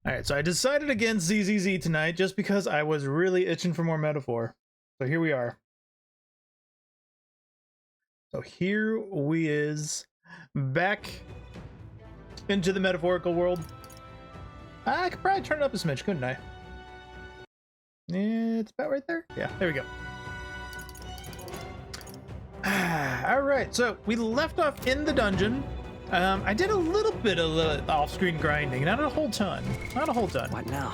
Alright, so I decided against ZZZ tonight just because I was really itching for more metaphor. So here we are. So here we is back into the metaphorical world. I could probably turn it up a smidge, couldn't I? It's about right there. Yeah, there we go. Alright, so we left off in the dungeon. I did a little bit of off-screen grinding, not a whole ton. Not a whole ton. What now?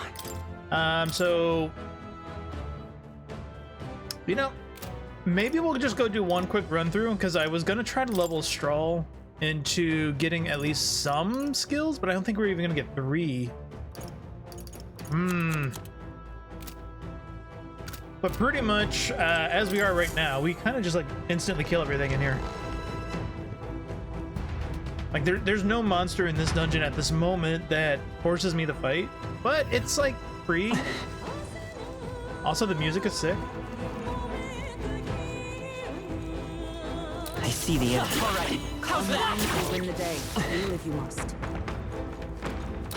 So, you know, maybe we'll just go do one quick run through, because I was gonna try to level Strahl into getting at least some skills, but I don't think we're even gonna get 3. But pretty much, as we are right now, we kind of just like instantly kill everything in here. Like there's no monster in this dungeon at this moment that forces me to fight, but it's like free. Also, the music is sick. I see the end. All right, how's that? Win the day. Heal if you must.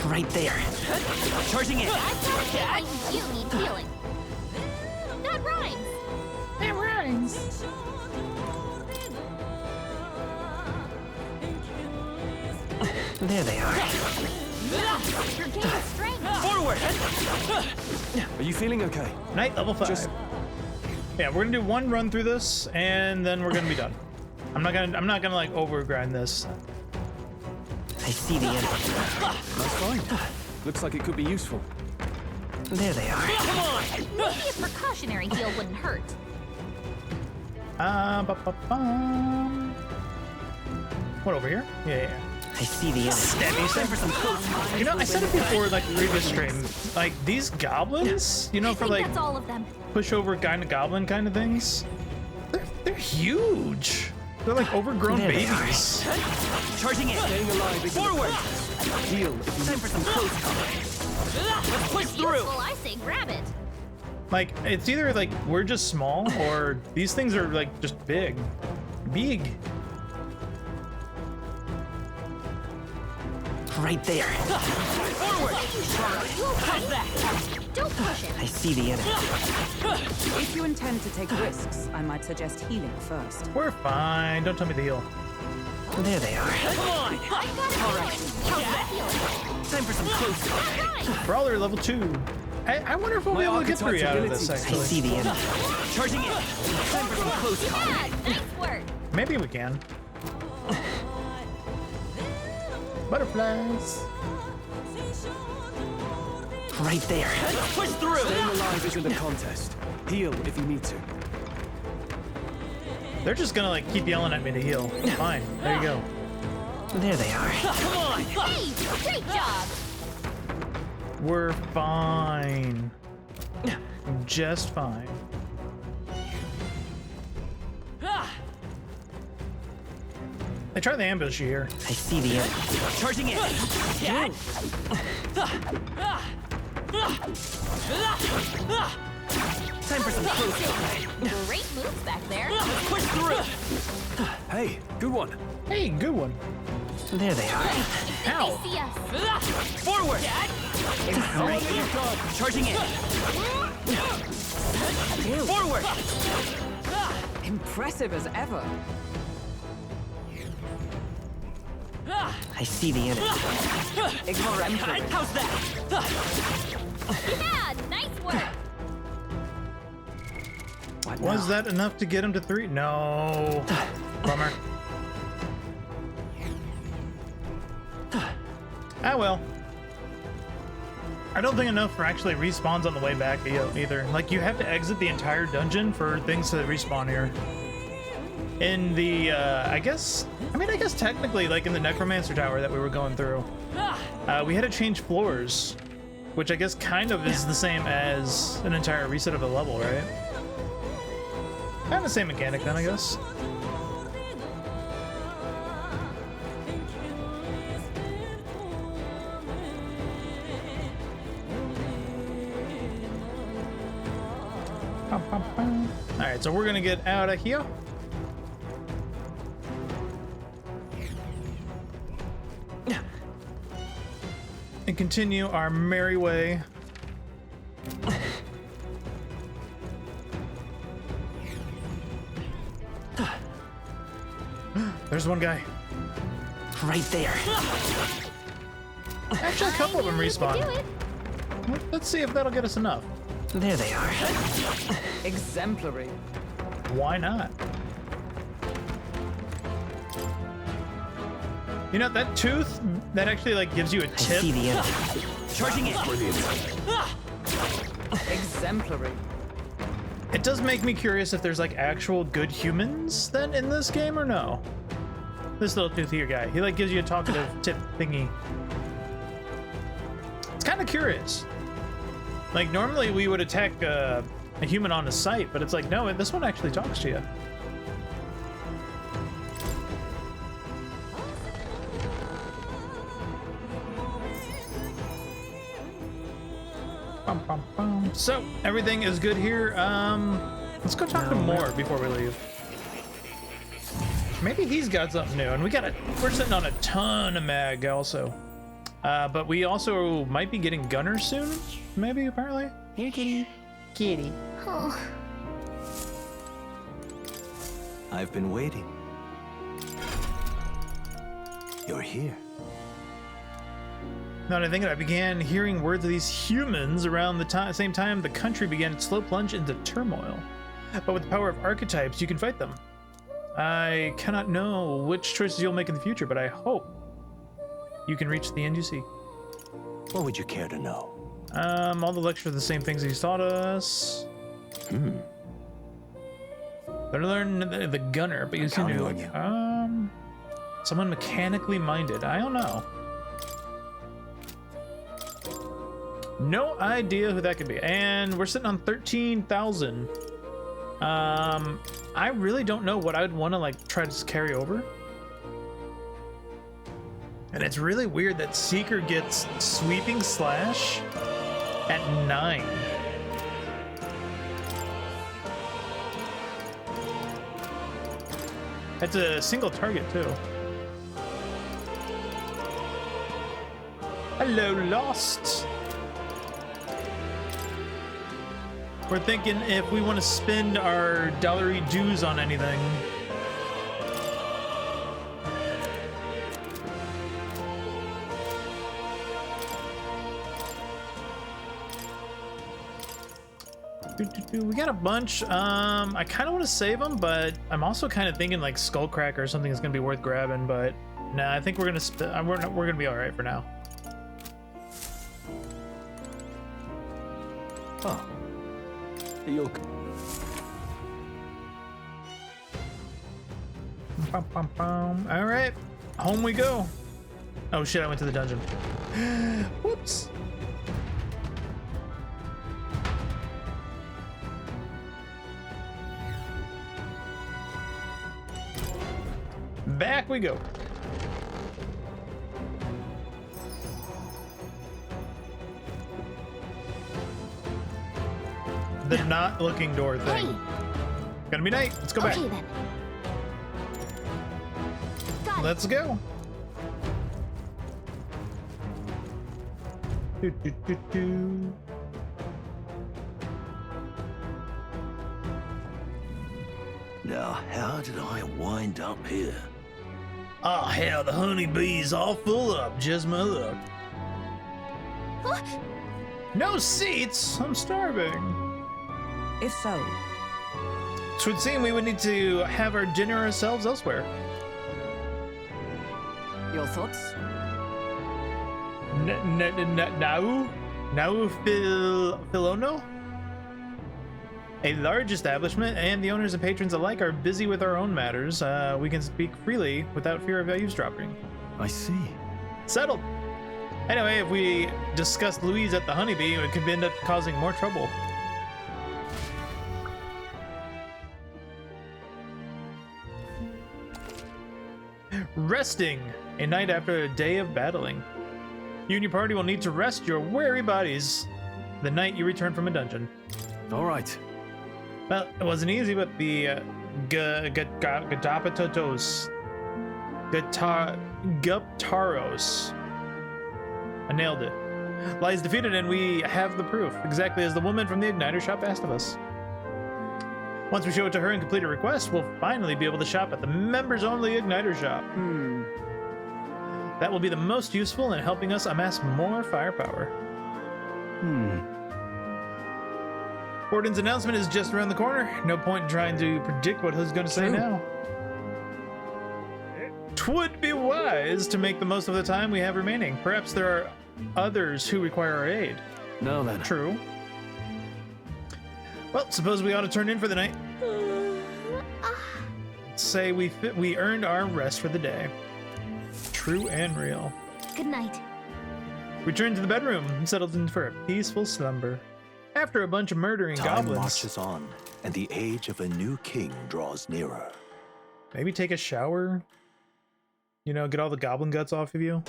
Right there. Charging in. I you need healing. That rhymes. That rhymes. There they are. You're gaining strength. Forward. Are you feeling okay? Night level 5. Just- Yeah, we're gonna do one run through this, and then we're gonna be done. I'm not gonna like over grind this. I see the end. That's fine. Looks like it could be useful. There they are. Come on. Maybe a precautionary heal wouldn't hurt. Ba-ba-bum. What, over here? Yeah. I see the end. Stabby Time for some close. You know, I said it before, like previous stream. Like these goblins, you know, I for think like that's all of them. push over kind of goblin kind of things. They're huge. They're like overgrown There they are. babies. Charging in. Staying alive is Forward. heal. Time for some close combat. Let's push through. Useful, I say grab it. Like it's either like we're just small or these things are like just big. Big. Right there. Forward. How's that? Don't push it. I see the end. If you intend to take risks, I might suggest healing first. We're fine. Don't tell me to heal. There they are. I've got it. All right. How's that healing? Time for some close combat. Right. Brawler level 2. I wonder if we'll be able to get 3 out of this I actually. see the end. Charging in. Time for some close combat. Yeah, nice work. Maybe we can. Butterflies. Right there. Push through. Staying alive isn't a contest. Heal if you need to. They're just gonna like keep yelling at me to heal. Fine. There you go. There they are. Come on. Hey, great job. We're fine. Just fine. I tried the ambush here. I see the end. Charging in. Time for some close combat. Great moves back there. Push through. Hey, good one. Hey, good one. There they are. Ow. They see us. Forward. Right. Charging in. Forward. Impressive as ever. I see the enemy. Ignore entry. How's that? Yeah, nice work. What Was now? that enough to get him to 3? No. Bummer. Ah well. I don't think enough for actually respawns on the way back either. Like you have to exit the entire dungeon for things to respawn here. In the I guess technically like in the Necromancer Tower that we were going through, we had to change floors, which I guess kind of is the same as an entire reset of a level, right? Kind of the same mechanic then, I guess. Alright, so we're gonna get out of here. and continue our merry way. There's one guy. Right there. Actually, a couple of them Do respawn. it. Let's see if that'll get us enough. There they are. Exemplary. Why not? You know, that tooth, that actually like gives you a I tip. see the enemy. Charging in. Exemplary. It does make me curious if there's like actual good humans then in this game or no. This little tooth here guy, he like gives you a talkative tip thingy. It's kind of curious. Like normally we would attack a human on a sight, but it's like, no, this one actually talks to you. Bum, bum, bum. So everything is good here. Let's go talk to Moore before we leave. Maybe he's got something new, and we're sitting on a ton of mag also. But we also might be getting Gunner soon, maybe, apparently. Here, kitty. Kitty. Oh, I've been waiting. You're here. Now that I think I began hearing words of these humans around the same time the country began its slow plunge into turmoil. But with the power of archetypes, you can fight them. I cannot know which choices you'll make in the future, but I hope you can reach the end you see. What would you care to know? All the lectures are the same things he's taught us. Better learn the Gunner, but you seem to counting like, on someone mechanically minded. I don't know. No idea who that could be. And we're sitting on 13,000. I really don't know what I would want to like try to carry over. And it's really weird that Seeker gets Sweeping Slash at 9. That's a single target too. Hello, Lost. We're thinking if we want to spend our dollary dues on anything. We got a bunch. I kind of want to save them, but I'm also kind of thinking like Skullcracker or something is going to be worth grabbing. But nah, I think we're gonna we're gonna be all right for now. Oh. You'll... Bum, bum, bum. All right, home we go. Oh shit! I went to the dungeon. Whoops. Back we go. The not looking door thing. hey. Gonna be night. Let's go back. Okay then. Got it. Let's go. Do, do, do, do. Now, how did I wind up here? Oh hell, the honeybee's all full up. Just my luck. Huh? No seats. I'm starving. If so, It would seem we would need to have our dinner ourselves elsewhere. your thoughts? Now Filono? A large establishment, and the owners and patrons alike are busy with our own matters. We can speak freely without fear of eavesdropping. I see. Settled. Anyway, if we discuss Louise at the Honeybee, it could end up causing more trouble. Resting. A night after a day of battling. You and your party will need to rest your weary bodies the night you return from a dungeon. All right. Well, it wasn't easy, but the Gadapatotos, Guptaros, I nailed it. lies defeated, and we have the proof, exactly as the woman from the Igniter shop asked of us. Once we show it to her and complete a request, we'll finally be able to shop at the members-only Igniter shop. That will be the most useful in helping us amass more firepower. Gordon's announcement is just around the corner. No point in trying to predict what he's going to say now. Twould be wise to make the most of the time we have remaining. Perhaps there are others who require our aid. Now then. True. Well, suppose we ought to turn in for the night. Say we earned our rest for the day. True and real. Good night. Returned to the bedroom and settled in for a peaceful slumber. After a bunch of murdering Time goblins. marches on, and the age of a new king draws nearer. Maybe take a shower. You know, get all the goblin guts off of you.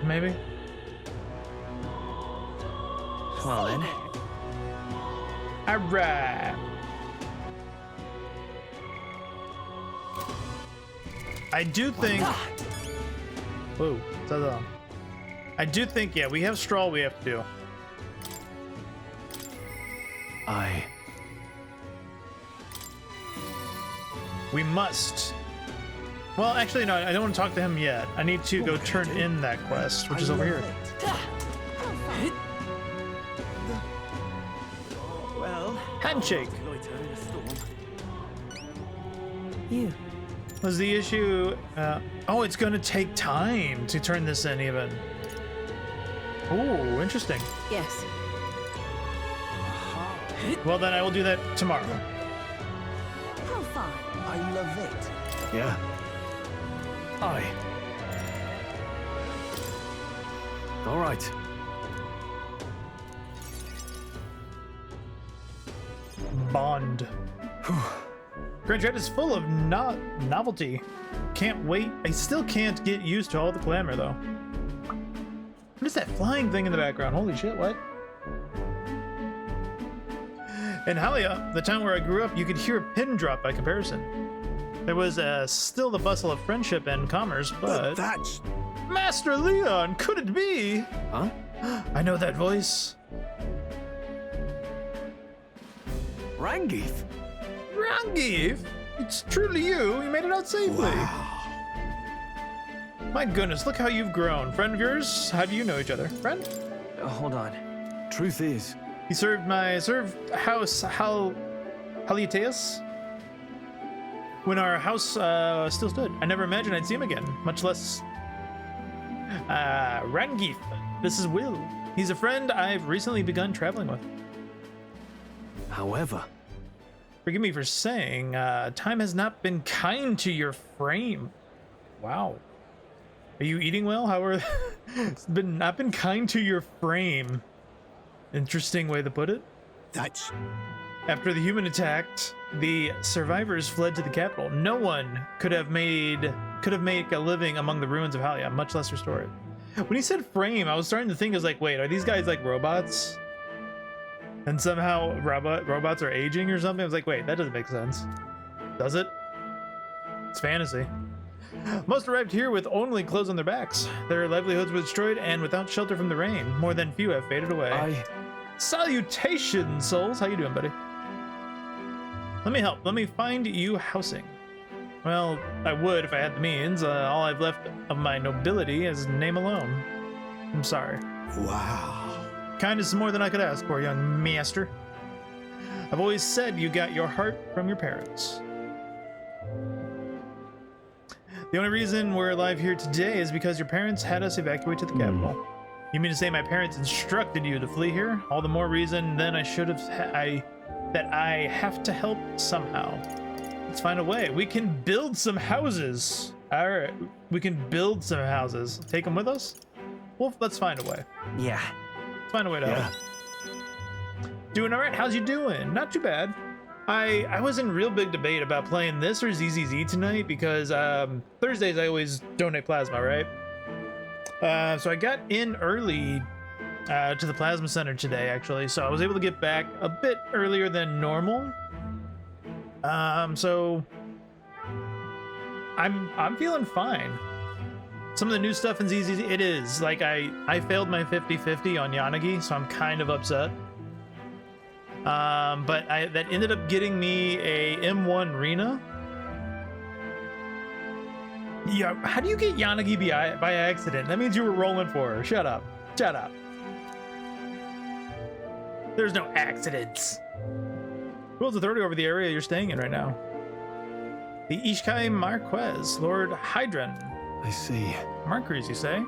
Maybe. Well then. Alright. I do think. Whoa, I do think, yeah, we have straw we have to do. We must. Well, actually, no, I don't want to talk to him yet. I need to go turn in that quest, which is over here. Well, Handshake. You. Was the issue? Oh, it's going to take time to turn this in, even. Oh, interesting. Yes. Well, then I will do that tomorrow. Profile. I love it. Yeah. All right. Bond. Grand Threat is full of novelty. Can't wait. I still can't get used to all the glamour, though. What is that flying thing in the background? Holy shit, what? In Halia, the town where I grew up, you could hear a pin drop by comparison. There was still the bustle of friendship and commerce, but that's... Master Leon, could it be? Huh? I know that voice. Rangeeth? Rangeeth, it's truly you. You made it out safely. My goodness, look how you've grown. Friend of yours? How do you know each other? Friend? hold on. Truth is, He served house Haliteus when our house still stood. I never imagined I'd see him again, much less Rangeeth. This is Will. He's a friend I've recently begun traveling with. however, Forgive me for saying, time has not been kind to your frame. Wow. Are you eating well? How are it's not been kind to your frame. Interesting way to put it. That's... After the human attacked, the survivors fled to the capital. No one could have made a living among the ruins of Halia, much less restore it. When he said frame, I was starting to think, I was like, wait, are these guys like robots? And somehow robots are aging or something? I was like, wait, that doesn't make sense. Does it? It's fantasy. Most arrived here with only clothes on their backs. Their livelihoods were destroyed and without shelter from the rain. More than few have faded away. Salutations, souls. How you doing, buddy? Let me help. Let me find you housing. Well, I would if I had the means. All I've left of my nobility is name alone. I'm sorry. Wow. Kindness is more than I could ask for, young master. I've always said you got your heart from your parents. The only reason we're alive here today is because your parents had us evacuate to the capital. You mean to say my parents instructed you to flee here? All the more reason then I should have that I have to help somehow. Let's find a way. We can build some houses. All right, we can build some houses. Take them with us? Well, let's find a way. Yeah. Let's find a way to help. Doing all right. How's you doing? Not too bad. I was in real big debate about playing this or ZZZ tonight because Thursdays I always donate plasma, right? So I got in early to the plasma center today, actually, so I was able to get back a bit earlier than normal. So I'm feeling fine. Some of the new stuff is easy. It is. Like, I failed my 50-50 on Yanagi, so I'm kind of upset. But that ended up getting me a M1 Rena. Yeah, how do you get Yanagi by accident? That means you were rolling for her. Shut up. Shut up. There's no accidents. Who holds authority over the area you're staying in right now? The Ishkai Marquez, Lord Hydron. I see. Marquez, you say?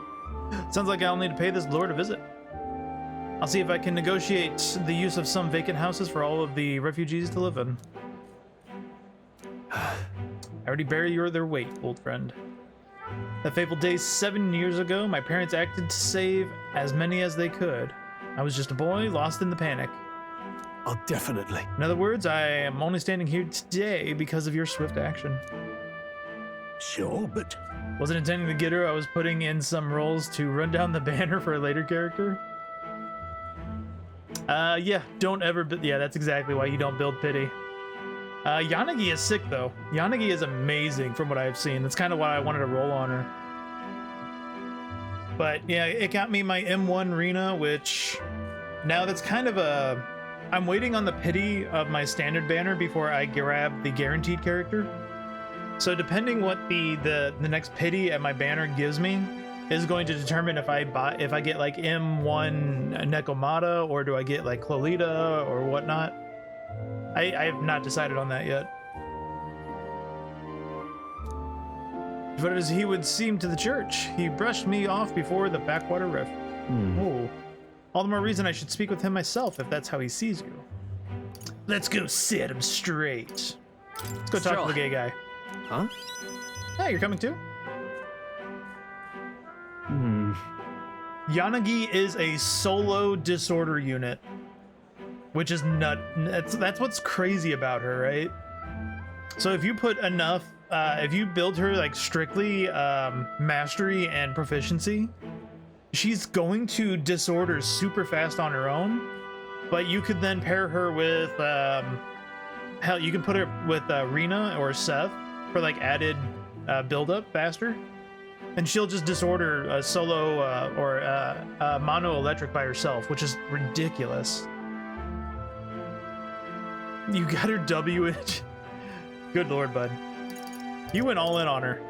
Sounds like I'll need to pay this lord a visit. I'll see if I can negotiate the use of some vacant houses for all of the refugees to live in. I already bury their weight, old friend. That fateful day 7 years ago, my parents acted to save as many as they could. I was just a boy, lost in the panic. Oh, definitely. In other words, I am only standing here today because of your swift action. Sure, but Wasn't intending to get her, I was putting in some rolls to run down the banner for a later character. Yeah, don't ever, yeah, that's exactly why you don't build pity. Yanagi is sick, though. Yanagi is amazing from what I've seen. That's kind of why I wanted to roll on her. But yeah, it got me my M1 Rena, which now that's kind of a... I'm waiting on the pity of my standard banner before I grab the guaranteed character. So depending what the next pity at my banner gives me is going to determine if I get like M1 Nekomata or do I get like Clolita or whatnot. I have not decided on that yet. But as he would seem to the church, he brushed me off before the backwater rift. Oh, all the more reason I should speak with him myself if that's how he sees you. Let's go set him straight. Let's go talk to the gay guy. Huh? Yeah, you're coming too? Yanagi is a solo disorder unit, which is that's what's crazy about her, right? So if you put enough, if you build her like strictly mastery and proficiency, she's going to disorder super fast on her own. But you could then pair her with hell, you can put her with Rena or Seth for like added build up faster, and she'll just disorder a solo or mono electric by herself, which is ridiculous. You got her W it. Good lord, bud. You went all in on her.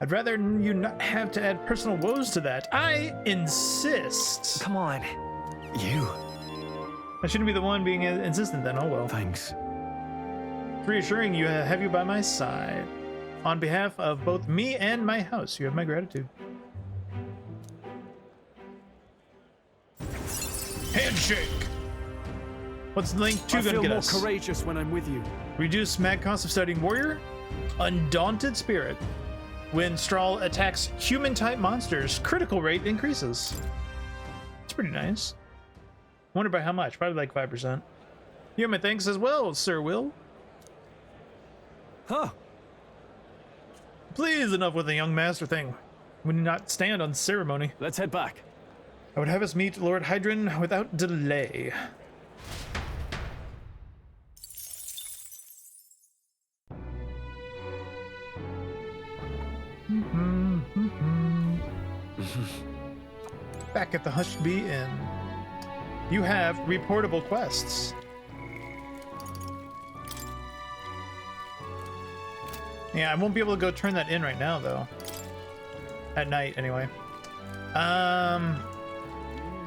I'd rather you not have to add personal woes to that. I insist. Come on. you. I shouldn't be the one being insistent then. Oh well. Thanks. It's reassuring you have you by my side. On behalf of both me and my house, you have my gratitude. Handshake. What's the link to I gonna feel get more us? courageous when I'm with you. Reduce mag cost of studying warrior. Undaunted spirit. When Strahl attacks human-type monsters, critical rate increases. It's pretty nice. Wonder by how much? Probably like 5%. You have my thanks as well, Sir Will. Huh. Please, enough with the young master thing. We do not stand on ceremony. Let's head back. I would have us meet Lord Hydron without delay. Back at the Hushed Bee Inn. You have reportable quests. Yeah, I won't be able to go turn that in right now, though. At night, anyway.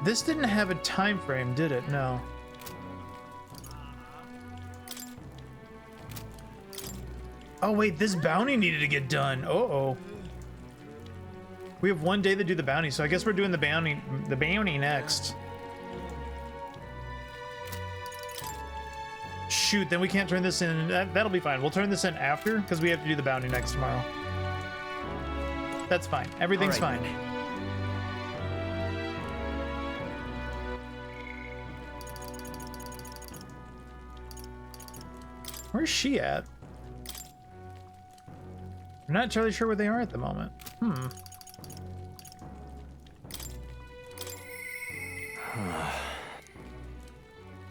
This didn't have a time frame, did it? No. Oh, wait, this bounty needed to get done. Uh-oh. We have 1 day to do the bounty, so I guess we're doing the bounty next. Shoot, then we can't turn this in. That'll be fine. We'll turn this in after, because we have to do the bounty next tomorrow. That's fine. Everything's fine. Where's she at? I'm not entirely sure where they are at the moment.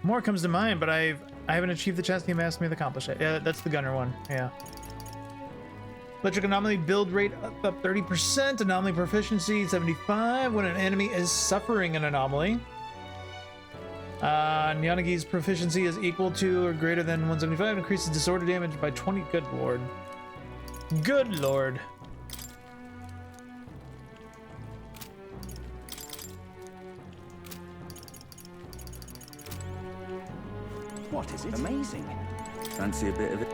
More comes to mind, but I haven't achieved the chest team asked me to accomplish it. Yeah, that's the gunner one. Yeah. Electric anomaly build rate up 30%. Anomaly proficiency 75 when an enemy is suffering an anomaly. Nyanagi's proficiency is equal to or greater than 175. Increases disorder damage by 20. Good lord. Good lord. What is it? Amazing. Fancy a bit of it?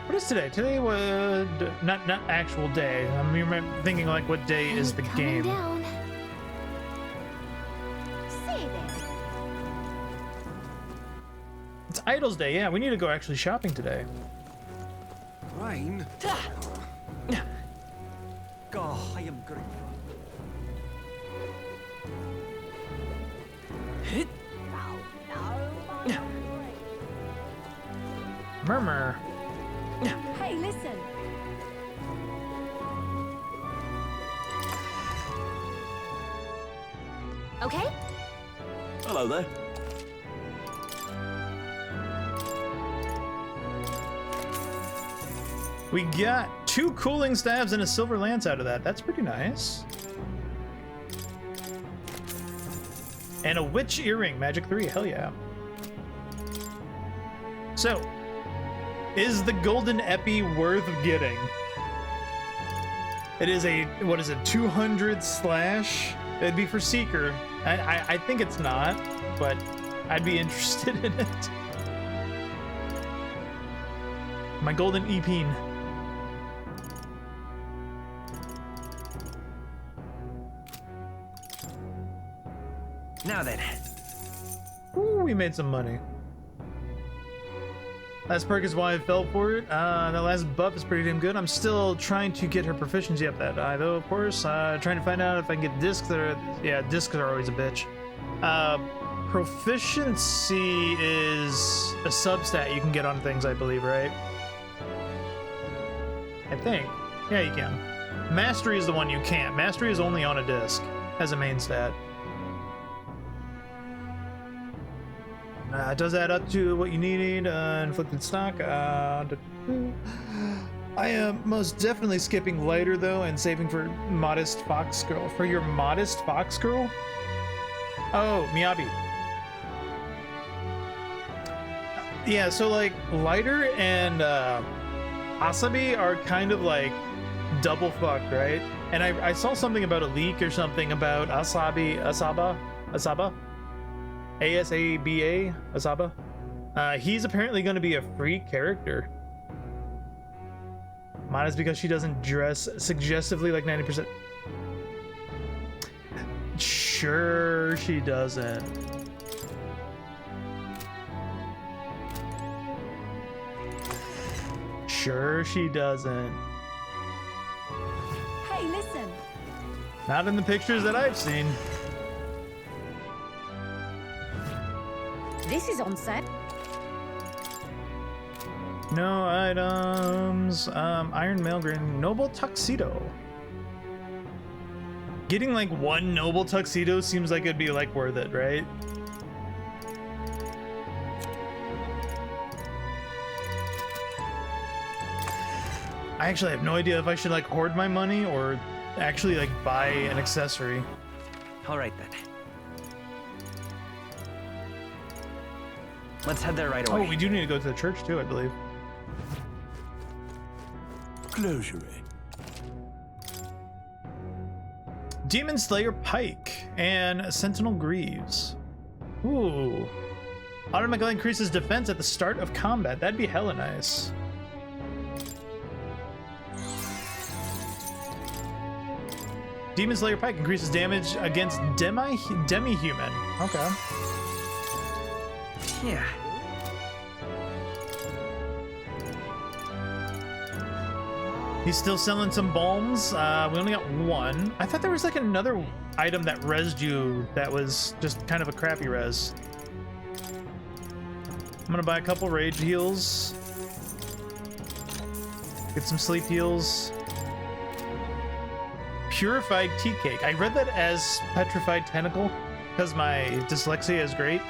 What is today? Today was not actual day. I'm thinking like what day is the Coming game? down. Say there. It's Idols Day. Yeah, we need to go actually shopping today. Rain? God, I am grateful. Murmur. Hey, listen. Okay? Hello there. We got 2 cooling staves and a silver lance out of that. That's pretty nice. And a witch earring, magic 3. Hell yeah. So, is the golden epi worth getting? It is a, what is it, 200 slash? It'd be for Seeker. I think it's not, but I'd be interested in it. My golden epine. Now then. Ooh, we made some money. Last perk is why I fell for it. That last buff is pretty damn good. I'm still trying to get her proficiency up that high, though, of course. Trying to find out if I can get discs that are... Yeah, discs are always a bitch. Proficiency is a substat you can get on things, I believe, right? I think. Yeah, you can. Mastery is the one you can't. Mastery is only on a disc as a main stat. It does add up to what you need. Inflicted stock. I am most definitely skipping lighter though and saving for modest fox girl. For your modest fox girl? Oh, Miyabi. Yeah, so like lighter and Asabi are kind of like double fucked, right? And I saw something about a leak or something about Asaba. Asaba, Asaba. He's apparently going to be a free character. Mine is because she doesn't dress suggestively like 90%. Sure, she doesn't. Sure, she doesn't. Hey, listen. Not in the pictures that I've seen. This is on set. No items. Iron Mailgrain, Noble Tuxedo. Getting like 1 Noble Tuxedo seems like it'd be like worth it, right? I actually have no idea if I should like hoard my money or actually like buy an accessory. All right then. Let's head there right away. Oh, we do need to go to the church too, I believe. Closure. Demon Slayer Pike and Sentinel Greaves. Ooh. Automatically increases defense at the start of combat. That'd be hella nice. Demon Slayer Pike increases damage against demi-human. Okay. Yeah. He's still selling some bombs. We only got 1. I thought there was like another item that rezzed you that was just kind of a crappy res. I'm gonna buy a couple rage heals. Get some sleep heals. Purified tea cake. I read that as petrified tentacle because my dyslexia is great.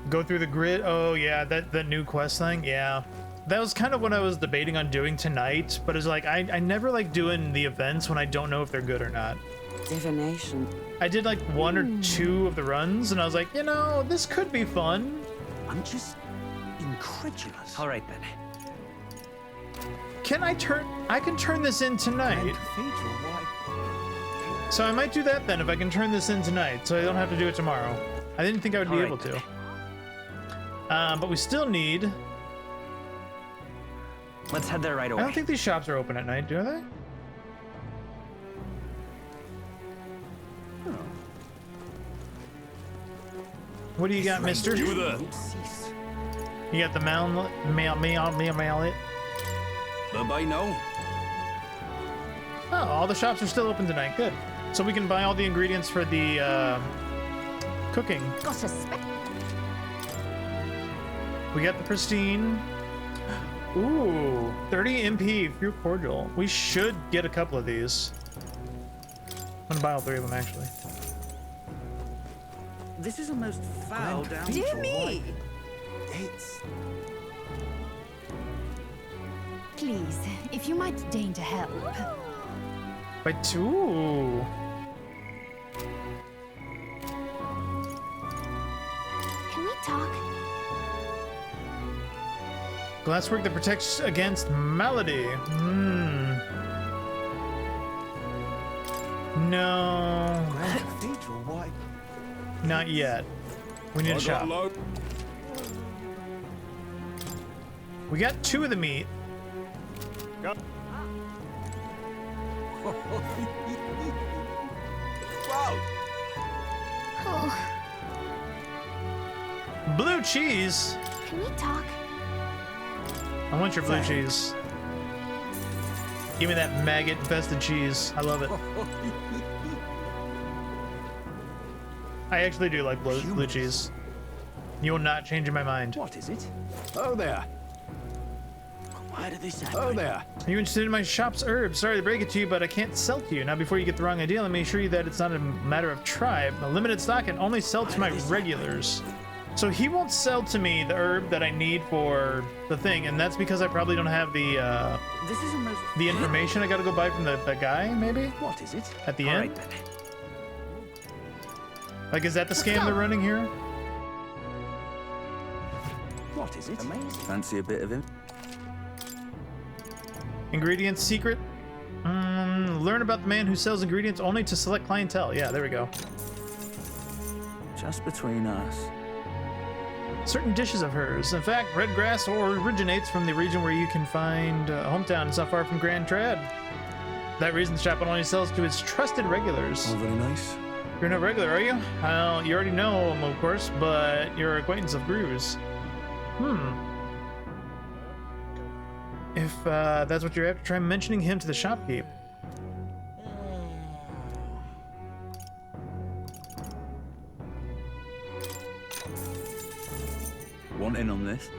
Go through the grid. Oh yeah, that new quest thing. Yeah, that was kind of what I was debating on doing tonight. But it's like I never like doing the events when I don't know if they're good or not. Divination. I did like 1 or 2 of the runs, and I was like, you know, this could be fun. I'm just incredulous. All right then. Can I can turn this in tonight. Cathedral, why? So I might do that then if I can turn this in tonight, so I don't have to do it tomorrow. I didn't think I would be able to. But we still need. Let's head there right away. I don't think these shops are open at night, do they? What do you got, mister? You got the mallet. By now. Oh, all the shops are still open tonight. Good. So we can buy all the ingredients for the cooking. Got a spec. We got the pristine. Ooh, 30 MP fruit cordial. We should get a couple of these. I'm gonna buy all 3 of them actually. This is a most foul down. Dear me! It's Please, if you might deign to help. By 2. Can we talk? Glasswork that protects against malady. No, cathedral, why? not yet. We need a shop. We got 2 of the meat. Wow. Oh, Blue cheese. can we talk? I want your blue cheese. Give me that maggot-infested cheese. I love it. I actually do like blue cheese. You will not change my mind. What is it? Oh there. Why did this happen? Oh there. Are you interested in my shop's herbs? Sorry to break it to you, but I can't sell to you. Now, before you get the wrong idea, let me assure you that it's not a matter of tribe. A limited stock and only sell to my regulars. So he won't sell to me the herb that I need for the thing, and that's because I probably don't have the This is a most. information I gotta go buy from the guy, maybe? What is it? At the All end? right then. Like, is that the scam go. they're running here? What is it? Amazing. Fancy a bit of him? Ingredients secret? Learn about the man who sells ingredients only to select clientele. Yeah, there we go. Just between us. Certain dishes of hers. In fact, red grass originates from the region where you can find a hometown. It's not far from Grand Trad. For that reason, the shop only sells to its trusted regulars. Oh, very nice. You're no regular, are you? Well, you already know him, of course, but you're an acquaintance of Groove's. If that's what you're after, try mentioning him to the shopkeep. Want in on this?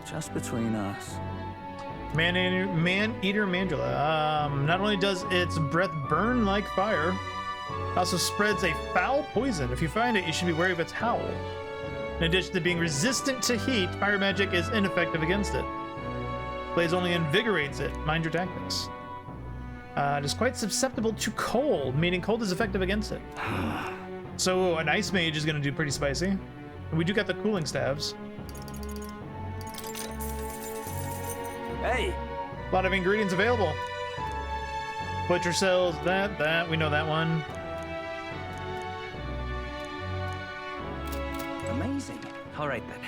Just between us. Man-eater mandula. Not only does its breath burn like fire, it also spreads a foul poison. If you find it, you should be wary of its howl. In addition to being resistant to heat, fire magic is ineffective against it. Blaze only invigorates it. Mind your tactics. It is quite susceptible to cold, meaning cold is effective against it. So an ice mage is going to do pretty spicy. And we do got the cooling staves. Hey, A lot of ingredients available. Butcher sells that. We know that one. amazing. All right then.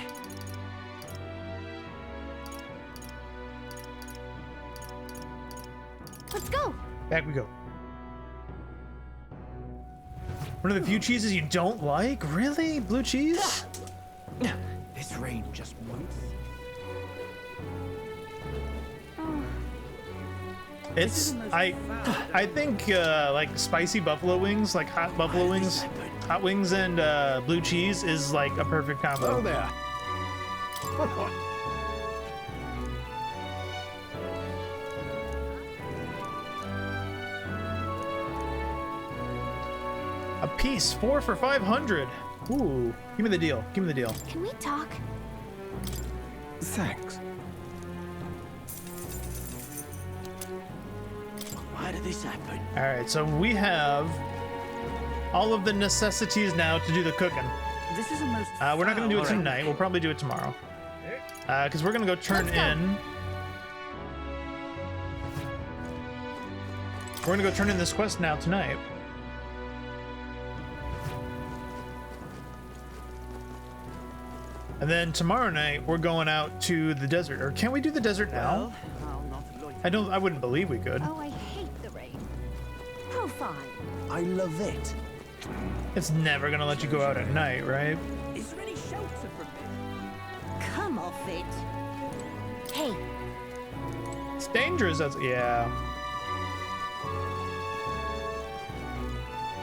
Let's go. Back we go. One of the few cheeses you don't like? Really? Blue cheese? This rain just once. It's I think like spicy buffalo wings, like hot buffalo wings, hot wings and blue cheese is like a perfect combo. Oh there. A piece, 4 for 500. Ooh, give me the deal. Give me the deal. Can we talk? Thanks. Why did this happen? All right, so we have all of the necessities now to do the cooking. This is a most. We're not going to do it All right. tonight. We'll probably do it tomorrow. Because we're going to go turn in. We're going to go turn in this quest now tonight. And then tomorrow night, we're going out to the desert. Or can we do the desert now? I wouldn't believe we could. Oh, I hate the rain. Profile. I love it. It's never going to let you go out at night, right? Is there any shelter from this? Come off it. Hey, It's dangerous. Yeah.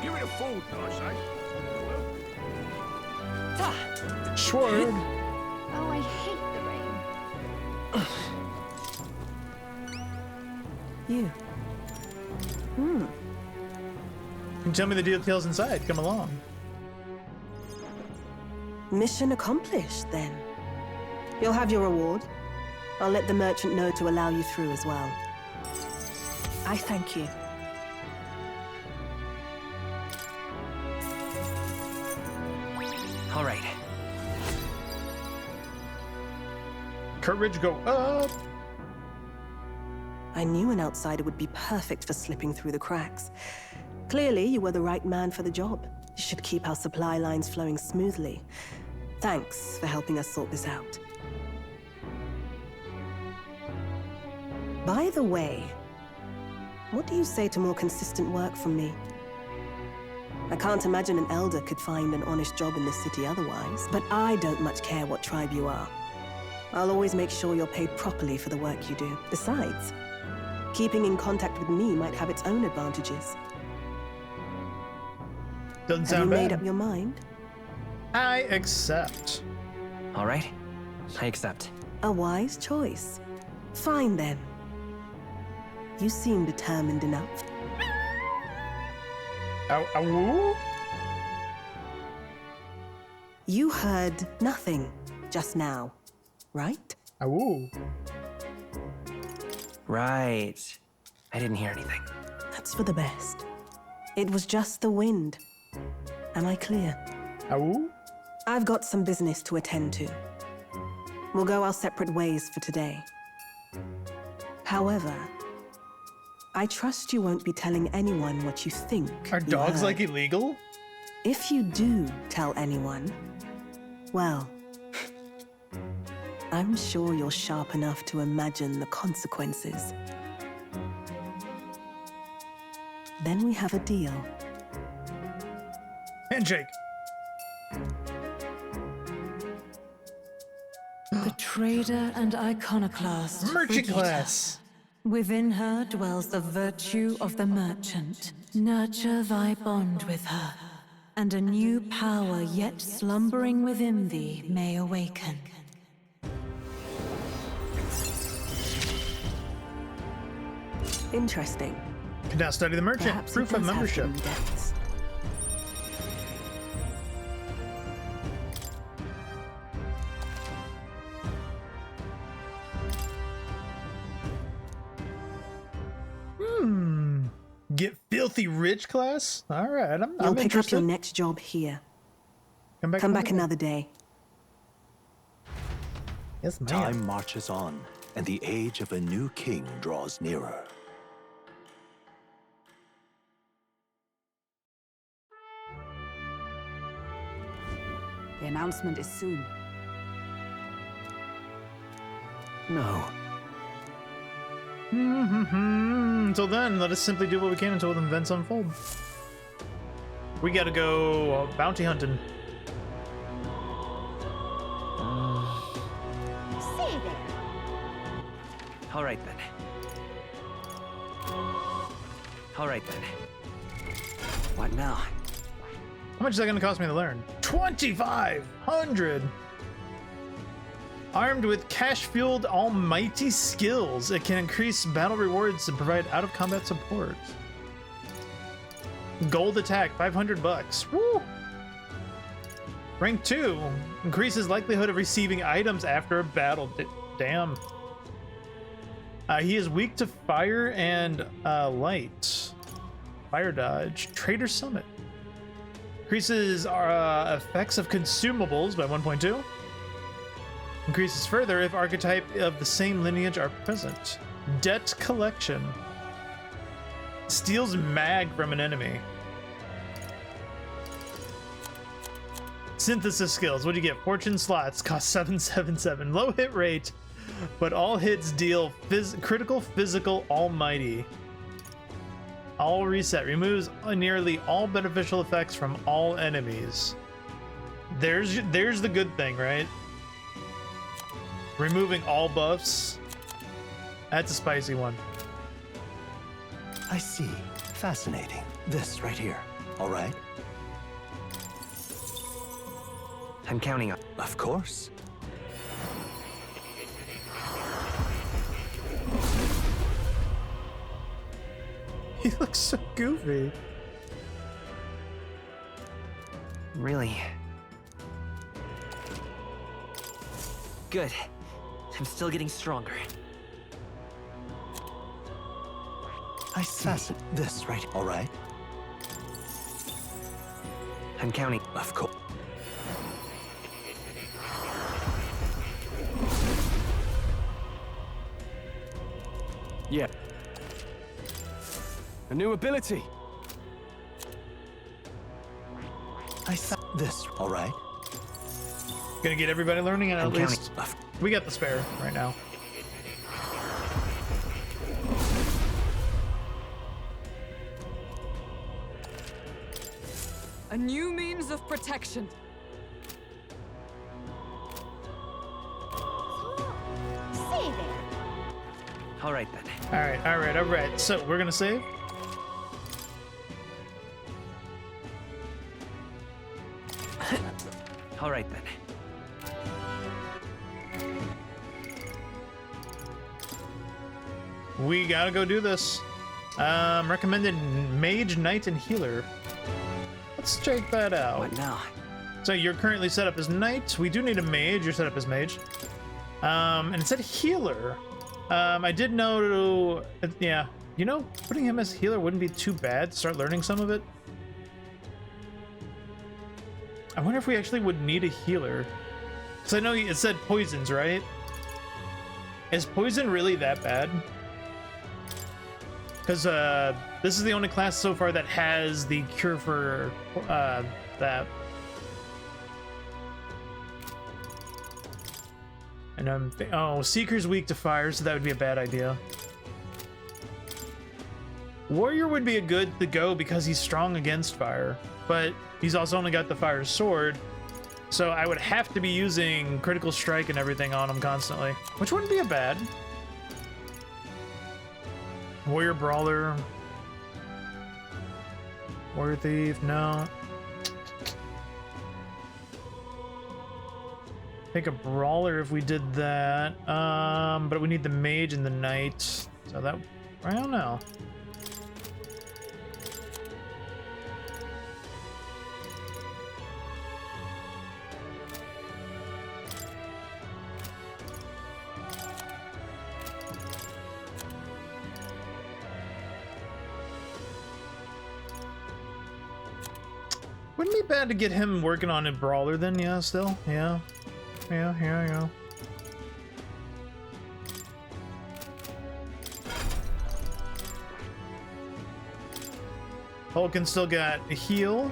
Give me the food, I say. Sure. oh, I hate the rain. You. You can tell me the details inside. Come along. Mission accomplished, then. You'll have your reward. I'll let the merchant know to allow you through as well. I thank you. All right. Courage go up. I knew an outsider would be perfect for slipping through the cracks. Clearly, you were the right man for the job. You should keep our supply lines flowing smoothly. Thanks for helping us sort this out. By the way, what do you say to more consistent work from me? I can't imagine an elder could find an honest job in this city otherwise, but I don't much care what tribe you are. I'll always make sure you're paid properly for the work you do. Besides, keeping in contact with me might have its own advantages. Doesn't Have you sound made bad. up your mind? I accept. All right. I accept. A wise choice. Fine then. You seem determined enough. Ow. You heard nothing just now, right? Ow. Right. I didn't hear anything. That's for the best. It was just the wind. Am I clear? Ow. I've got some business to attend to. We'll go our separate ways for today. However, I trust you won't be telling anyone what you think. Are you dogs heard. like illegal? If you do tell anyone, well, I'm sure you're sharp enough to imagine the consequences. Then we have a deal. Handshake. The trader and iconoclast. Merchant Brigitte. class. Within her dwells the virtue of the merchant. Nurture thy bond with her, and a new power yet slumbering within thee may awaken. Interesting. Can now study the merchant. Perhaps Proof it of does have membership. hidden depths. Get filthy rich class. All right, I'm You'll pick up interested. your next job here. Come back. Come back another day. Yes, ma'am. Time marches on, and the age of a new king draws nearer. The announcement is soon. No. Until then, let us simply do what we can until the events unfold. We gotta go bounty hunting. Say there. All right then. All right then. What now? How much is that gonna cost me to learn? 2,500. Armed with cash-fueled almighty skills, it can increase battle rewards and provide out-of-combat support. Gold attack, 500 bucks. Woo! Rank 2 increases likelihood of receiving items after a battle. Damn. He is weak to fire and light. Fire dodge. Trader Summit. Increases effects of consumables by 1.2. Increases further if archetype of the same lineage are present. Debt collection. Steals mag from an enemy. Synthesis skills. What do you get? Fortune slots cost 777. Low hit rate, but all hits deal critical physical almighty. All reset. Removes nearly all beneficial effects from all enemies. There's the good thing, right? Removing all buffs. That's a spicy one. I see. Fascinating. This right here. All right? I'm counting on. Of course. He looks so goofy. Really? Good. I'm still getting stronger. I see. This right. All right? I'm counting. Of course. Yeah. A new ability. I see. This. All right? Gonna get everybody learning it at I'm counting. least. We got the spare right now. A new means of protection. Say there. All right then. All right. So we're gonna save. All right then. We gotta go do this. Recommended Mage, Knight, and Healer. Let's check that out. What now? So you're currently set up as Knight. We do need a Mage. You're set up as Mage. And it said Healer. I did know, yeah, you know, putting him as Healer wouldn't be too bad. Start learning some of it. I wonder if we actually would need a Healer. Because I know it said poisons, right? Is poison really that bad? Because this is the only class so far that has the cure for that. And oh, Seeker's weak to fire, so that would be a bad idea. Warrior would be a good to go because he's strong against fire, but he's also only got the fire sword, so I would have to be using critical strike and everything on him constantly, which wouldn't be a bad. Warrior Brawler. Warrior Thief, no. Take a Brawler if we did that. But we need the Mage and the Knight. So that, I don't know. Wouldn't be bad to get him working on a Brawler then, yeah, still? Yeah. Yeah. Hulkin still got a heal.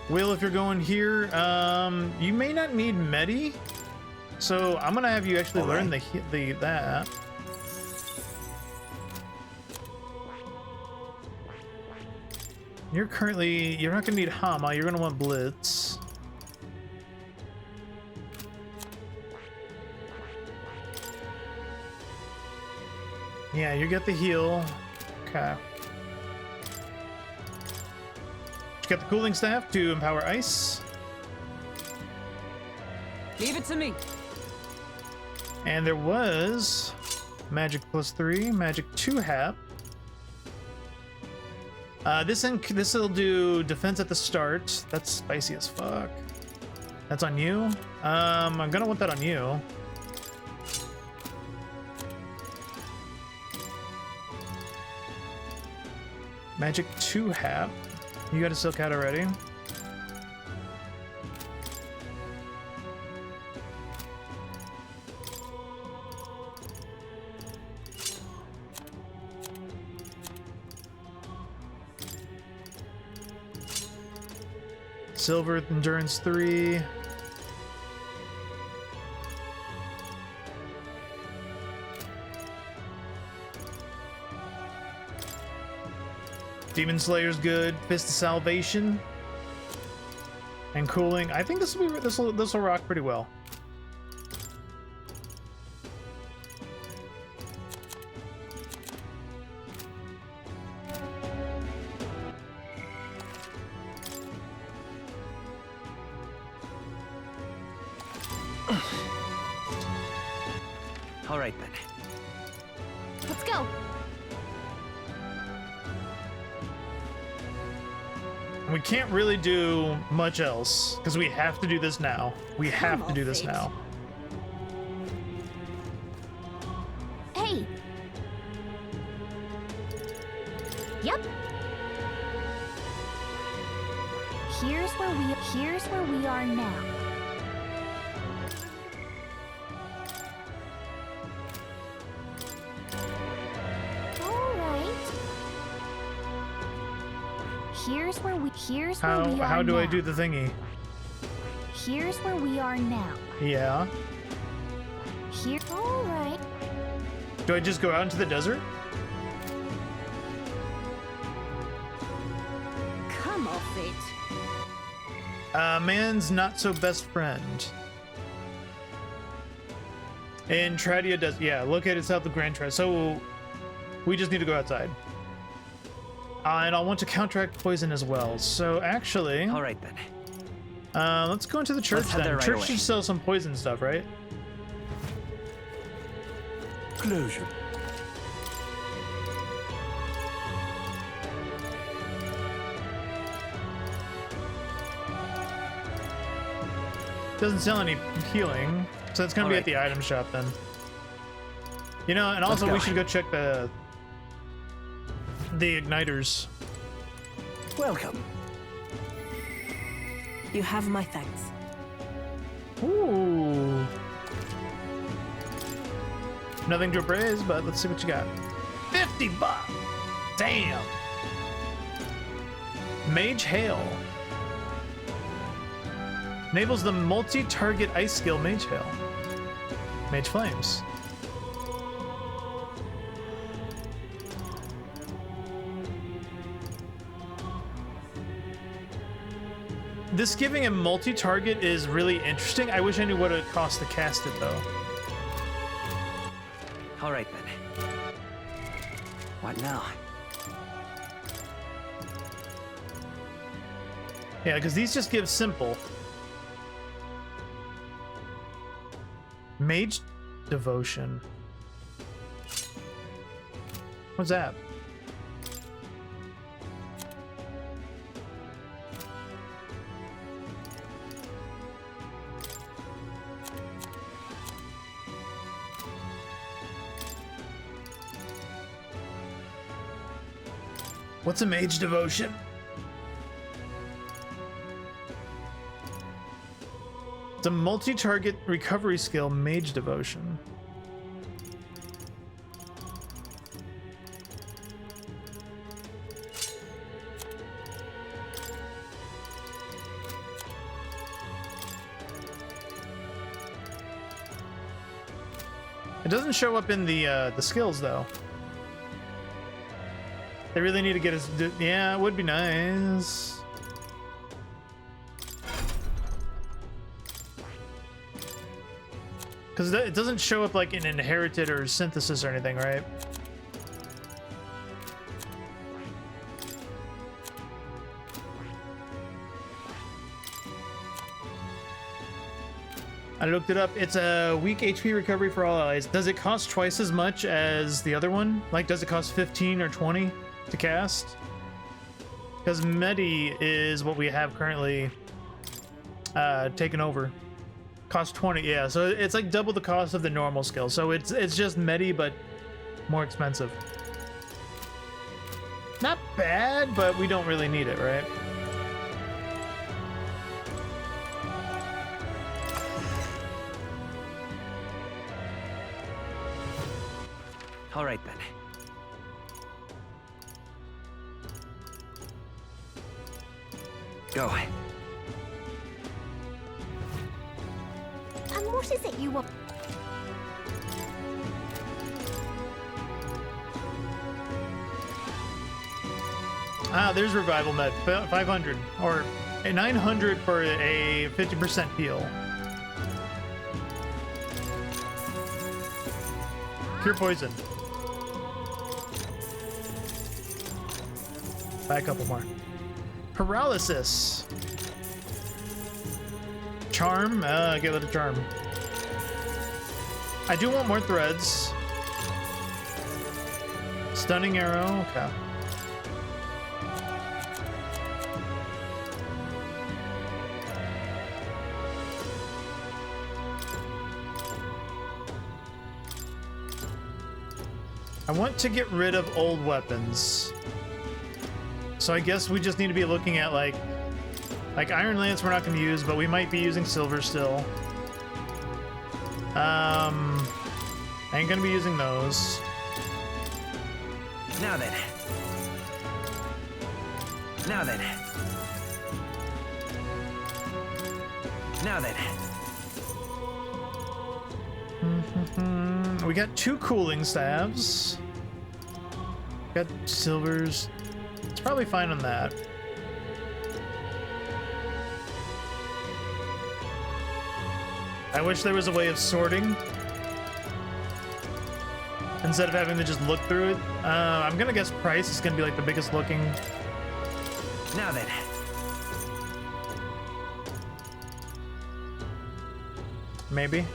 Will, if you're going here, you may not need Medi. So I'm gonna have you actually learn that. You're not gonna need Hama, you're gonna want Blitz. Yeah, you get the heal. Okay. You got the cooling staff to empower ice. Leave it to me. And there was magic +3, magic 2 hap. This will do defense at the start. That's spicy as fuck. That's on you. I'm gonna want that on you. Magic 2 hap. You got a silk hat already. Silver endurance 3. Demon Slayer's good. Fist of Salvation and cooling. I think this will rock pretty well. All right then. Let's go. We can't really do much else because we have to do this now. We have to do this now. Hey. Yep. Here's where we are now. How do I do the thingy? Here's where we are now. Yeah. Here. All right. Do I just go out into the desert? Come off it. Man's not so best friend. And Tradia does, yeah, located south of Grand Tre. So we just need to go outside. And I'll want to counteract poison as well. So actually, All right then. let's go into the church Let's head then. there right Church away. should sell some poison stuff, right? Closure. Doesn't sell any healing, so it's gonna be at the item shop then. You know, and also we should go check the igniters. Welcome. You have my thanks. Ooh. Nothing to appraise, but let's see what you got. 50 bucks. Damn. Mage Hail. Enables the multi-target ice skill Mage Hail. Mage Flames. This giving him multi-target is really interesting. I wish I knew what it cost to cast it though. All right then. What now? Yeah, because these just give simple. Mage Devotion. What's that? What's a Mage Devotion? It's a multi-target recovery skill, Mage Devotion. It doesn't show up in the skills though. They really need to get us. Yeah, it would be nice. Because it doesn't show up like in inherited or synthesis or anything, right? I looked it up. It's a weak HP recovery for all allies. Does it cost twice as much as the other one? Like, does it cost 15 or 20 to cast? Because Medi is what we have currently taken over. Cost 20, yeah. So it's like double the cost of the normal skill. So it's just Medi, but more expensive. Not bad, but we don't really need it, right? All right then. Go. And what is it you want? Ah, there's revival med, 500 or a 900 for a 50% heal. Cure poison. Buy a couple more. Paralysis. Charm. Get rid of charm. I do want more threads. Stunning arrow. Okay. I want to get rid of old weapons. So I guess we just need to be looking at like Iron Lance we're not going to use, but we might be using silver still. I ain't going to be using those. Now then. Now then. Now then. We got 2 cooling staves. Got silvers. It's probably fine on that. I wish there was a way of sorting instead of having to just look through it. I'm gonna guess price is gonna be like the biggest looking. Now then. Maybe.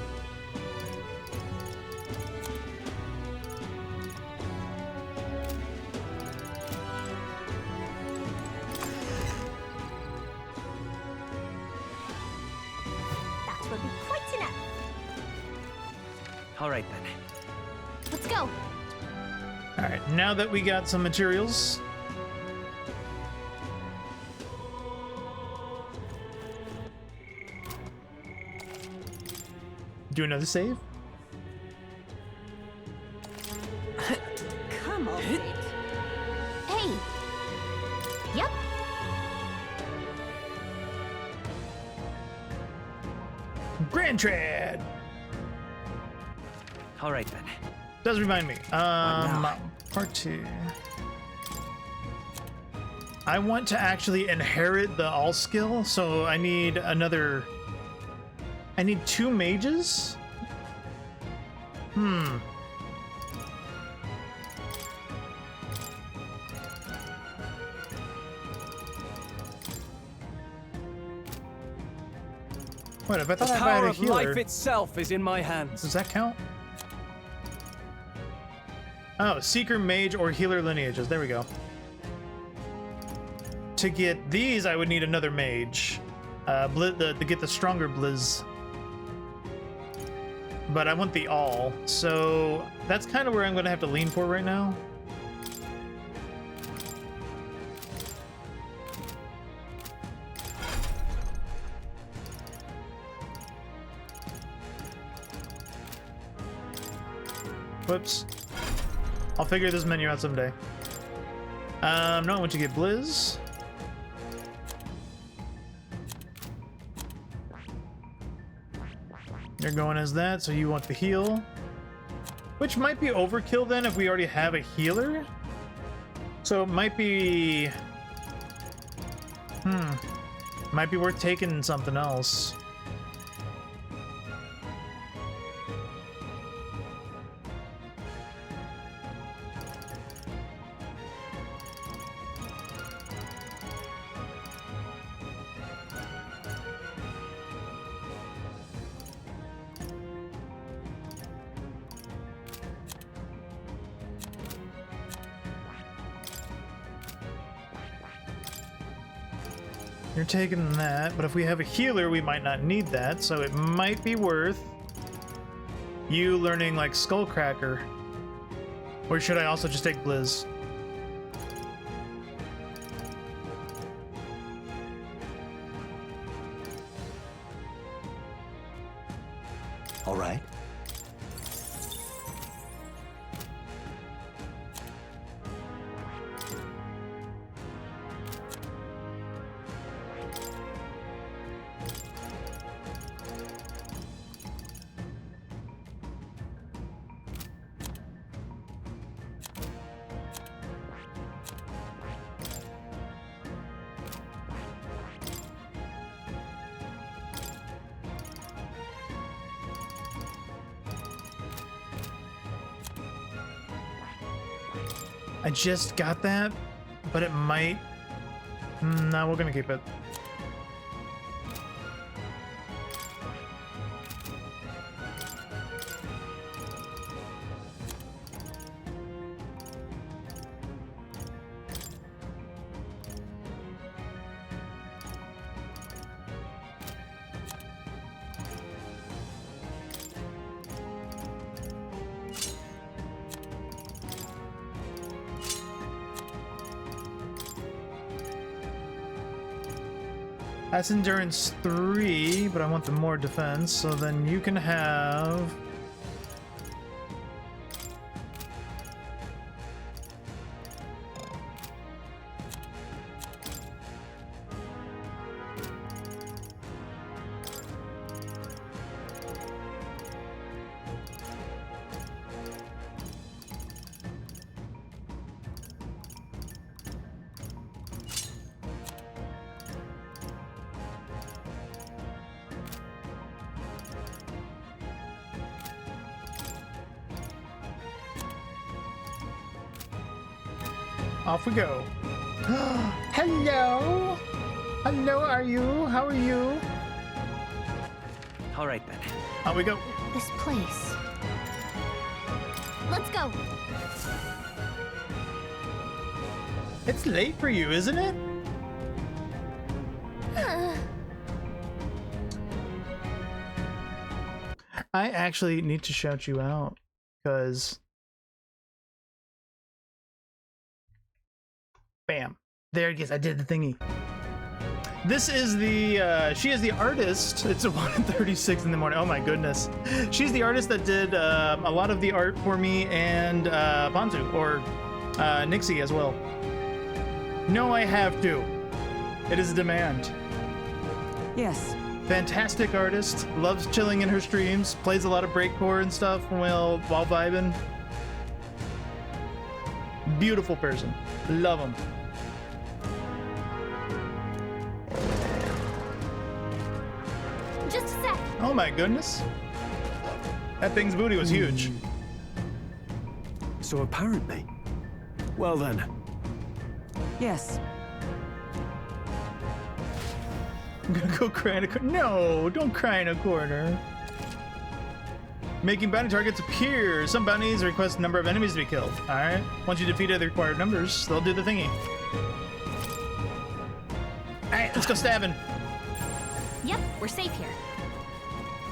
That will be quite enough. All right then. Let's go. All right, now that we got some materials. Do another save. Come on, Sid. Hey. Yep. Grand Trad. All right then. Does remind me. Part 2. I want to actually inherit the all skill, so I need another. I need 2 mages. What if I thought The I had power a of healer? life itself is in my hands. Does that count? Oh, Seeker, Mage, or Healer lineages. There we go. To get these, I would need another Mage. To get the stronger Blizz. But I want the all, so that's kind of where I'm going to have to lean for right now. Whoops. I'll figure this menu out someday. No, I want to get Blizz. You're going as that, so you want the heal. Which might be overkill then if we already have a healer. So it might be... Might be worth taking something else. You're taking that, but if we have a healer, we might not need that, so it might be worth you learning like Skullcracker. Or should I also just take Blizz? All right. I just got that, but it might... No, we're gonna keep it. That's endurance 3, but I want the more defense, so then you can have... Off we go. Hello? Hello, are you? How are you? All right then. Off we go. This place. Let's go. It's late for you, isn't it? I actually need to shout you out, because... Bam. There it is. I did the thingy. This is the, she is the artist. It's 1:36 in the morning. Oh my goodness. She's the artist that did a lot of the art for me and Banzu, or Nixie as well. No, I have to. It is a demand. Yes. Fantastic artist. Loves chilling in her streams. Plays a lot of breakcore and stuff while vibing. Beautiful person. Love him. Just a sec. Oh my goodness. That thing's booty was huge. So apparently. Well then. Yes. I'm gonna go cry in a corner. No, don't cry in a corner. Making bounty targets appear. Some bounties request a number of enemies to be killed. Alright. Once you defeat the required numbers, they'll do the thingy. Alright, let's go stabbing. Yep, we're safe here.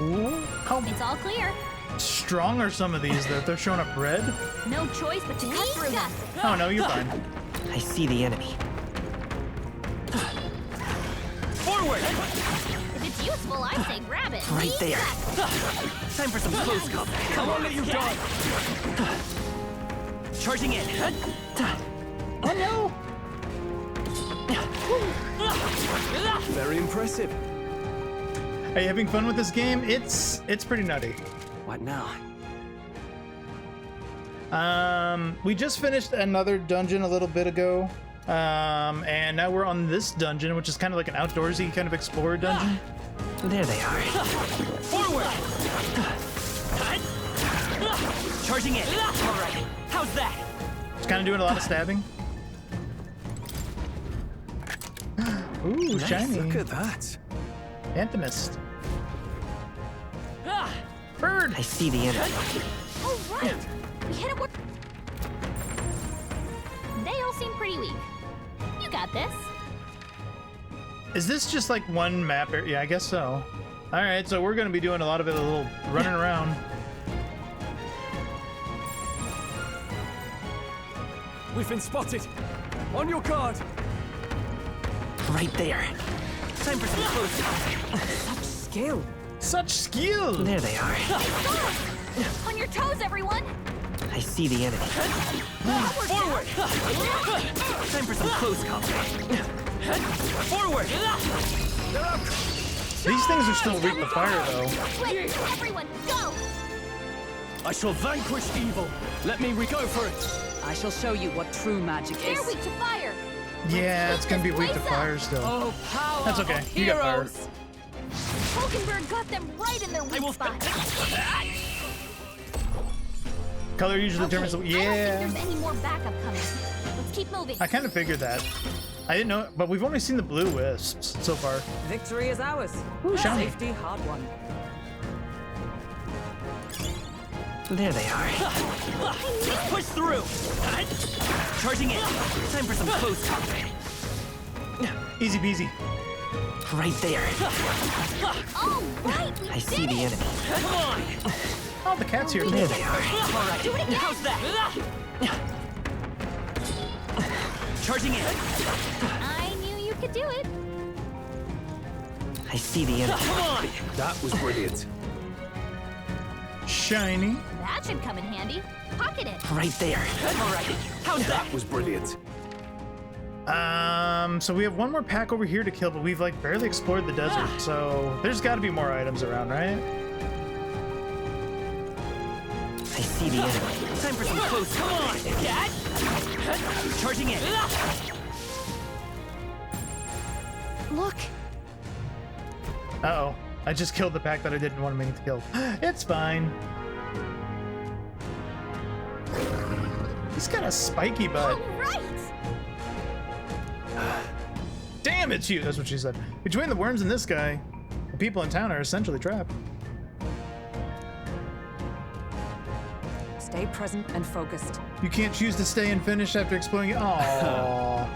Ooh, how It's all clear. strong are some of these that they're showing up red? No choice but to cut through them. Oh no, you're fine. I see the enemy. Forward! If it's useful, I say grab it. Right Lean there. back. Time for some close combat. Come on, let your dog. Charging in. Oh no! Very impressive. Are you having fun with this game? It's pretty nutty. What now? We just finished another dungeon a little bit ago. And now we're on this dungeon, which is kind of like an outdoorsy kind of explorer dungeon. There they are. Forward! Charging in. All right. How's that? It's kind of doing a lot of stabbing. Ooh, Nice, shiny. look at that. Anthemist. Bird! I see the enemy. All right. We hit it. They all seem pretty weak. You got this. Is this just like one map area? Yeah, I guess so. All right, so we're gonna be doing a lot of it, a little running around. We've been spotted. On your guard. Right there. Time for some close combat. Skill. Such skill. There they are. On your toes, everyone! I see the enemy. Forward! Time for some close combat. Forward! These things are still weak to fire, though. Quick, everyone, go! I shall vanquish evil. Let me go for it. I shall show you what true magic They're is. weak to fire! Yeah, it's gonna be weak to fire still. Oh, power That's okay. of You got fired. heroes! Hulkenberg got them right in their weak spot. Color usually Okay, determines the... I don't Yeah. think there's any more backup coming. Let's keep moving. I kind of figured that. I didn't know, but we've only seen the blue wisps so far. Victory is ours. shiny. Safety hard won. There they are. Push through! Charging in. Time for some close combat. Easy peasy. Right there. All right, we I did see the it! enemy. Come on! Oh, the cat's here There too. they are. All right. Do it again! How's that? Charging in. I knew you could do it. I see the enemy. Come on! That was brilliant. Shiny. That should come in handy. Pocket it. Right there. All right. How's that? That was brilliant. So we have one more pack over here to kill, but we've like barely explored the desert, so there's got to be more items around, right? I see the enemy. Time for some close. Come on, Dad! Charging in. Look, Uh-oh. I just killed the pack that I didn't want me to kill. It's fine. He's got a spiky butt. all right! Damn, it's you. That's what she said. Between the worms and this guy, the people in town are essentially trapped. Stay present and focused. You can't choose to stay and finish after exploring it. Aww.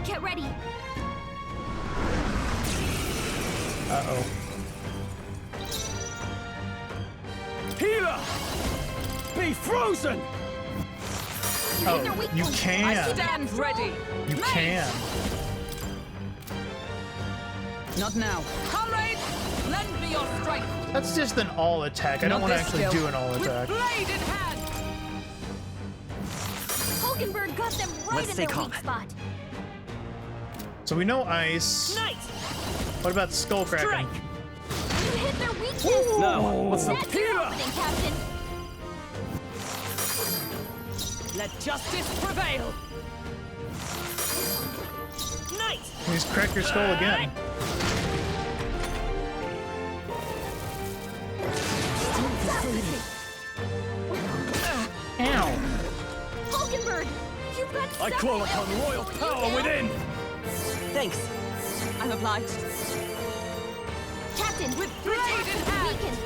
Get ready. Uh-oh. Healer! Be frozen! Oh, you can. Stand ready. You can. Not now. Comrades, lend me your strength. That's just an all attack. I don't Not want to this actually skill. do an all With attack. blade in hand. Hulkenberg got them right Let's in stay their calm. weak spot. So we know ice. Nice! What about skull cracking? Strike! You hit their weakness. Now, what's the That's your healer? opening, Captain. Let justice prevail. Nice! Please crack your skull again. Ow. Hulkenberg, you've got I call upon royal power within! Thanks. I'm obliged. Captain, With your blade attack in is hand. weakened.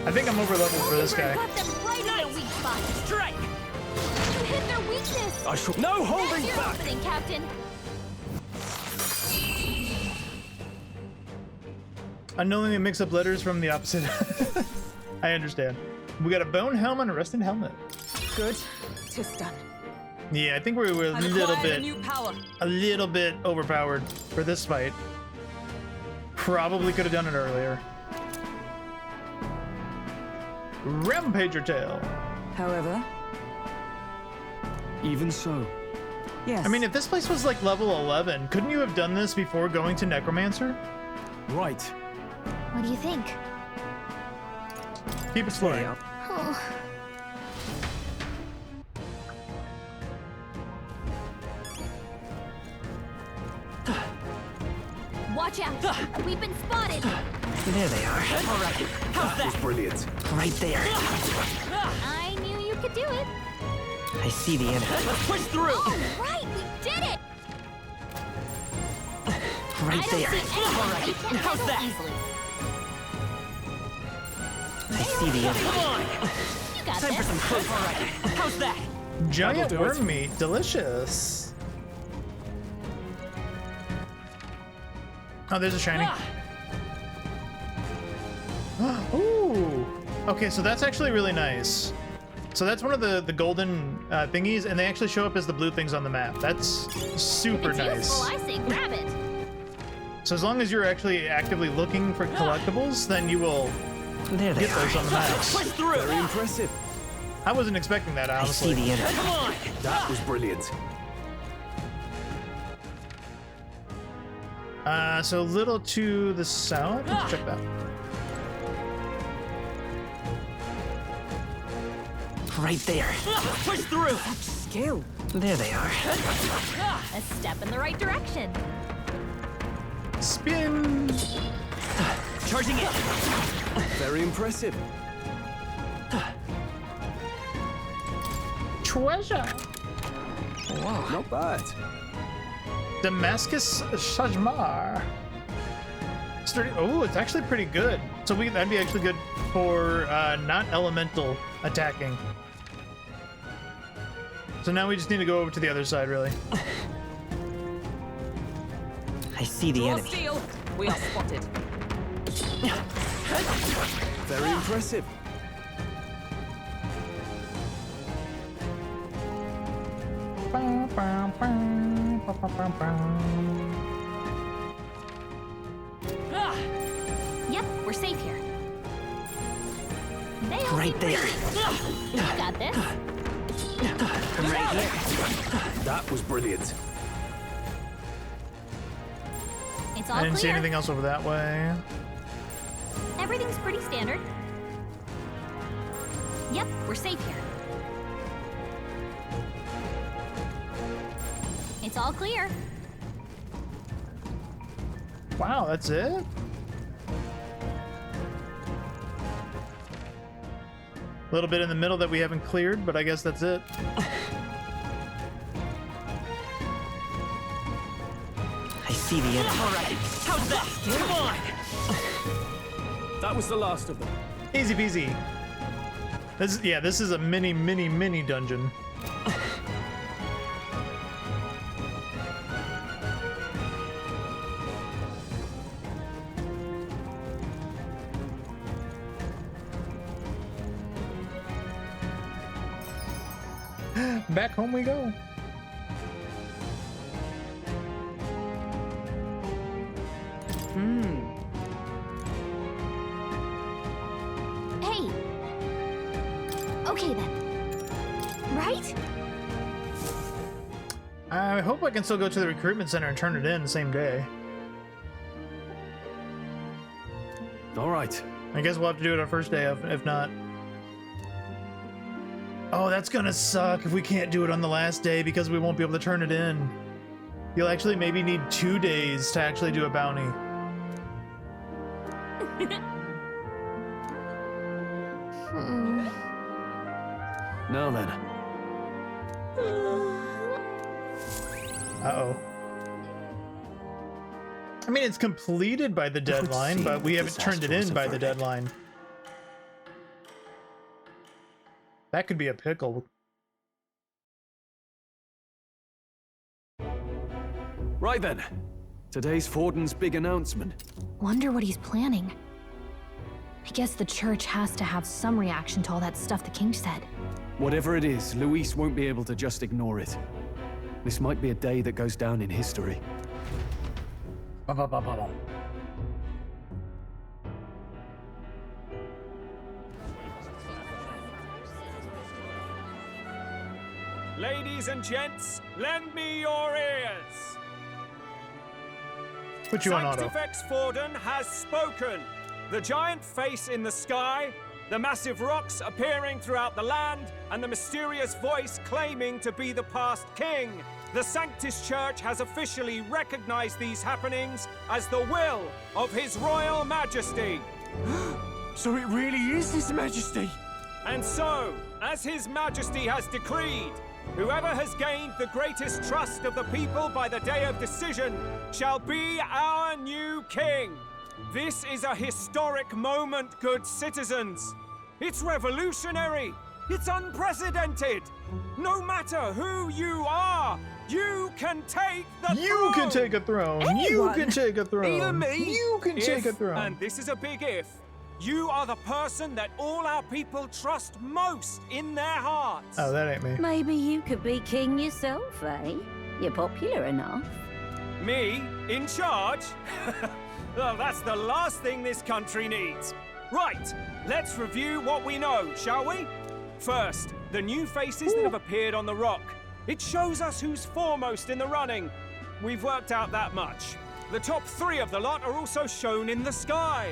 I think I'm over leveled for this Hulkenberg guy. got them right in their weak spot. Strike! You hit their weakness. I shall no That's holding your back! opening, Captain. Unknowingly mix up letters from the opposite. I understand. We got a bone helm and a rusted helmet. Good. 'Tis done. Yeah, I think we were a I've little acquired a bit, new power. overpowered for this fight. Probably could have done it earlier. Rampager tail. However, Even so. yes. I mean, if this place was like level 11, couldn't you have done this before going to Necromancer? Right. What do you think? Keep exploring. Oh. Watch out! We've been spotted! There they are. All right. How's That was that? brilliant. Right there. I knew you could do it! I see the enemy. Let's push through! All right, we did it! Right I don't there. see anyone All right. they can't How's handle that? easily. I see the enemy. Come on! You got Time for this! some close. All right. How's that? Giant That'll do it. worm meat, delicious. Oh, there's a shiny. Ooh. Okay, so that's actually really nice. So that's one of the golden thingies, and they actually show up as the blue things on the map. That's super If it's nice. useful, I say grab it. So as long as you're actually actively looking for collectibles, then you will There they get those on the maps. Push through. Very impressive. I wasn't expecting that, I see honestly. the enemy. Come on. That was brilliant. So a little to the south. Let's check that. Right there. Push through. Skill. There they are. A step in the right direction. Spin. Charging it. Very impressive. Treasure. Wow, not bad. Damascus Shajmar. Oh, it's actually pretty good. So that'd be actually good for not elemental attacking. So now we just need to go over to the other side, really. I see the Draw enemy. steel. We are spotted. Very impressive. Yep, we're safe here. They all Right seem there. pretty- You got this. Right here. That was brilliant. It's all I didn't see clear. anything else over that way. Everything's pretty standard. Yep, we're safe here. It's all clear. Wow, that's it? A little bit in the middle that we haven't cleared, but I guess that's it. I see the enemy. All right. How's that? Come on. That was the last of them. Easy peasy. This is a mini dungeon. Back home we go. Hey. Okay then. Right? I hope I can still go to the recruitment center and turn it in the same day. All right. I guess we'll have to do it our first day, if not. Oh, that's gonna suck if we can't do it on the last day because we won't be able to turn it in. You'll actually maybe need 2 days to actually do a bounty. Now then. Uh-oh. I mean, it's completed by the deadline, seem but we haven't turned it in disastrous by the verdict. deadline. That could be a pickle. Right then. Today's Forden's big announcement. Wonder what he's planning. I guess the church has to have some reaction to all that stuff the king said. Whatever it is, Luis won't be able to just ignore it. This might be a day that goes down in history. Ladies and gents, lend me your ears. Put you on auto. Sanctifex Forden has spoken. The giant face in the sky, the massive rocks appearing throughout the land, and the mysterious voice claiming to be the past king. The Sanctus Church has officially recognized these happenings as the will of His Royal Majesty. So it really is His Majesty. And so, as His Majesty has decreed, whoever has gained the greatest trust of the people by the day of decision shall be our new king. This is a historic moment, good citizens. It's revolutionary. It's unprecedented! No matter who you are, you can take the throne! You can take a throne. You can take a throne. Even me? You can take a If, throne. and this is a big if, you are the person that all our people trust most in their hearts. Oh, that ain't me. Maybe you could be king yourself, eh? You're popular enough. Me? In charge? Well, that's the last thing this country needs. Right, let's review what we know, shall we? First, the new faces that have appeared on the rock. It shows us who's foremost in the running. We've worked out that much. The top 3 of the lot are also shown in the sky.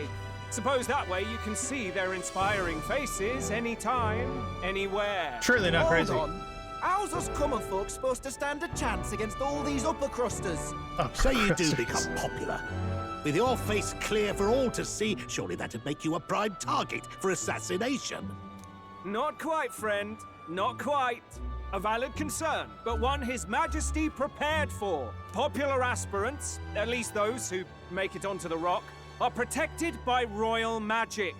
Suppose that way you can see their inspiring faces anytime, anywhere. Surely not crazy. Hold on. How's us common folk supposed to stand a chance against all these upper crusters? Say you do become popular. With your face clear for all to see, surely that'd make you a prime target for assassination. Not quite, friend. Not quite. A valid concern, but one His Majesty prepared for. Popular aspirants, at least those who make it onto the rock, are protected by royal magic.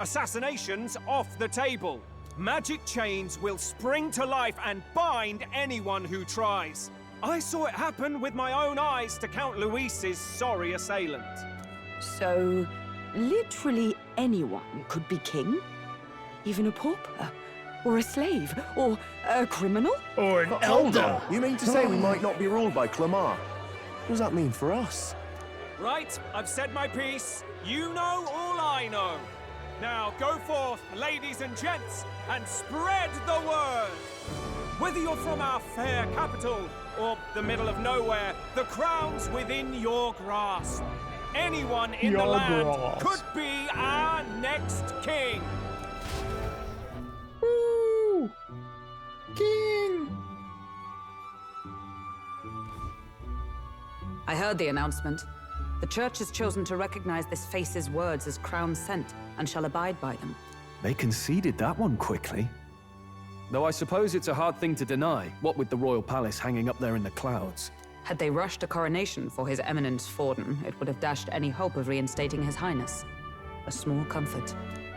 Assassinations off the table. Magic chains will spring to life and bind anyone who tries. I saw it happen with my own eyes to Count Luis's sorry assailant. So, literally anyone could be king? Even a pauper? Or a slave? Or a criminal? Or an Hold elder. on. You mean to say we might not be ruled by Clamar? What does that mean for us? Right, I've said my piece. You know all I know. Now go forth, ladies and gents, and spread the word. Whether you're from our fair capital or the middle of nowhere, the crown's within your grasp. Anyone in the Your land grasp. could be our next king. Woo! King! I heard the announcement. The church has chosen to recognize this face's words as crown sent and shall abide by them. They conceded that one quickly. Though I suppose it's a hard thing to deny, what with the royal palace hanging up there in the clouds. Had they rushed a coronation for His Eminence Forden, it would have dashed any hope of reinstating His Highness. A small comfort.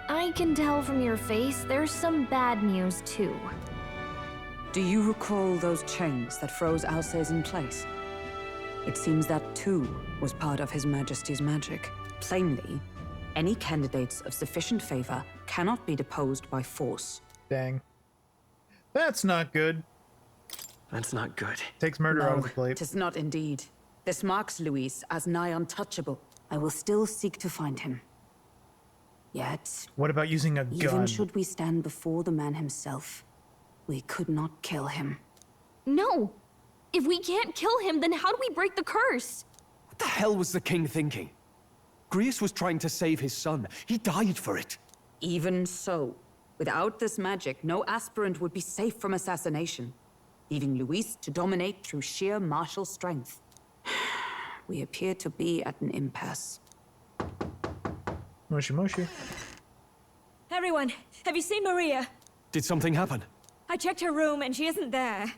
I can tell from your face there's some bad news too. Do you recall those chains that froze Alsace in place? It seems that too was part of His Majesty's magic. Plainly, any candidates of sufficient favor cannot be deposed by force. Dang. That's not good. That's not good. Takes murder out of the plate. 'Tis not indeed. This marks Luis as nigh untouchable. I will still seek to find him. Yet, What about using a even gun? should we stand before the man himself, we could not kill him. No! If we can't kill him, then how do we break the curse? What the hell was the king thinking? Grius was trying to save his son. He died for it. Even so, without this magic, no aspirant would be safe from assassination, leaving Luis to dominate through sheer martial strength. We appear to be at an impasse. Moshi moshi. Everyone, have you seen Maria? Did something happen? I checked her room and she isn't there.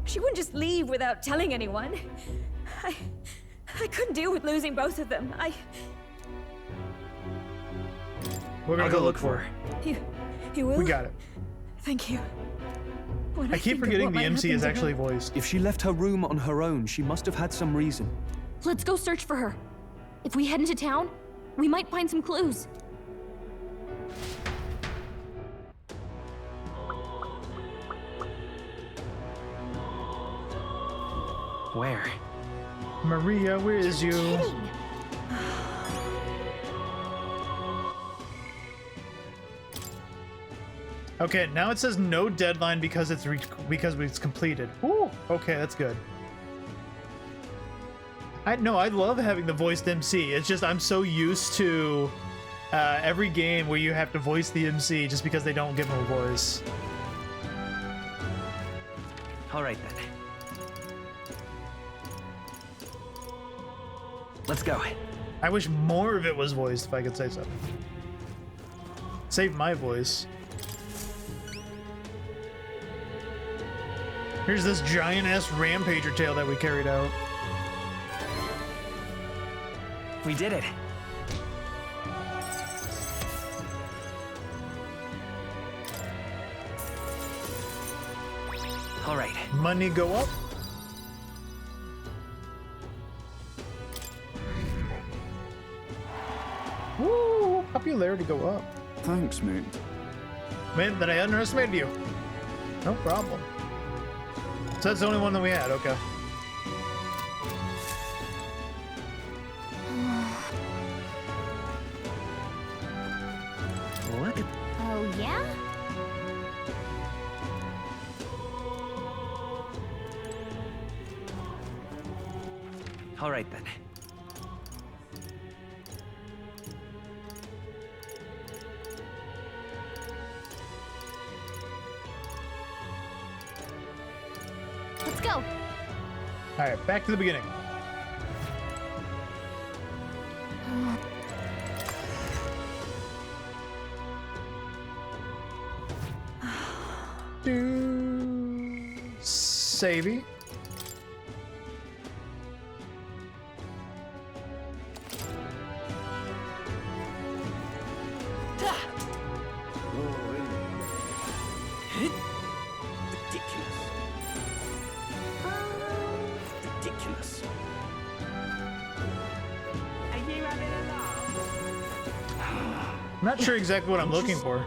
She wouldn't just leave without telling anyone. I couldn't deal with losing both of them. We're gonna I'll go go look look for for her. You will? We got it. Thank you. When I keep think of forgetting what the might MC happen is to actually her- voiced. If she left her room on her own, she must have had some reason. Let's go search for her. If we head into town, we might find some clues. Where? Maria, where is you? Kidding. Okay, now it says no deadline because it's completed. Ooh, okay, that's good. I love having the voiced MC. It's just I'm so used to every game where you have to voice the MC just because they don't give him a voice. All right then. Let's go. I wish more of it was voiced, if I could say so. Save my voice. Here's this giant-ass rampager tail that we carried out. We did it. All right. Money go up. Woo! Popularity go up. Thanks, mate. Man, that I underestimated you. No problem. So that's the only one that we had. Okay. What? Oh, yeah? All right then. Let's go. All right, back to the beginning. Savey. Ridiculous. I'm not sure exactly what I'm looking for.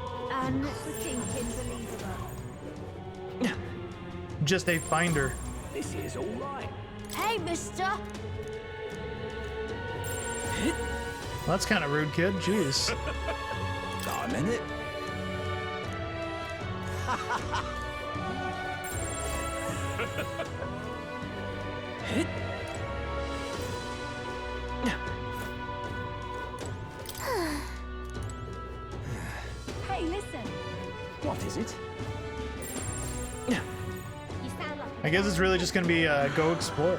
Just a finder. This is all right. Hey, mister! Well, that's kind of rude, kid. Jeez. Got a minute? Hey, listen! What is it? You sound like I guess it's really just gonna be go explore.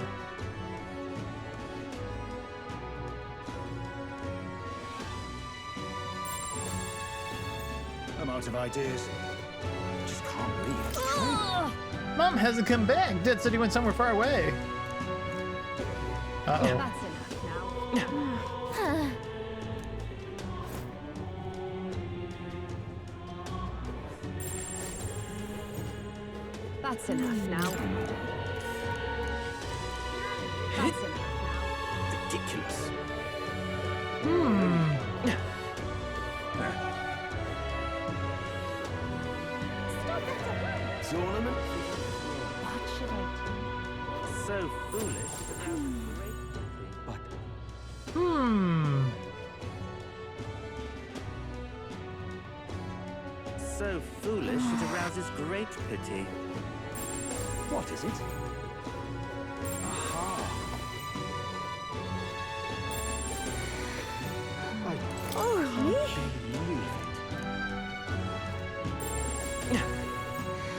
I'm out of ideas. Just can't believe it's true. Mom hasn't come back. Dad said he went somewhere far away. Uh-oh. That's enough now. That's enough now. That's enough now. Ridiculous. Tournament? What should I do? So foolish. But so foolish it arouses great pity. What is it?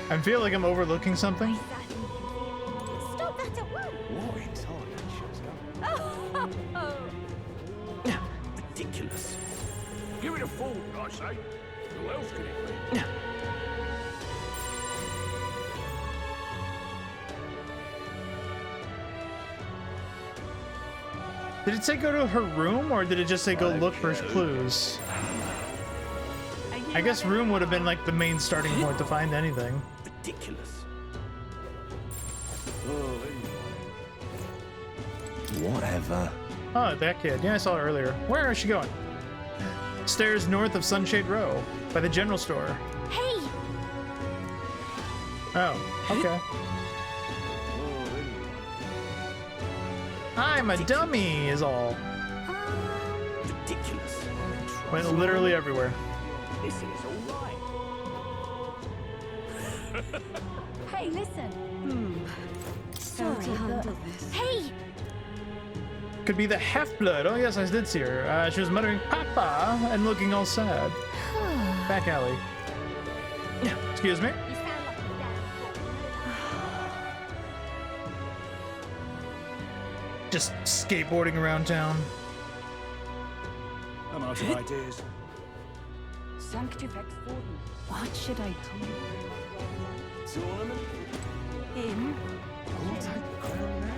I feel like I'm overlooking something. Stop that at once! What intelligence shows up? Ridiculous. Give it a fool, I say. Who else could it be? Did it say go to her room, or did it just say go look for clues? I guess room would have been like the main starting point to find anything. Ridiculous. Whatever. Oh, that kid. Yeah, I saw her earlier. Where is she going? Stairs north of Sunshade Row, by the general store. Hey! Oh, okay. I'm a dummy, is all. Ridiculous. Went literally everywhere. This is all right. Hey, listen! Sorry, handle this. Hey! Could be the half-blood. Oh, yes, I did see her. She was muttering, Papa, and looking all sad. Back alley. Excuse me? You sound like a damn fool. Just skateboarding around town. I'm out of ideas. Sanctifex Warden. What should I do? Tournament? Him? I'll take the crown now.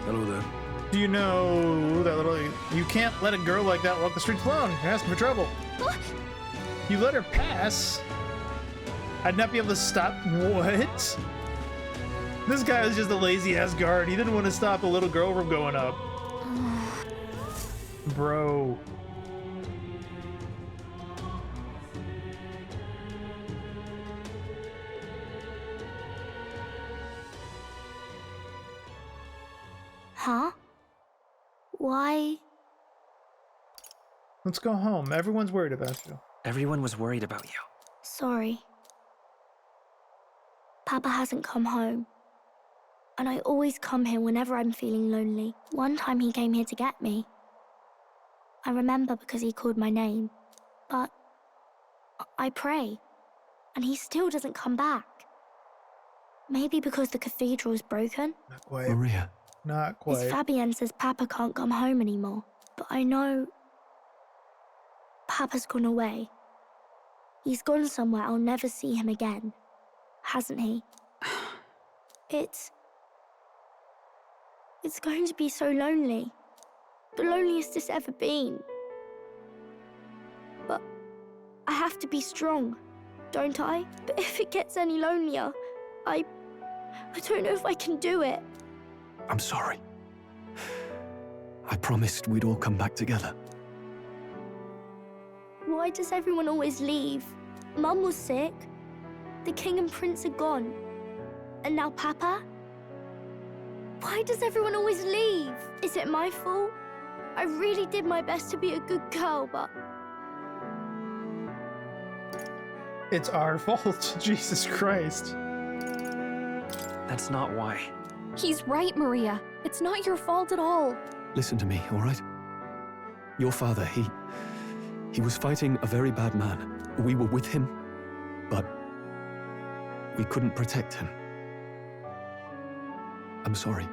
Hello there. Do you know that little... You can't let a girl like that walk the streets alone. You're asking for trouble. You let her pass. I'd not be able to stop. What? This guy was just a lazy ass guard. He didn't want to stop a little girl from going up. Bro. Huh? Why? Let's go home. Everyone's worried about you. Everyone was worried about you. Sorry. Papa hasn't come home. And I always come here whenever I'm feeling lonely. One time he came here to get me. I remember because he called my name. But I pray, and he still doesn't come back. Maybe because the cathedral's broken? Not quite. Maria. Not quite. Miss Fabienne says Papa can't come home anymore. But I know Papa's gone away. He's gone somewhere I'll never see him again. Hasn't he? It's going to be so lonely. The loneliest it's ever been. But I have to be strong, don't I? But if it gets any lonelier, I don't know if I can do it. I'm sorry. I promised we'd all come back together. Why does everyone always leave? Mum was sick. The king and prince are gone. And now Papa? Why does everyone always leave? Is it my fault? I really did my best to be a good girl, but... It's our fault. Jesus Christ. That's not why. He's right, Maria. It's not your fault at all. Listen to me, all right? Your father, he was fighting a very bad man. We were with him, but we couldn't protect him. I'm sorry.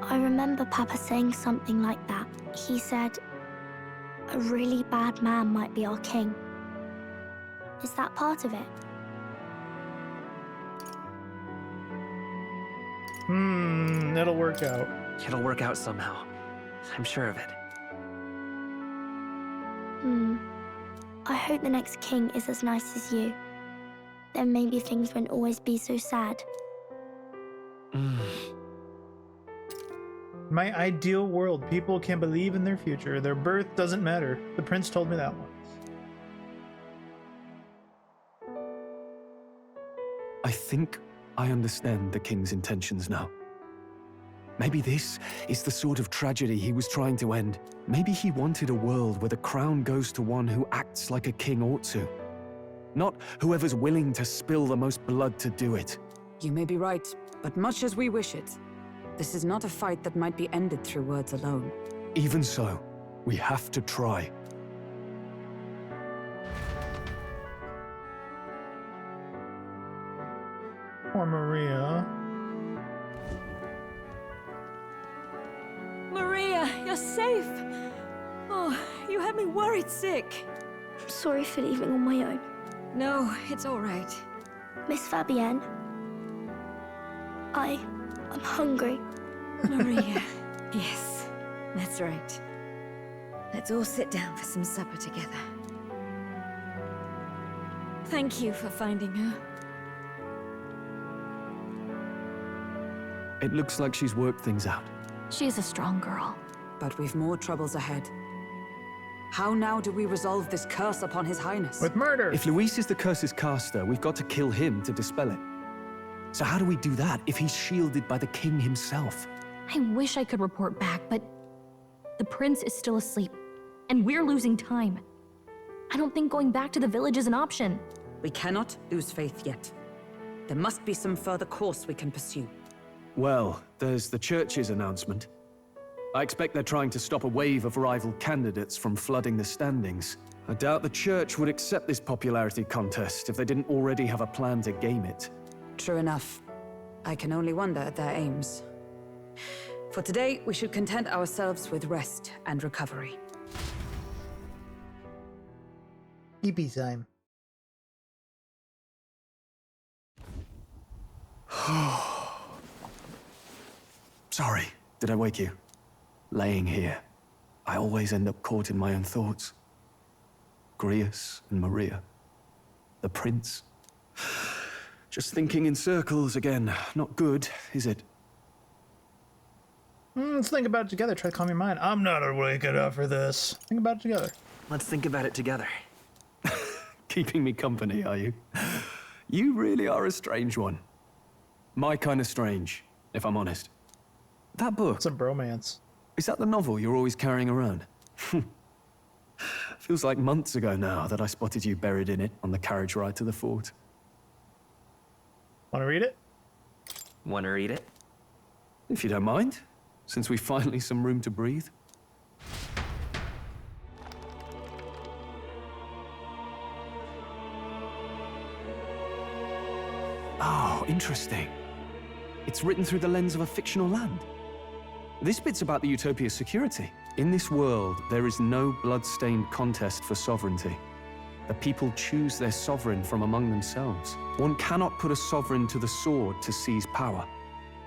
I remember Papa saying something like that. He said, a really bad man might be our king. Is that part of it? It'll work out. It'll work out somehow. I'm sure of it. I hope the next king is as nice as you. Then maybe things won't always be so sad. My ideal world, people can believe in their future. Their birth doesn't matter. The prince told me that once. I think I understand the king's intentions now. Maybe this is the sort of tragedy he was trying to end. Maybe he wanted a world where the crown goes to one who acts like a king ought to. Not whoever's willing to spill the most blood to do it. You may be right, but much as we wish it, this is not a fight that might be ended through words alone. Even so, we have to try. Poor Maria. Maria, you're safe. Oh, you had me worried sick. Sorry for leaving on my own. No, it's all right. Miss Fabienne, I'm hungry. Maria, yes, that's right. Let's all sit down for some supper together. Thank you for finding her. It looks like she's worked things out. She's a strong girl. But we've more troubles ahead. How now do we resolve this curse upon His Highness? With murder! If Luis is the curse's caster, we've got to kill him to dispel it. So how do we do that if he's shielded by the king himself? I wish I could report back, but the prince is still asleep, and we're losing time. I don't think going back to the village is an option. We cannot lose faith yet. There must be some further course we can pursue. Well, there's the church's announcement. I expect they're trying to stop a wave of rival candidates from flooding the standings. I doubt the church would accept this popularity contest if they didn't already have a plan to game it. True enough. I can only wonder at their aims. For today, we should content ourselves with rest and recovery. EP time. Sorry, did I wake you? Laying here, I always end up caught in my own thoughts. Grius and Maria. The prince. Just thinking in circles again. Not good, is it? Let's think about it together. Try to calm your mind. I'm not awake enough for this. Think about it together. Let's think about it together. Keeping me company, are you? You really are a strange one. My kind of strange, if I'm honest. That book... It's a bromance. Is that the novel you're always carrying around? Feels like months ago now that I spotted you buried in it on the carriage ride to the fort. Want to read it? Want to read it? If you don't mind, since we finally some room to breathe. Oh, interesting. It's written through the lens of a fictional land. This bit's about the Utopia's security. In this world, there is no blood-stained contest for sovereignty. The people choose their sovereign from among themselves. One cannot put a sovereign to the sword to seize power.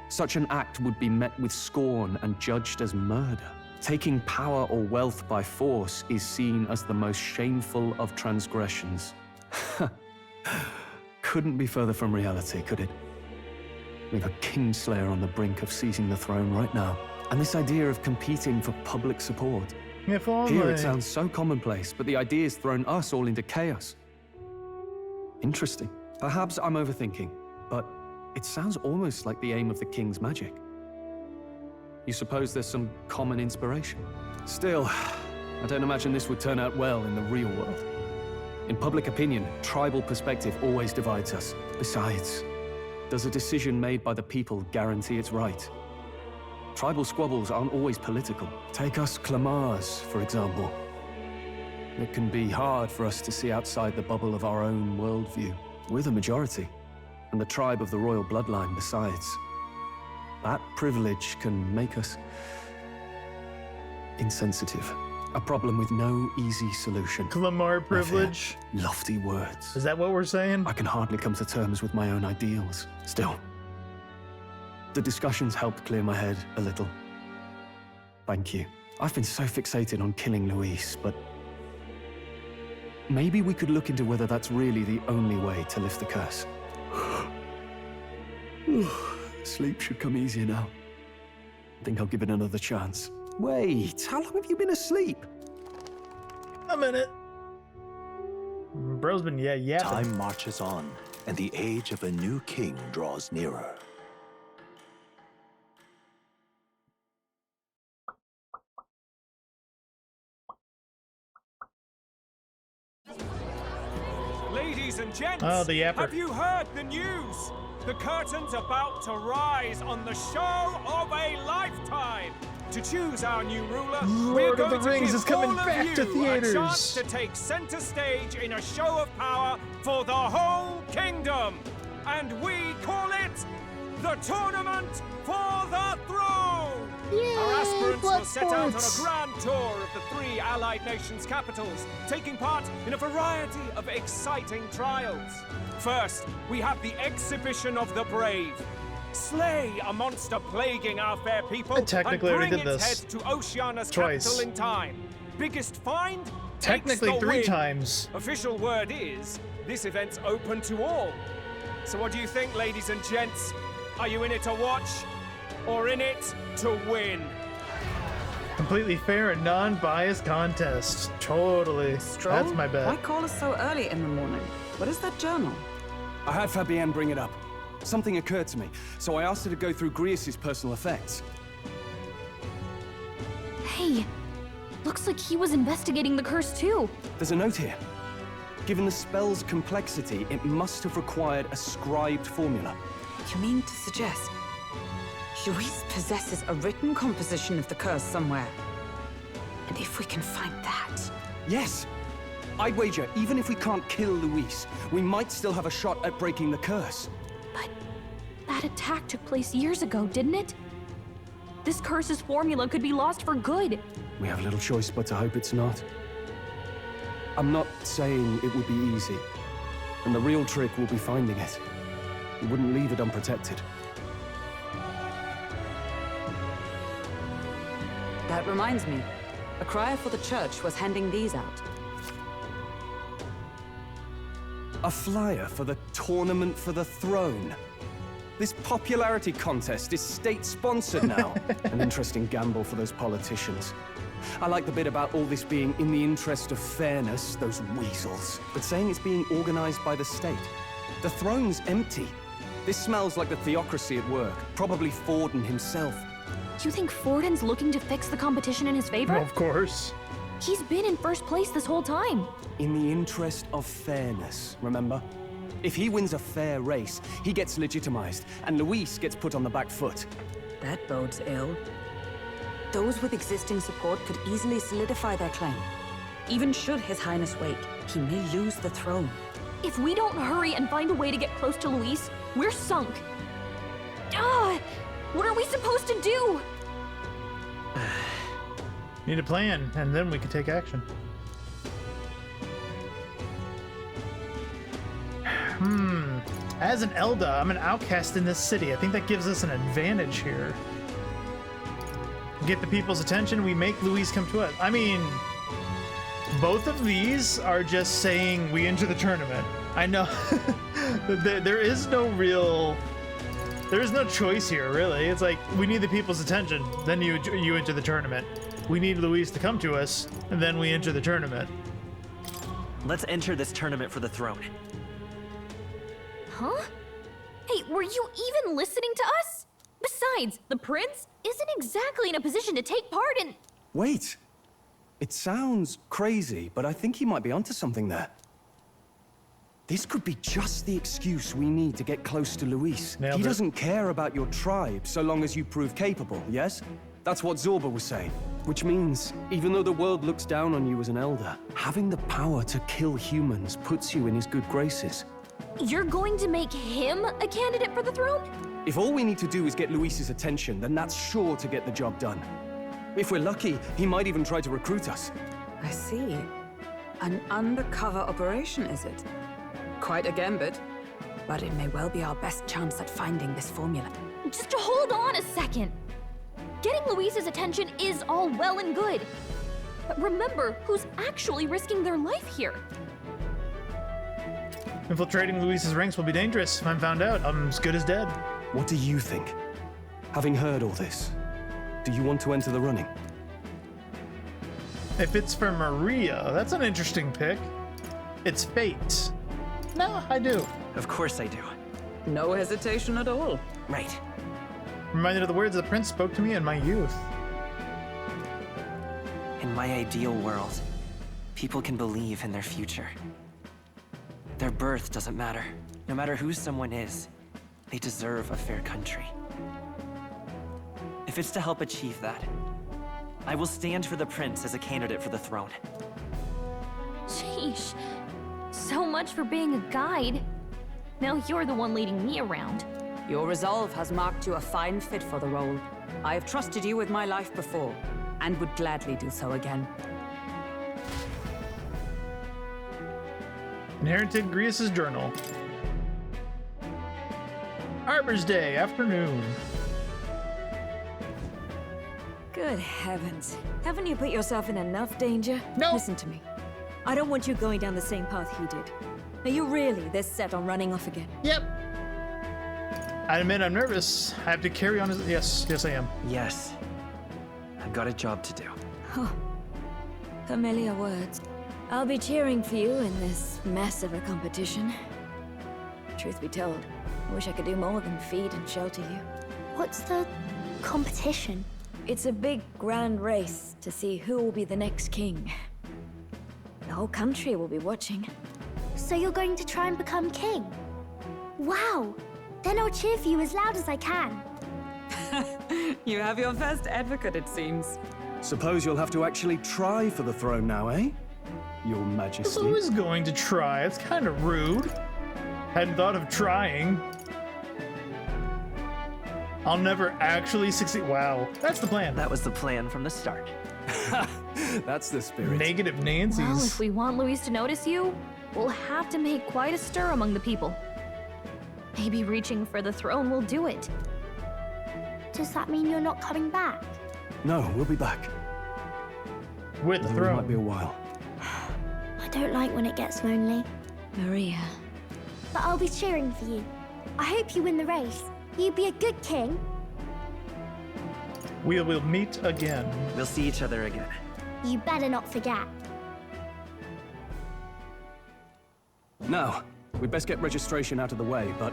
Such an act would be met with scorn and judged as murder. Taking power or wealth by force is seen as the most shameful of transgressions. Couldn't be further from reality, could it? We've a Kingslayer on the brink of seizing the throne right now. And this idea of competing for public support. If only. Here it sounds so commonplace, but the idea's thrown us all into chaos. Interesting. Perhaps I'm overthinking, but it sounds almost like the aim of the king's magic. You suppose there's some common inspiration? Still, I don't imagine this would turn out well in the real world. In public opinion, tribal perspective always divides us. Besides, does a decision made by the people guarantee it's right? Tribal squabbles aren't always political. Take us Clamars, for example. It can be hard for us to see outside the bubble of our own worldview. We're the majority, and the tribe of the royal bloodline besides. That privilege can make us insensitive. A problem with no easy solution. Clamar privilege? Lofty words. Is that what we're saying? I can hardly come to terms with my own ideals. Still, the discussions helped clear my head a little. Thank you. I've been so fixated on killing Luis, but maybe we could look into whether that's really the only way to lift the curse. Sleep should come easier now. I think I'll give it another chance. Wait, how long have you been asleep? A minute. Bro's been yapping. Time marches on, and the age of a new king draws nearer. Ladies and gents, oh, the yapper. Have you heard the news? The curtain's about to rise on the show of a lifetime. To choose our new ruler, Lord of the Rings is coming back to theaters. A chance to take center stage in a show of power for the whole kingdom. And we call it the Tournament for the Throne. Yay, our aspirants will set out on sports. a grand tour of the 3 allied nations' capitals, taking part in a variety of exciting trials. First, we have the Exhibition of the Brave. Slay a monster plaguing our fair people and bring its head to Oceania's capital in time. Biggest find? Technically 3 times. Official word is, this event's open to all. So what do you think, ladies and gents? Are you in it to watch, or in it to win? Completely fair and non-biased contest. Totally. Stroll? That's my bet. Why call us so early in the morning? What is that journal? I had Fabienne bring it up. Something occurred to me, so I asked her to go through Grius' personal effects. Hey, looks like he was investigating the curse too. There's a note here. Given the spell's complexity, it must have required a scribed formula. You mean to suggest Luis possesses a written composition of the curse somewhere? And if we can find that... Yes! I'd wager, even if we can't kill Luis, we might still have a shot at breaking the curse. But that attack took place years ago, didn't it? This curse's formula could be lost for good. We have little choice but to hope it's not. I'm not saying it would be easy, and the real trick will be finding it. We wouldn't leave it unprotected. That reminds me. A crier for the church was handing these out. A flyer for the Tournament for the Throne. This popularity contest is state-sponsored now. An interesting gamble for those politicians. I like the bit about all this being in the interest of fairness, those weasels. But saying it's being organized by the state. The throne's empty. This smells like the theocracy at work. Probably Forden himself. You think Forden's looking to fix the competition in his favor? Of course. He's been in first place this whole time. In the interest of fairness, remember? If he wins a fair race, he gets legitimized, and Luis gets put on the back foot. That bodes ill. Those with existing support could easily solidify their claim. Even should His Highness wait, he may lose the throne. If we don't hurry and find a way to get close to Luis, we're sunk. Ah! What are we supposed to do? Need a plan, and then we can take action. As an Elda, I'm an outcast in this city. I think that gives us an advantage here. Get the people's attention, we make Luis come to us. I mean, both of these are just saying we enter the tournament. I know there is no choice here, really. It's like, we need the people's attention, then you enter the tournament. We need Luis to come to us, and then we enter the tournament. Let's enter this tournament for the throne. Huh? Hey, were you even listening to us? Besides, the prince isn't exactly in a position to take part in... Wait. It sounds crazy, but I think he might be onto something there. This could be just the excuse we need to get close to Luis. Nailed He it. doesn't care about your tribe so long as you prove capable, yes? That's what Zorba was saying. Which means, even though the world looks down on you as an elder, having the power to kill humans puts you in his good graces. You're going to make him a candidate for the throne? If all we need to do is get Luis's attention, then that's sure to get the job done. If we're lucky, he might even try to recruit us. I see. An undercover operation, is it? Quite a gambit. But it may well be our best chance at finding this formula. Just hold on a second. Getting Luis's attention is all well and good. But remember who's actually risking their life here. Infiltrating Luis's ranks will be dangerous. If I'm found out, I'm as good as dead. What do you think? Having heard all this, do you want to enter the running? If it's for Maria, that's an interesting pick. It's fate. No, I do. Of course I do. No hesitation at all. Right. Reminded of the words the prince spoke to me in my youth. In my ideal world, people can believe in their future. Their birth doesn't matter. No matter who someone is, they deserve a fair country. If it's to help achieve that, I will stand for the prince as a candidate for the throne. Sheesh. So much for being a guide. Now you're the one leading me around. Your resolve has marked you a fine fit for the role. I have trusted you with my life before, and would gladly do so again. Inherited Grius's journal. Arbor's Day, afternoon. Good heavens. Haven't you put yourself in enough danger? No. Listen to me. I don't want you going down the same path he did. Are you really this set on running off again? Yep. I admit I'm nervous. I have to carry on as... Yes, I am. Yes. I've got a job to do. Oh, familiar words. I'll be cheering for you in this mess of a competition. Truth be told, I wish I could do more than feed and shelter you. What's the competition? It's a big, grand race to see who will be the next king. The whole country will be watching. So you're going to try and become king? Wow! Then I'll cheer for you as loud as I can. You have your first advocate, it seems. Suppose you'll have to actually try for the throne now, eh? Your Majesty. Who is going to try? It's kind of rude. Hadn't thought of trying. I'll never actually succeed. Wow, that's the plan. That was the plan from the start. That's the spirit. Negative Nancy's. Well, if we want Luis to notice you, we'll have to make quite a stir among the people. Maybe reaching for the throne will do it. Does that mean you're not coming back? No, we'll be back. With the Although throne. It might be a while. I don't like when it gets lonely. Maria, but I'll be cheering for you. I hope you win the race. You'd be a good king. We will meet again. We'll see each other again. You better not forget. Now, we'd best get registration out of the way, but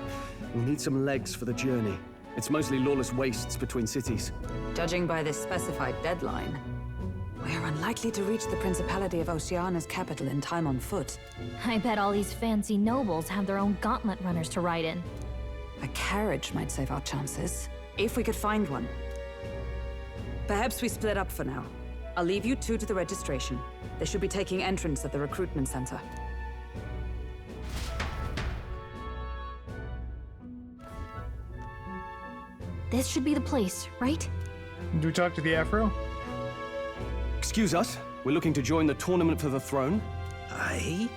we'll need some legs for the journey. It's mostly lawless wastes between cities. Judging by this specified deadline, we're unlikely to reach the Principality of Oceana's capital in time on foot. I bet all these fancy nobles have their own gauntlet runners to ride in. A carriage might save our chances, if we could find one. Perhaps we split up for now. I'll leave you two to the registration. They should be taking entrance at the recruitment center. This should be the place, right? Do we talk to the Afro? Excuse us, we're looking to join the tournament for the throne. Aye?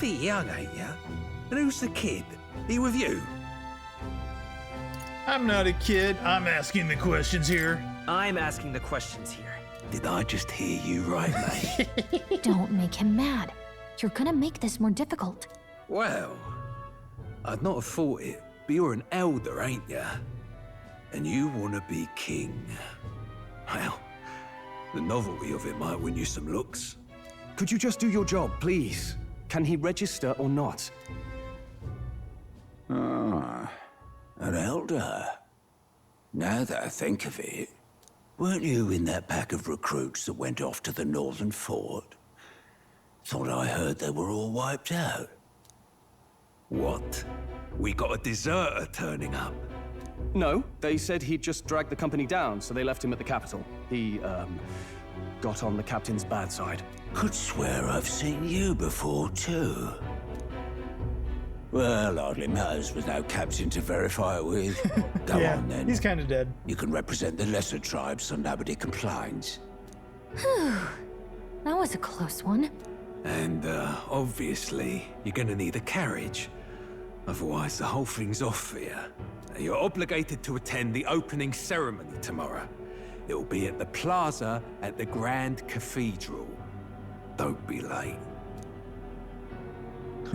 Bit young, ain't ya? And who's the kid? Are you with you? I'm not a kid. I'm asking the questions here. I'm asking the questions here. Did I just hear you right, mate? Don't make him mad. You're gonna make this more difficult. Well, I'd not have thought it, but you're an elder, ain't ya? And you want to be king. Well, the novelty of it might win you some looks. Could you just do your job, please? Can he register or not? Ah, an elder. Now that I think of it, weren't you in that pack of recruits that went off to the northern fort? Thought I heard they were all wiped out. What? We got a deserter turning up. No, they said he'd just dragged the company down, so they left him at the capital. He, got on the captain's bad side. Could swear I've seen you before, too. Well, hardly matters with no captain to verify it with. Go Yeah, on, then. he's kind of dead. You can represent the lesser tribes so nobody complains. Whew. That was a close one. And, obviously, you're gonna need a carriage. Otherwise, the whole thing's off for you. You're obligated to attend the opening ceremony tomorrow. It'll be at the plaza at the Grand Cathedral. Don't be late.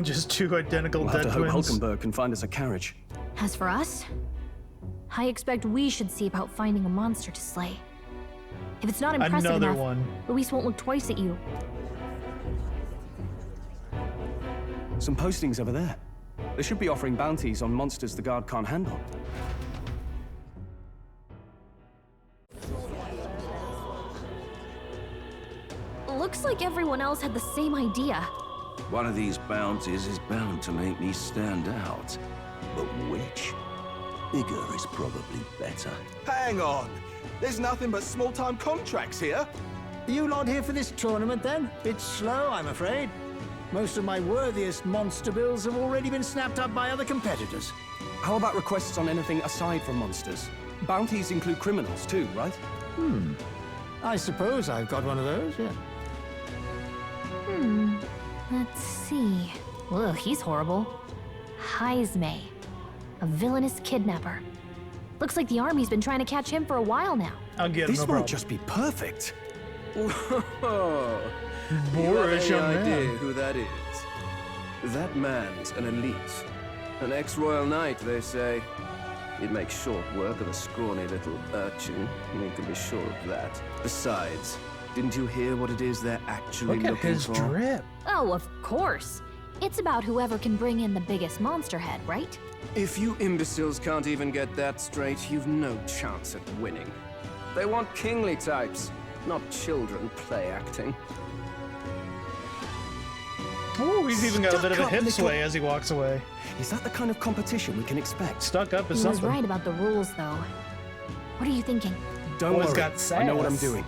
Just two identical We'll have dead to hope twins. Hulkenberg can find us a carriage. As for us, I expect we should see about finding a monster to slay. If it's not impressive Another enough, one. Luis won't look twice at you. Some postings over there. They should be offering bounties on monsters the guard can't handle. Looks like everyone else had the same idea. One of these bounties is bound to make me stand out. But which? Bigger is probably better. Hang on! There's nothing but small-time contracts here. Are you not here for this tournament, then? It's slow, I'm afraid. Most of my worthiest monster bills have already been snapped up by other competitors. How about requests on anything aside from monsters? Bounties include criminals too, right? I suppose I've got one of those, yeah. Let's see. Ugh, he's horrible. Heisme, a villainous kidnapper. Looks like the army's been trying to catch him for a while now. I'll get him, This no might problem. just be perfect. Whoa! You have Boorish any young idea man. who that is? That man's an elite. An ex-royal knight, they say. He'd make short work of a scrawny little urchin. You can be sure of that. Besides, didn't you hear what it is they're actually Look at looking his for? drip. Oh, of course. It's about whoever can bring in the biggest monster head, right? If you imbeciles can't even get that straight, you've no chance at winning. They want kingly types, not children play acting. Ooh, he's even got a bit of a Stuck-up hip little- sway as he walks away. Is that the kind of competition we can expect? Stuck up is He was something. right about the rules, though. What are you thinking? Don't Boy's worry, got I know what I'm sass. doing.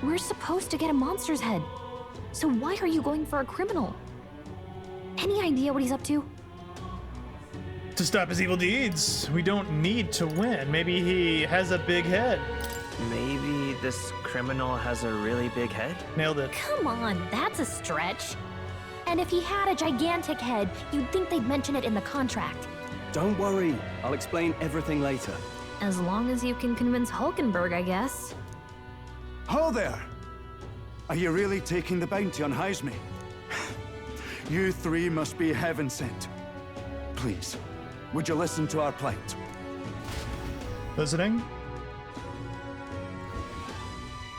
We're supposed to get a monster's head. So why are you going for a criminal? Any idea what he's up to? To stop his evil deeds. We don't need to win. Maybe he has a big head. Maybe this criminal has a really big head? Nailed it. Come on, that's a stretch. And if he had a gigantic head, you'd think they'd mention it in the contract. Don't worry, I'll explain everything later. As long as you can convince Hulkenberg, I guess. Ho there! Are you really taking the bounty on Heisme? You three must be heaven sent. Please, would you listen to our plight? Listening?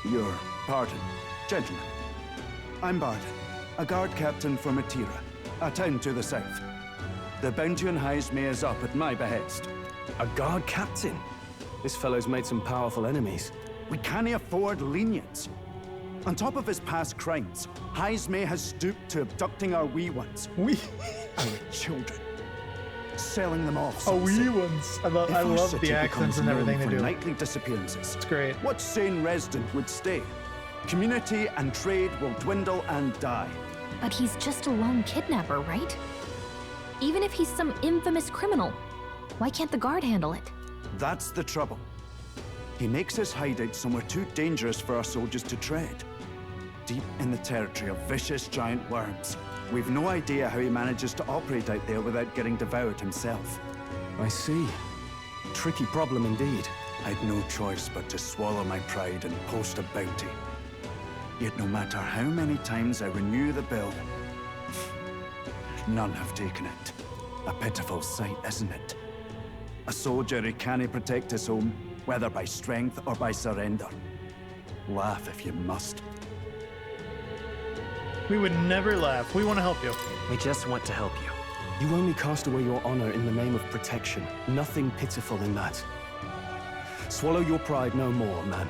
Your pardon, gentlemen. I'm Barden, a guard captain for Matira, a town to the south. The bounty on Heisme is up at my behest. A guard captain? This fellow's made some powerful enemies. We can't afford lenience. On top of his past crimes, Heisme has stooped to abducting our wee ones. Our children. Selling them off. Oh, wee ones. I love the accents and everything they do. Nightly disappearances. It's great. What sane resident would stay? Community and trade will dwindle and die. But he's just a lone kidnapper, right? Even if he's some infamous criminal, why can't the guard handle it? That's the trouble. He makes his hideout somewhere too dangerous for our soldiers to tread. Deep in the territory of vicious giant worms. We've no idea how he manages to operate out there without getting devoured himself. I see. Tricky problem indeed. I'd no choice but to swallow my pride and post a bounty. Yet no matter how many times I renew the bill, none have taken it. A pitiful sight, isn't it? A soldier who can't protect his home, whether by strength or by surrender. Laugh if you must. We would never laugh. We want to help you. We just want to help you. You only cast away your honor in the name of protection. Nothing pitiful in that. Swallow your pride no more, man.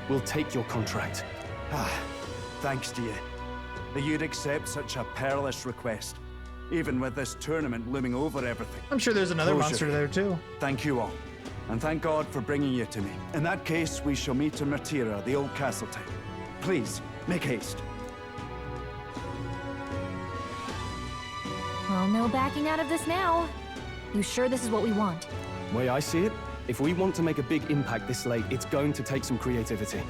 We'll take your contract. Thanks to you. That you'd accept such a perilous request, even with this tournament looming over everything. I'm sure there's another monster there too. Thank you all, and thank God for bringing you to me. In that case, we shall meet in Matira, the old castle town. Please, make haste. Well, no backing out of this now. You sure this is what we want? Way I see it, if we want to make a big impact this late, it's going to take some creativity.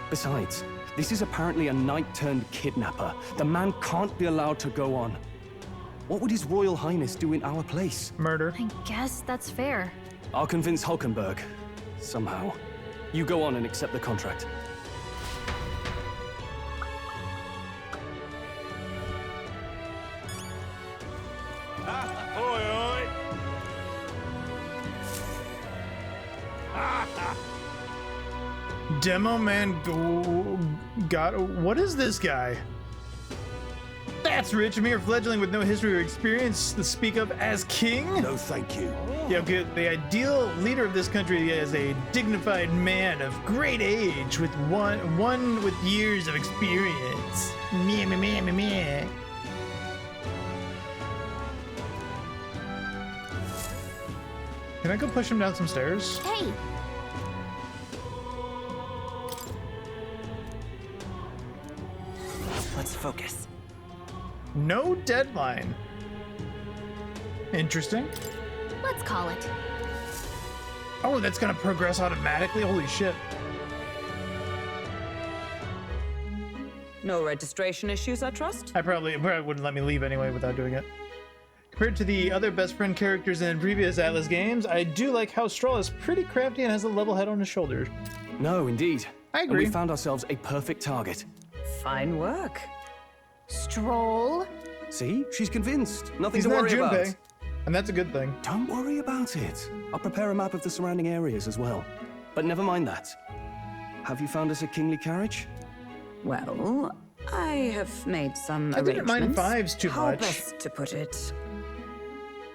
Besides, this is apparently a knight-turned-kidnapper. The man can't be allowed to go on. What would His Royal Highness do in our place? Murder. I guess that's fair. I'll convince Hulkenberg. Somehow. You go on and accept the contract. Demo man got what is this guy? That's rich, a mere fledgling with no history or experience to speak of as king? No, thank you. Yeah, good. The ideal leader of this country is a dignified man of great age with one with years of experience. Meh, meh, meh, meh, meh. Can I go push him down some stairs? Hey! Let's focus. No deadline. Interesting. Let's call it. Oh, that's gonna progress automatically? Holy shit. No registration issues, I trust? I probably wouldn't let me leave anyway without doing it. Compared to the other best friend characters in previous Atlas games, I do like how Stroll is pretty crafty and has a level head on his shoulders. No, indeed. I agree. And we found ourselves a perfect target. Fine work. Stroll? See? She's convinced. Nothing He's to not worry about. Junpei, and that's a good thing. Don't worry about it. I'll prepare a map of the surrounding areas as well. But never mind that. Have you found us a kingly carriage? Well, I have made some I didn't mind arrangements. fives too How much. best to put it?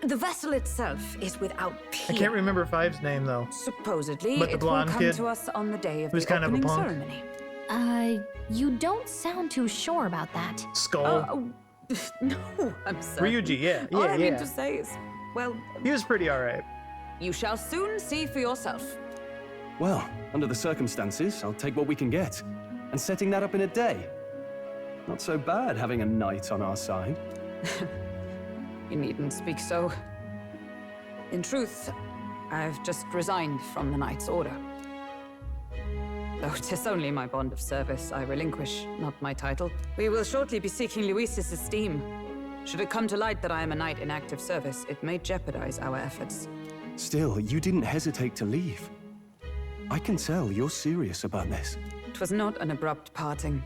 The vessel itself is without peer. I can't remember Five's name though. Supposedly, But the it will blonde come kid, to us on the day of who's the kind of a opening punk. ceremony. You don't sound too sure about that. Skull. No, I'm sorry. Ryuji, yeah, All yeah, I mean yeah. to say is, well, He was pretty alright. you shall soon see for yourself. Well, under the circumstances, I'll take what we can get. And setting that up in a day. Not so bad having a knight on our side. You needn't speak so. In truth, I've just resigned from the Knight's Order. Though 'tis only my bond of service I relinquish, not my title. We will shortly be seeking Luis's esteem. Should it come to light that I am a knight in active service, it may jeopardize our efforts. Still, you didn't hesitate to leave. I can tell you're serious about this. It was not an abrupt parting.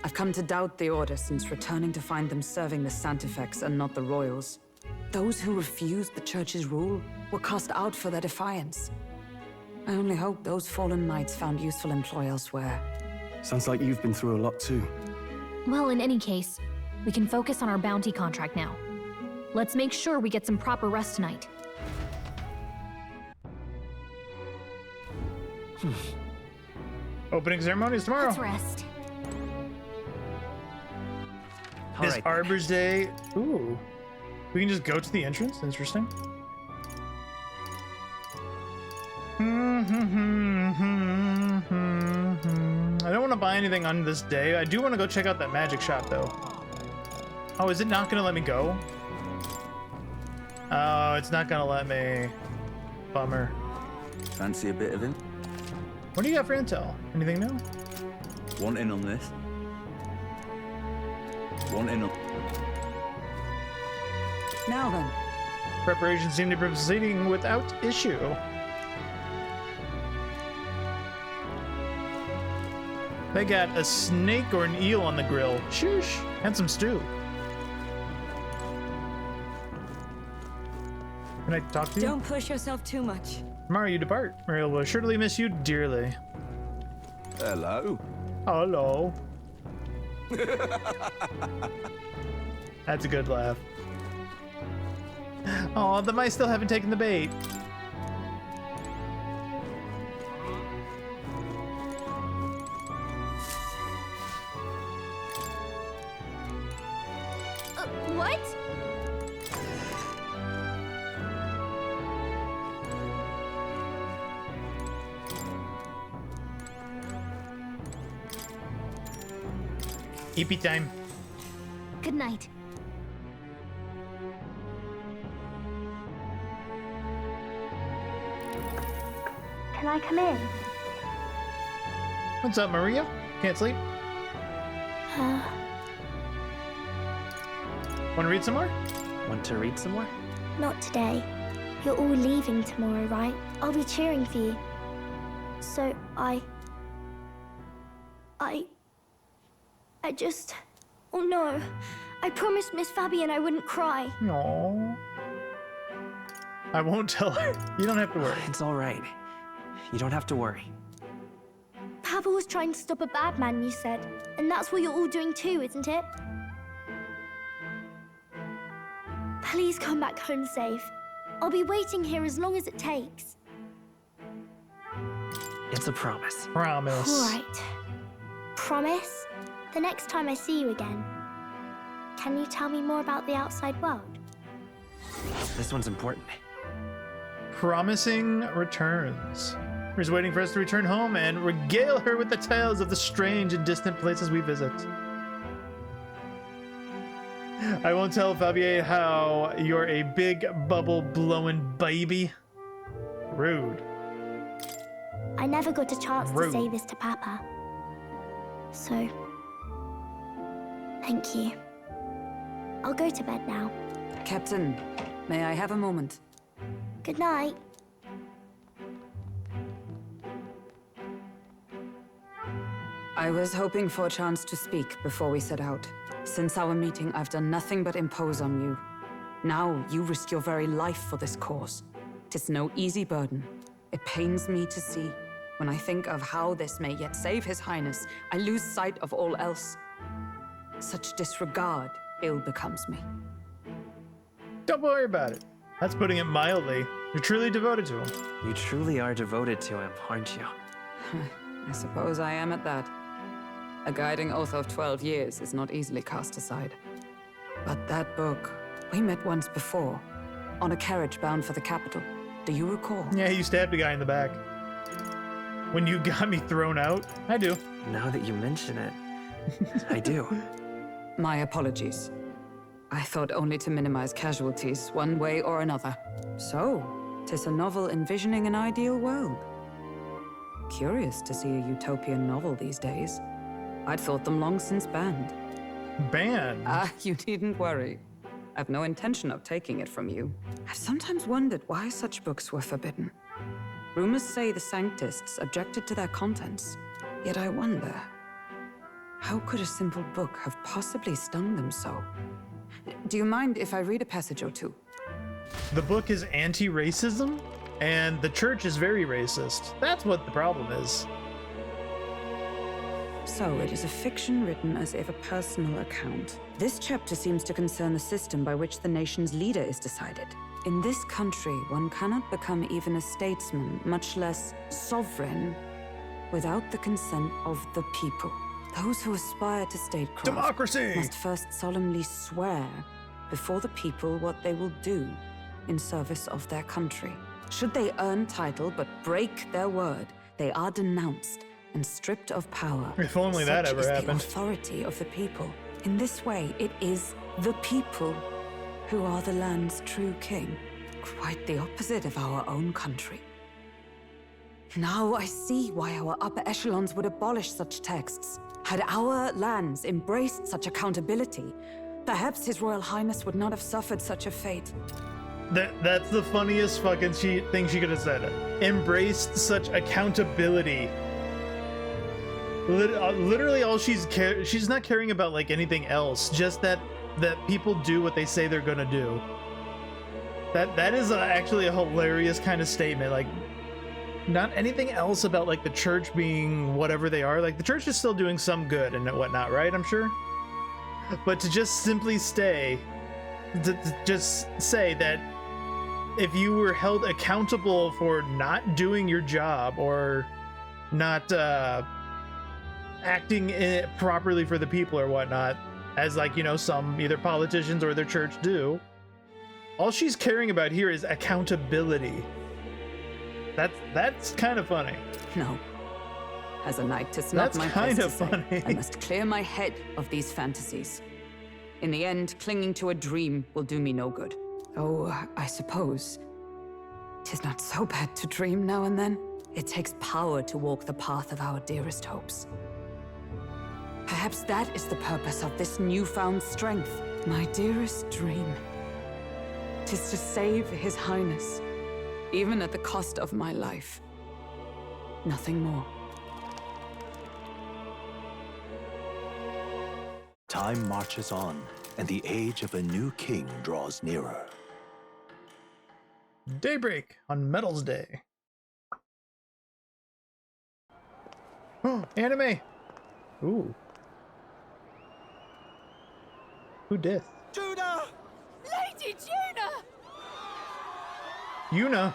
I've come to doubt the Order since returning to find them serving the Santifex and not the Royals. Those who refused the Church's rule were cast out for their defiance. I only hope those fallen knights found useful employ elsewhere. Sounds like you've been through a lot too. Well, in any case, we can focus on our bounty contract now. Let's make sure we get some proper rest tonight. Opening ceremony is tomorrow. Let's rest. This Arbor's Day. Ooh. We can just go to the entrance? Interesting. I don't want to buy anything on this day. I do want to go check out that magic shop, though. Oh, is it not going to let me go? Oh, it's not going to let me. Bummer. Fancy a bit of him? What do you got for intel? Anything new? Want in on this? Want in on... Now then. Preparations seem to be proceeding without issue. They got a snake or an eel on the grill. Shush. And some stew. Can I talk to you? Don't push yourself too much. Tomorrow you depart. Muriel will surely miss you dearly. Hello. Hello. That's a good laugh. Oh, the mice still haven't taken the bait. What? EP time. Good night. Can I come in? What's up, Maria? Can't sleep? Want to read some more? Want to read some more? Not today. You're all leaving tomorrow, right? I'll be cheering for you. So I just... Oh no. I promised Miss Fabian I wouldn't cry. No. I won't tell her. You don't have to worry. It's all right. You don't have to worry. Papa was trying to stop a bad man, you said. And that's what you're all doing too, isn't it? Please come back home safe. I'll be waiting here as long as it takes. It's a promise. Promise. All right. Promise? The next time I see you again, can you tell me more about the outside world? This one's important. Promising returns. He's waiting for us to return home and regale her with the tales of the strange and distant places we visit. I won't tell Fabier how you're a big bubble-blowing baby. Rude. I never got a chance Rude. to say this to Papa. So, thank you. I'll go to bed now. Captain, may I have a moment? Good night. I was hoping for a chance to speak before we set out. Since our meeting, I've done nothing but impose on you. Now, you risk your very life for this cause. 'Tis no easy burden. It pains me to see. When I think of how this may yet save His Highness, I lose sight of all else. Such disregard ill becomes me. Don't worry about it. That's putting it mildly. You're truly devoted to him. You truly are devoted to him, aren't you? I suppose I am at that. A guiding oath of 12 years is not easily cast aside. But that book, we met once before, on a carriage bound for the capital. Do you recall? Yeah, you stabbed a guy in the back. When you got me thrown out? I do. Now that you mention it, I do. My apologies. I thought only to minimize casualties, one way or another. So, 'tis a novel envisioning an ideal world. Curious to see a utopian novel these days. I'd thought them long since banned. Banned? You needn't worry. I've no intention of taking it from you. I've sometimes wondered why such books were forbidden. Rumors say the Sanctists objected to their contents. Yet I wonder, how could a simple book have possibly stung them so? Do you mind if I read a passage or two? The book is anti-racism, and the church is very racist. That's what the problem is. So it is a fiction written as if a personal account. This chapter seems to concern the system by which the nation's leader is decided. In this country, one cannot become even a statesman, much less sovereign, without the consent of the people. Those who aspire to statecraft Democracy must first solemnly swear before the people what they will do in service of their country. Should they earn title but break their word, they are denounced and stripped of power. If only that ever happened. The authority of the people. In this way, it is the people who are the land's true king. Quite the opposite of our own country. Now I see why our upper echelons would abolish such texts. Had our lands embraced such accountability, perhaps His Royal Highness would not have suffered such a fate. That's the funniest fucking thing she could have said. Embraced such accountability. Literally all she's not caring about like anything else, just that people do what they say they're gonna do. That is actually a hilarious kind of statement. Like, not anything else about like the church being whatever they are. Like, the church is still doing some good and whatnot, right? I'm sure. But to just simply just say that if you were held accountable for not doing your job or not acting properly for the people or whatnot, as like, you know, some either politicians or their church do, all she's caring about here is accountability. That's kind of funny. No. As a knight, 'tis not my place to say. Funny. I must clear my head of these fantasies. In the end, clinging to a dream will do me no good. Oh, I suppose 'tis not so bad to dream now and then. It takes power to walk the path of our dearest hopes. Perhaps that is the purpose of this newfound strength. My dearest dream. 'Tis to save His Highness, even at the cost of my life. Nothing more. Time marches on, and the age of a new king draws nearer. Daybreak on Metals Day. Oh, anime. Ooh. Who did? Juna! Lady Juna! Yuna.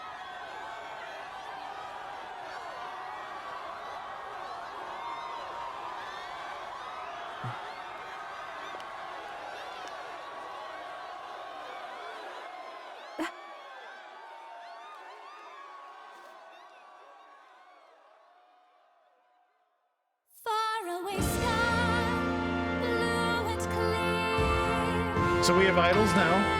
So we have idols now.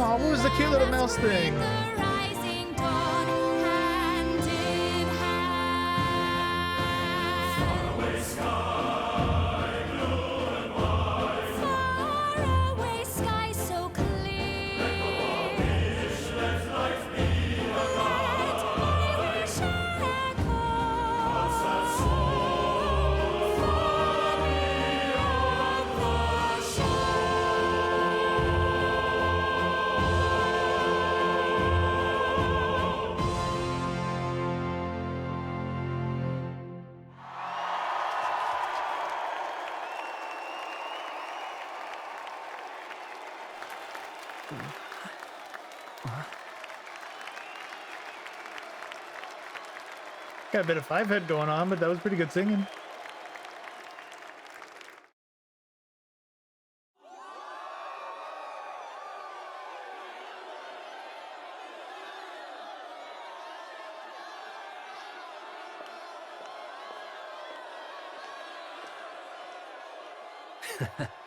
Oh, what was the cute little mouse thing? Got a bit of five-head going on, but that was pretty good singing.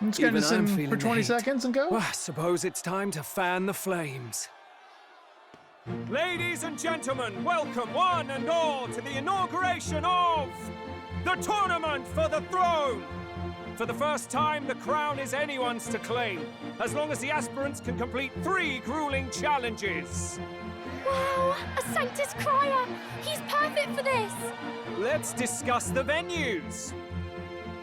I'm just gonna sing for 20 seconds and go. Well, I suppose it's time to fan the flames. Ladies and gentlemen, welcome one and all to the inauguration of the Tournament for the Throne! For the first time, the crown is anyone's to claim, as long as the aspirants can complete 3 grueling challenges. Wow, a Sanctus Crier! He's perfect for this! Let's discuss the venues.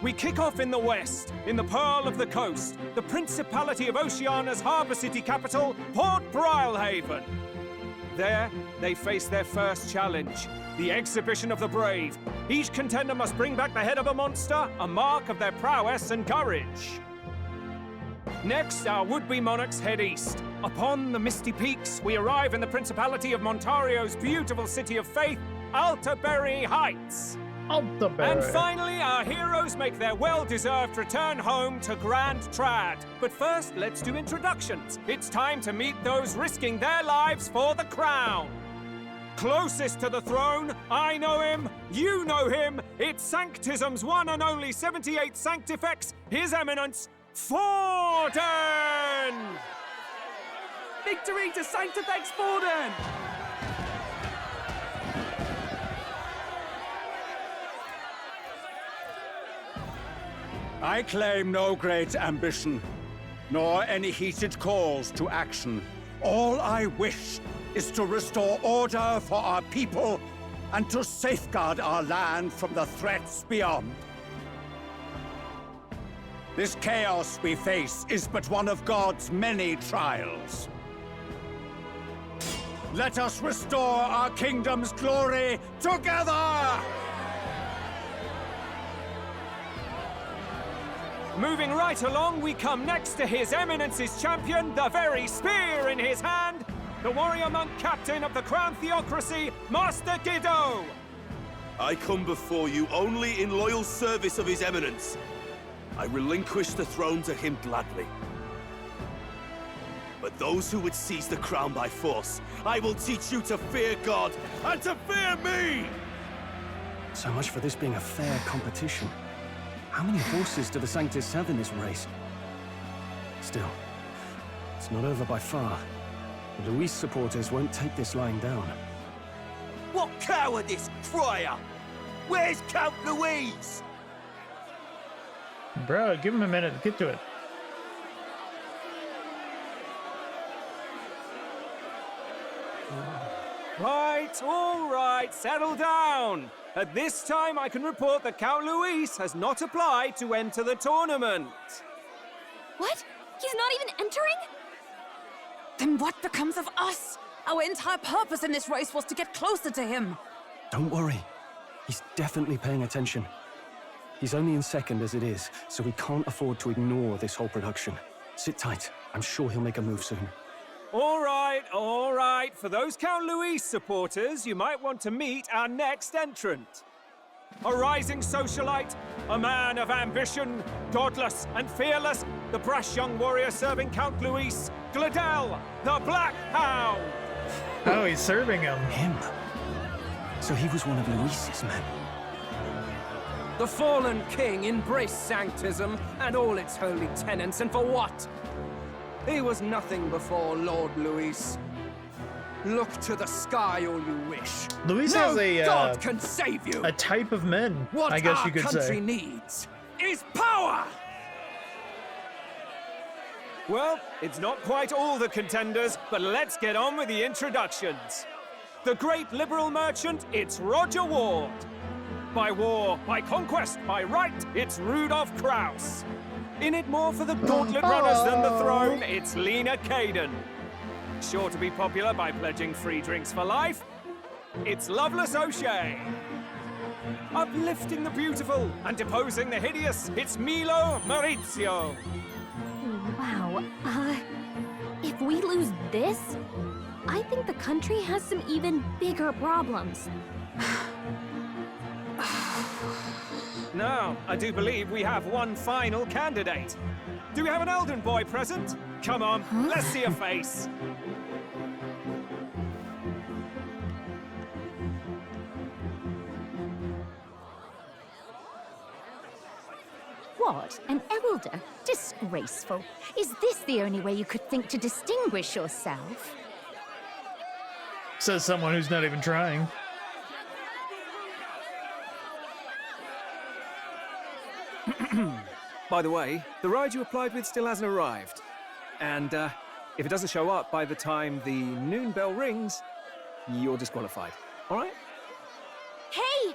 We kick off in the west, in the Pearl of the Coast, the Principality of Oceania's harbour city capital, Port Brilehaven. There, they face their first challenge, the Exhibition of the Brave. Each contender must bring back the head of a monster, a mark of their prowess and courage. Next, our would-be monarchs head east. Upon the misty peaks, we arrive in the Principality of Montario's beautiful city of faith, Altaberry Heights. And finally, our heroes make their well-deserved return home to Grand Trad. But first, let's do introductions. It's time to meet those risking their lives for the crown. Closest to the throne, I know him, you know him. It's Sanctism's one and only 78th Sanctifex, His Eminence, Forden! Victory to Sanctifex Forden! I claim no great ambition, nor any heated calls to action. All I wish is to restore order for our people and to safeguard our land from the threats beyond. This chaos we face is but one of God's many trials. Let us restore our kingdom's glory together! Moving right along, we come next to His Eminence's champion, the very spear in his hand, the warrior monk captain of the Crown Theocracy, Master Giddo! I come before you only in loyal service of His Eminence. I relinquish the throne to him gladly. But those who would seize the crown by force, I will teach you to fear God and to fear me! So much for this being a fair competition. How many horses do the Sanctists have in this race? Still, it's not over by far. The Luis supporters won't take this lying down. What cowardice, Crier! Where's Count Louise? Bro, give him a minute to get to it. All right, settle down. At this time, I can report that Count Luis has not applied to enter the tournament. What? He's not even entering? Then what becomes of us? Our entire purpose in this race was to get closer to him. Don't worry. He's definitely paying attention. He's only in second as it is, so we can't afford to ignore this whole production. Sit tight. I'm sure he'll make a move soon. All right. For those Count Luis supporters, you might want to meet our next entrant. A rising socialite, a man of ambition, godless and fearless, the brash young warrior serving Count Luis, Gladel, the Black Hound. Oh, he's serving him. Him? So he was one of Luis's men. The fallen king embraced Sanctism and all its holy tenets, and for what? He was nothing before Lord Luis. Look to the sky all you wish. Luis no has a God can save you. A type of men, what I guess our you could country say. needs is power. Well, it's not quite all the contenders, but let's get on with the introductions. The great liberal merchant, it's Roger Ward. By war, by conquest, by right, it's Rudolph Krauss. In it more for the gauntlet runners than the throne, it's Lena Caden. Sure to be popular by pledging free drinks for life, it's Loveless O'Shea. Uplifting the beautiful and deposing the hideous, it's Milo Maurizio. Wow, if we lose this, I think the country has some even bigger problems. Now, I do believe we have one final candidate. Do we have an Elden boy present? Come on, let's see a face. What? An elder? Disgraceful. Is this the only way you could think to distinguish yourself? Says someone who's not even trying. By the way, the ride you applied with still hasn't arrived. And if it doesn't show up by the time the noon bell rings, you're disqualified. All right? Hey!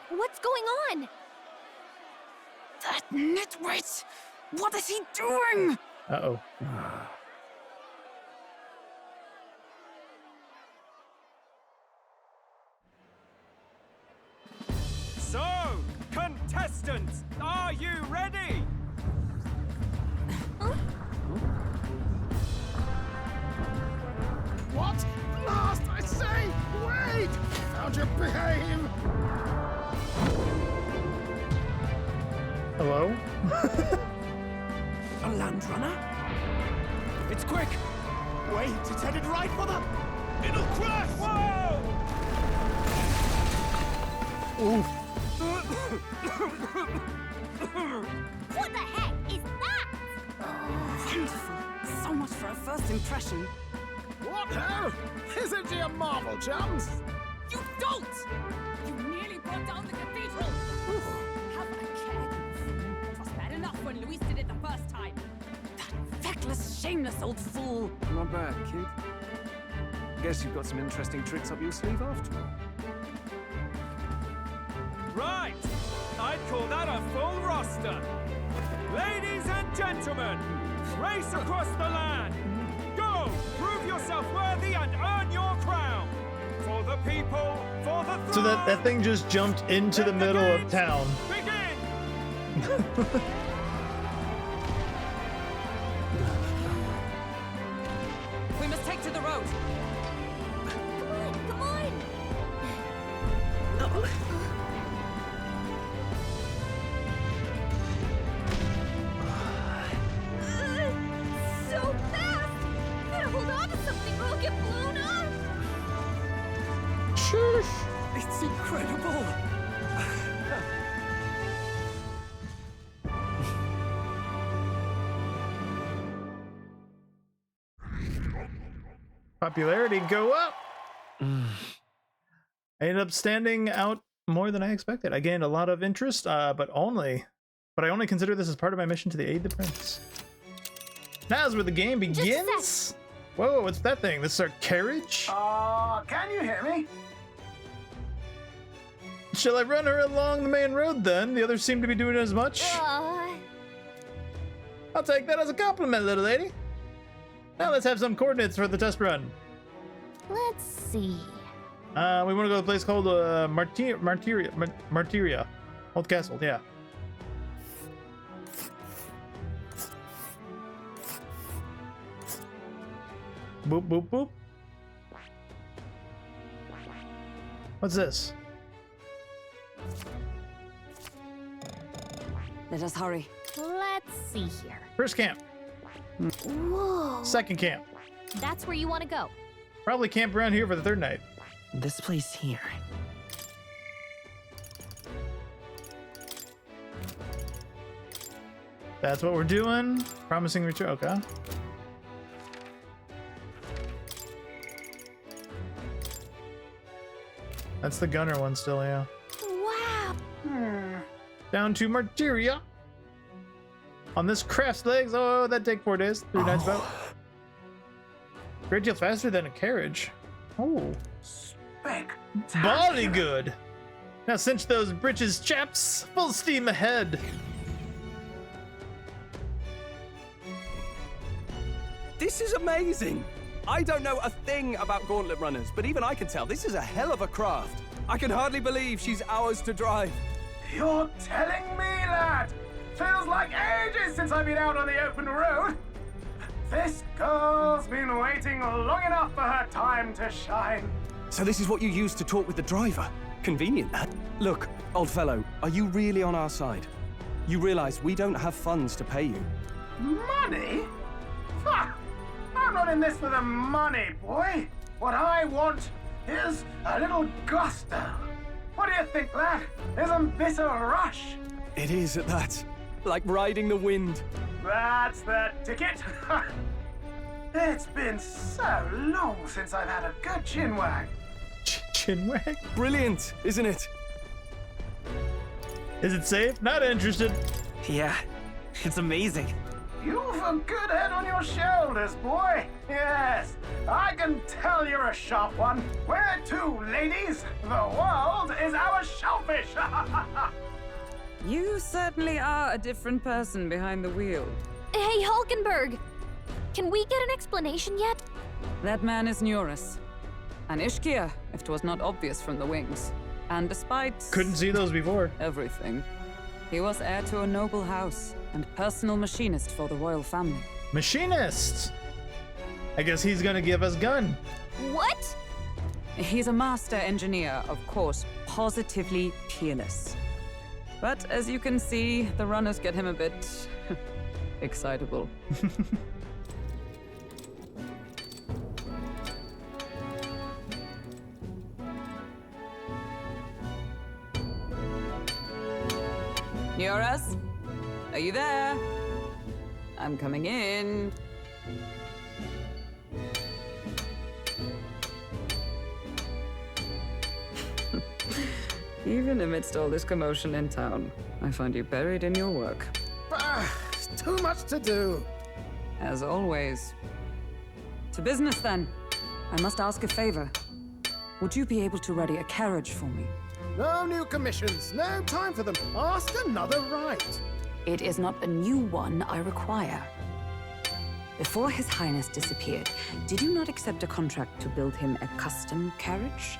What's going on? That nitwit! What is he doing? Uh-oh. So, contestants, are you ready? What? Last, I say! Wait! How'd you behave? Hello? A land runner? It's quick! Wait, it's headed right for the... It'll crash! Whoa! Oof. What the heck is that? Wonderful. So much for a first impression. What hell? Isn't he a marvel, chums? You don't! You nearly brought down the cathedral! Have a care. It was bad enough when Luis did it the first time. That feckless, shameless old fool. Not bad, kid. Guess you've got some interesting tricks up your sleeve after all. Right! I'd call that a full roster. Ladies and gentlemen, race across the land. Go! Prove yourself worthy and earn your crown. For the people, for the throne. So that thing just jumped into the middle of town. Begin! We must take to the road. Come on! So fast! Better hold on to something or I'll get blown up! It's incredible! Popularity go up. I ended up standing out more than I expected. I gained a lot of interest, but I only consider this as part of my mission to aid the prince. Now's where the game begins. Whoa, what's that thing? This is our carriage? Can you hear me? Shall I run her along the main road then? The others seem to be doing as much. I'll take that as a compliment, little lady. Now let's have some coordinates for the test run. Let's see. We want to go to a place called Martyria. Old Castle, yeah. Boop, boop, boop. What's this? Let us hurry. Let's see here. First camp. Whoa. Second camp. That's where you want to go. Probably camp around here for the third night. This place here. That's what we're doing. Promising return. Okay. That's the gunner one still, yeah. Wow. Down to Martyria. On this craft's legs. Oh, that'd take 4 days. 3 nights about. Great deal faster than a carriage. Oh. Body good. Now cinch those britches, chaps. Full steam ahead. This is amazing! I don't know a thing about gauntlet runners, but even I can tell this is a hell of a craft. I can hardly believe she's ours to drive. You're telling me, lad? Feels like ages since I've been out on the open road. This girl's been waiting long enough for her time to shine. So this is what you used to talk with the driver? Convenient, that. Look, old fellow, are you really on our side? You realize we don't have funds to pay you. Money? Ha! I'm not in this for the money, boy. What I want is a little gusto. What do you think, lad? Isn't this a rush? It is at that. Like riding the wind. That's the ticket. It's been so long since I've had a good chinwag. Chinwag? Brilliant, isn't it? Is it safe? Not interested. Yeah, It's amazing. You've a good head on your shoulders, boy. Yes, I can tell you're a sharp one. Where to, ladies? The world is our shellfish. You certainly are a different person behind the wheel. Hey, Hulkenberg! Can we get an explanation yet? That man is Neurus. An Ishkia, if 'twas not obvious from the wings. And despite... Couldn't see those before. Everything. He was heir to a noble house and personal machinist for the royal family. Machinist! I guess he's gonna give us gun. What? He's a master engineer, of course, positively peerless. But as you can see, the runners get him a bit... excitable. Neurus? Are you there? I'm coming in. Even amidst all this commotion in town, I find you buried in your work. Too much to do. As always. To business, then. I must ask a favor. Would you be able to ready a carriage for me? No new commissions. No time for them. Ask another right. It is not a new one I require. Before His Highness disappeared, did you not accept a contract to build him a custom carriage?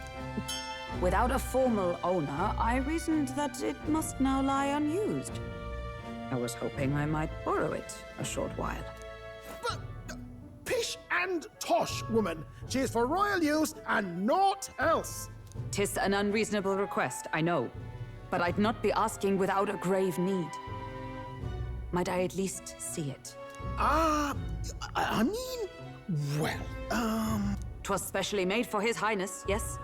Without a formal owner, I reasoned that it must now lie unused. I was hoping I might borrow it a short while. But pish and tosh, woman. She is for royal use and naught else. 'Tis an unreasonable request, I know. But I'd not be asking without a grave need. Might I at least see it? I mean, well, 'Twas specially made for His Highness, yes?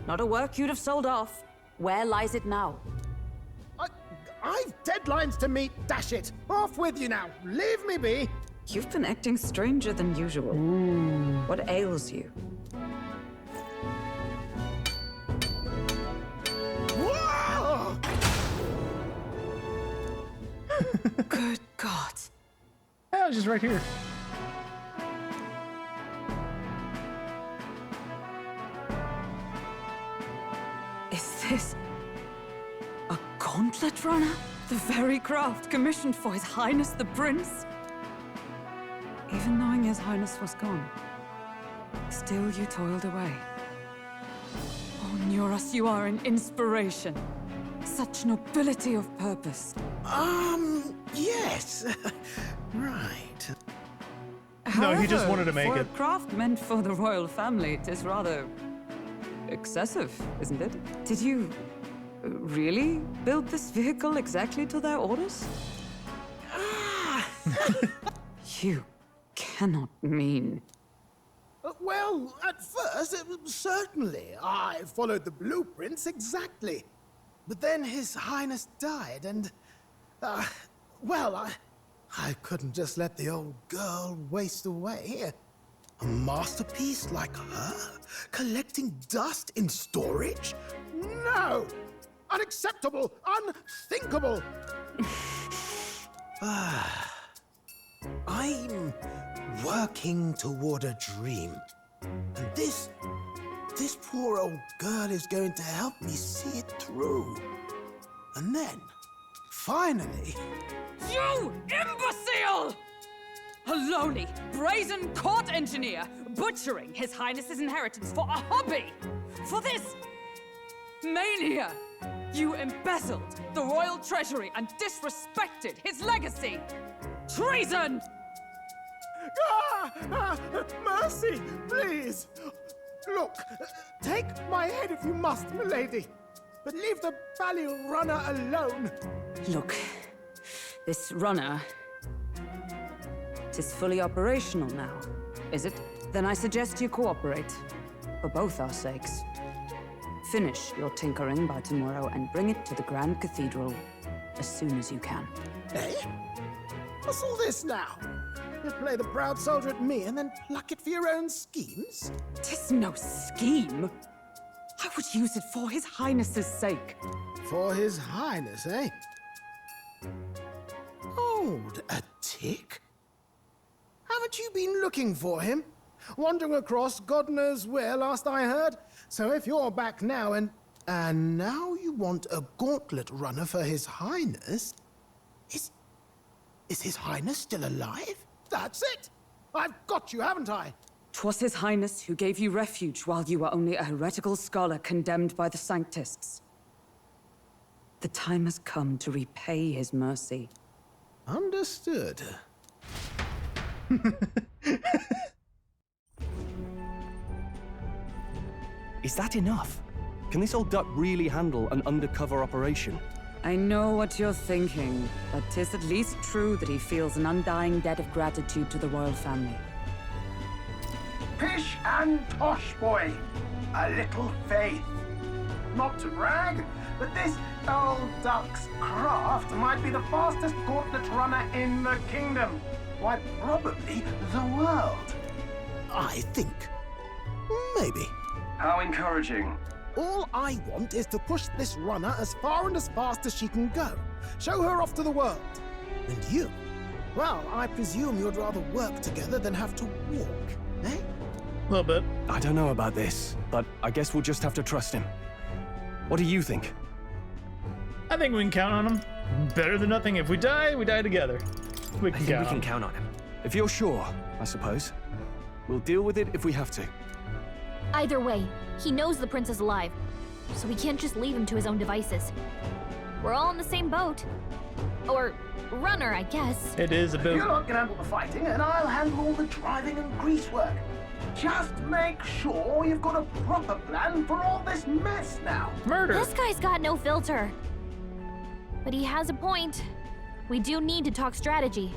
Not a work you'd have sold off. Where lies it now? I've deadlines to meet, dash it. Off with you now. Leave me be. You've been acting stranger than usual. What ails you? Whoa! Good God. Yeah, I was just right here. Is this a gauntlet runner? The very craft commissioned for His Highness the Prince? Even knowing His Highness was gone, still you toiled away. Oh, Neurus, you are an inspiration. Such nobility of purpose. Yes. Right. No, he just However, wanted to make for it. a craft meant for the royal family, it is rather excessive, isn't it? Did you really build this vehicle exactly to their orders? You cannot mean... Well, at first, certainly. I followed the blueprints exactly. But then His Highness died, and... well, I couldn't just let the old girl waste away. A masterpiece like her? Collecting dust in storage? No! Unacceptable! Unthinkable! I'm working toward a dream. And this poor old girl is going to help me see it through. And then, finally... You imbecile! A lowly, brazen court engineer butchering His Highness's inheritance for a hobby! For this mania! You embezzled the royal treasury and disrespected his legacy! Treason! Mercy, please! Look, take my head if you must, milady. But leave the bally runner alone. Look, this runner... 'tis fully operational now, is it? Then I suggest you cooperate, for both our sakes. Finish your tinkering by tomorrow and bring it to the Grand Cathedral as soon as you can. Eh? What's all this now? You play the proud soldier at me and then pluck it for your own schemes? 'Tis no scheme. I would use it for His Highness's sake. For His Highness, eh? Hold a tick. Haven't you been looking for him? Wandering across God knows where, last I heard. So if you're back now and now you want a gauntlet runner for His Highness? Is His Highness still alive? That's it! I've got you, haven't I? 'Twas His Highness who gave you refuge while you were only a heretical scholar condemned by the Sanctists. The time has come to repay His mercy. Understood. Is that enough? Can this old duck really handle an undercover operation? I know what you're thinking, but 'tis at least true that he feels an undying debt of gratitude to the royal family. Pish and tosh, boy. A little faith. Not to brag, but this old duck's craft might be the fastest gauntlet runner in the kingdom. Why, probably the world. I think. Maybe. How encouraging. All I want is to push this runner as far and as fast as she can go. Show her off to the world. And you? Well, I presume you'd rather work together than have to walk, eh? A little bit. I don't know about this, but I guess we'll just have to trust him. What do you think? I think we can count on him. Better than nothing. If we die together. We can count. We can count on him. If you're sure, I suppose. We'll deal with it if we have to. Either way, he knows the prince is alive, so we can't just leave him to his own devices. We're all in the same boat. Or runner, I guess. It is a boat. You lot can handle the fighting, and I'll handle all the driving and grease work. Just make sure you've got a proper plan for all this mess now. Murder. This guy's got no filter. But he has a point. We do need to talk strategy.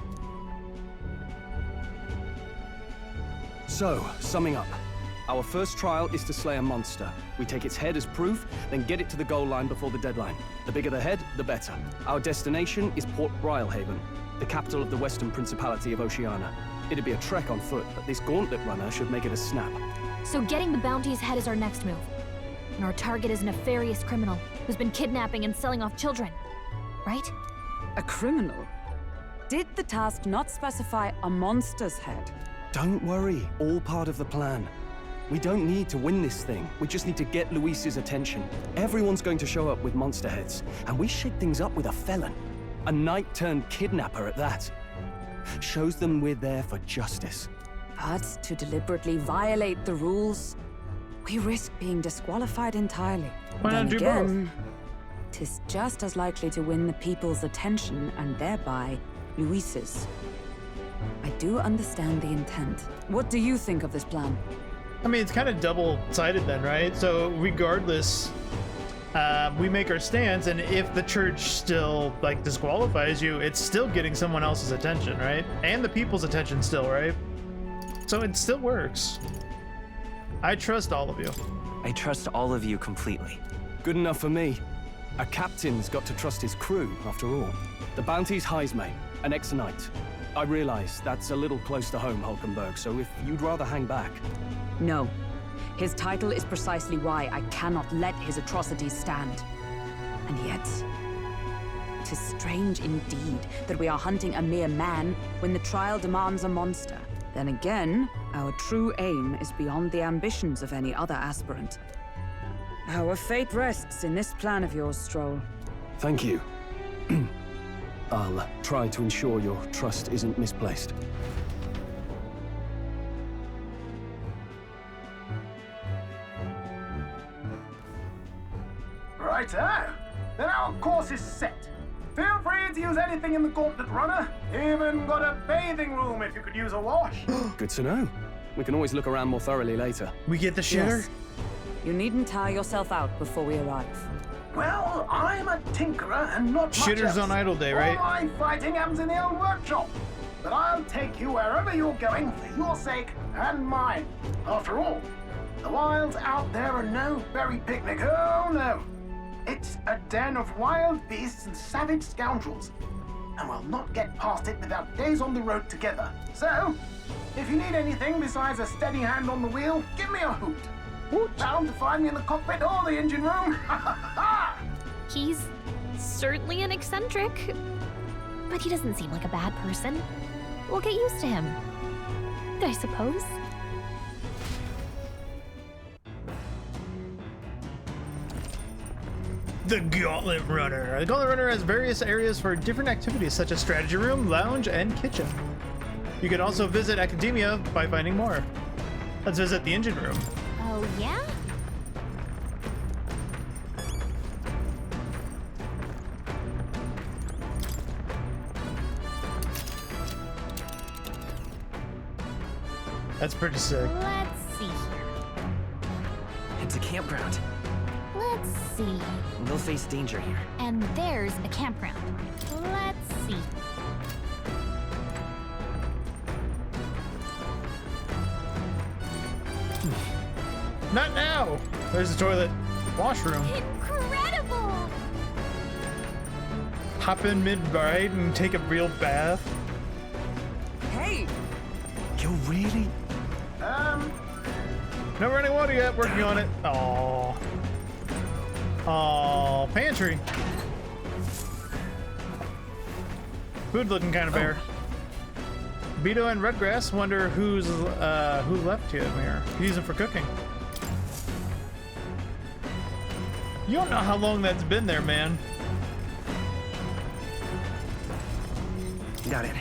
So, summing up. Our first trial is to slay a monster. We take its head as proof, then get it to the goal line before the deadline. The bigger the head, the better. Our destination is Port Brylehaven, the capital of the Western Principality of Oceania. It'd be a trek on foot, but this gauntlet runner should make it a snap. So getting the bounty's head is our next move. And our target is a nefarious criminal who's been kidnapping and selling off children. Right? A criminal? Did the task not specify a monster's head? Don't worry, all part of the plan. We don't need to win this thing. We just need to get Luis's attention. Everyone's going to show up with monster heads, and we shake things up with a felon. A knight-turned-kidnapper at that. Shows them we're there for justice. But to deliberately violate the rules, we risk being disqualified entirely. Why not Then do again, 'tis just as likely to win the people's attention and thereby Luis's. I do understand the intent. What do you think of this plan? I mean, it's kind of double-sided then, right? So regardless, we make our stance, and if the church still, like, disqualifies you, it's still getting someone else's attention, right? And the people's attention still, right? So it still works. I trust all of you. I trust all of you completely. Good enough for me. A captain's got to trust his crew, after all. The bounty's Heisme, an ex-knight. I realize that's a little close to home, Hulkenberg, so if you'd rather hang back... No. His title is precisely why I cannot let his atrocities stand. And yet, 'tis strange indeed that we are hunting a mere man when the trial demands a monster. Then again, our true aim is beyond the ambitions of any other aspirant. Our fate rests in this plan of yours, Stroll. Thank you. I'll try to ensure your trust isn't misplaced. Righto. Then our course is set. Feel free to use anything in the gauntlet runner. Even got a bathing room if you could use a wash. Good to know. We can always look around more thoroughly later. We get the shitter? Yes. You needn't tire yourself out before we arrive. Well, I'm a tinkerer and not much Shitters else. on idle day, right? All my fighting happens in the old workshop. But I'll take you wherever you're going for your sake and mine. After all, the wilds out there are no berry picnic. Oh, no. It's a den of wild beasts and savage scoundrels. And we'll not get past it without days on the road together. So, if you need anything besides a steady hand on the wheel, give me a hoot. Bound to find me in the cockpit or the engine room. He's certainly an eccentric. But he doesn't seem like a bad person. We'll get used to him, I suppose. The Gauntlet Runner. The Gauntlet Runner has various areas for different activities such as strategy room, lounge, and kitchen. You can also visit Academia by finding more. Let's visit the engine room. Oh, yeah? That's pretty sick. Let's see here. It's a campground. Let's see. They'll face danger here. And there's a campground. Let's see. Not now! There's the toilet. Washroom. Incredible! Hop in mid-ride and take a real bath. Hey! You really? No running water yet. Working on it. Aww. Aww. Pantry. Food looking kind of bare. Beto and Redgrass wonder who left you in here. Use them for cooking. You don't know how long that's been there, man. Got it.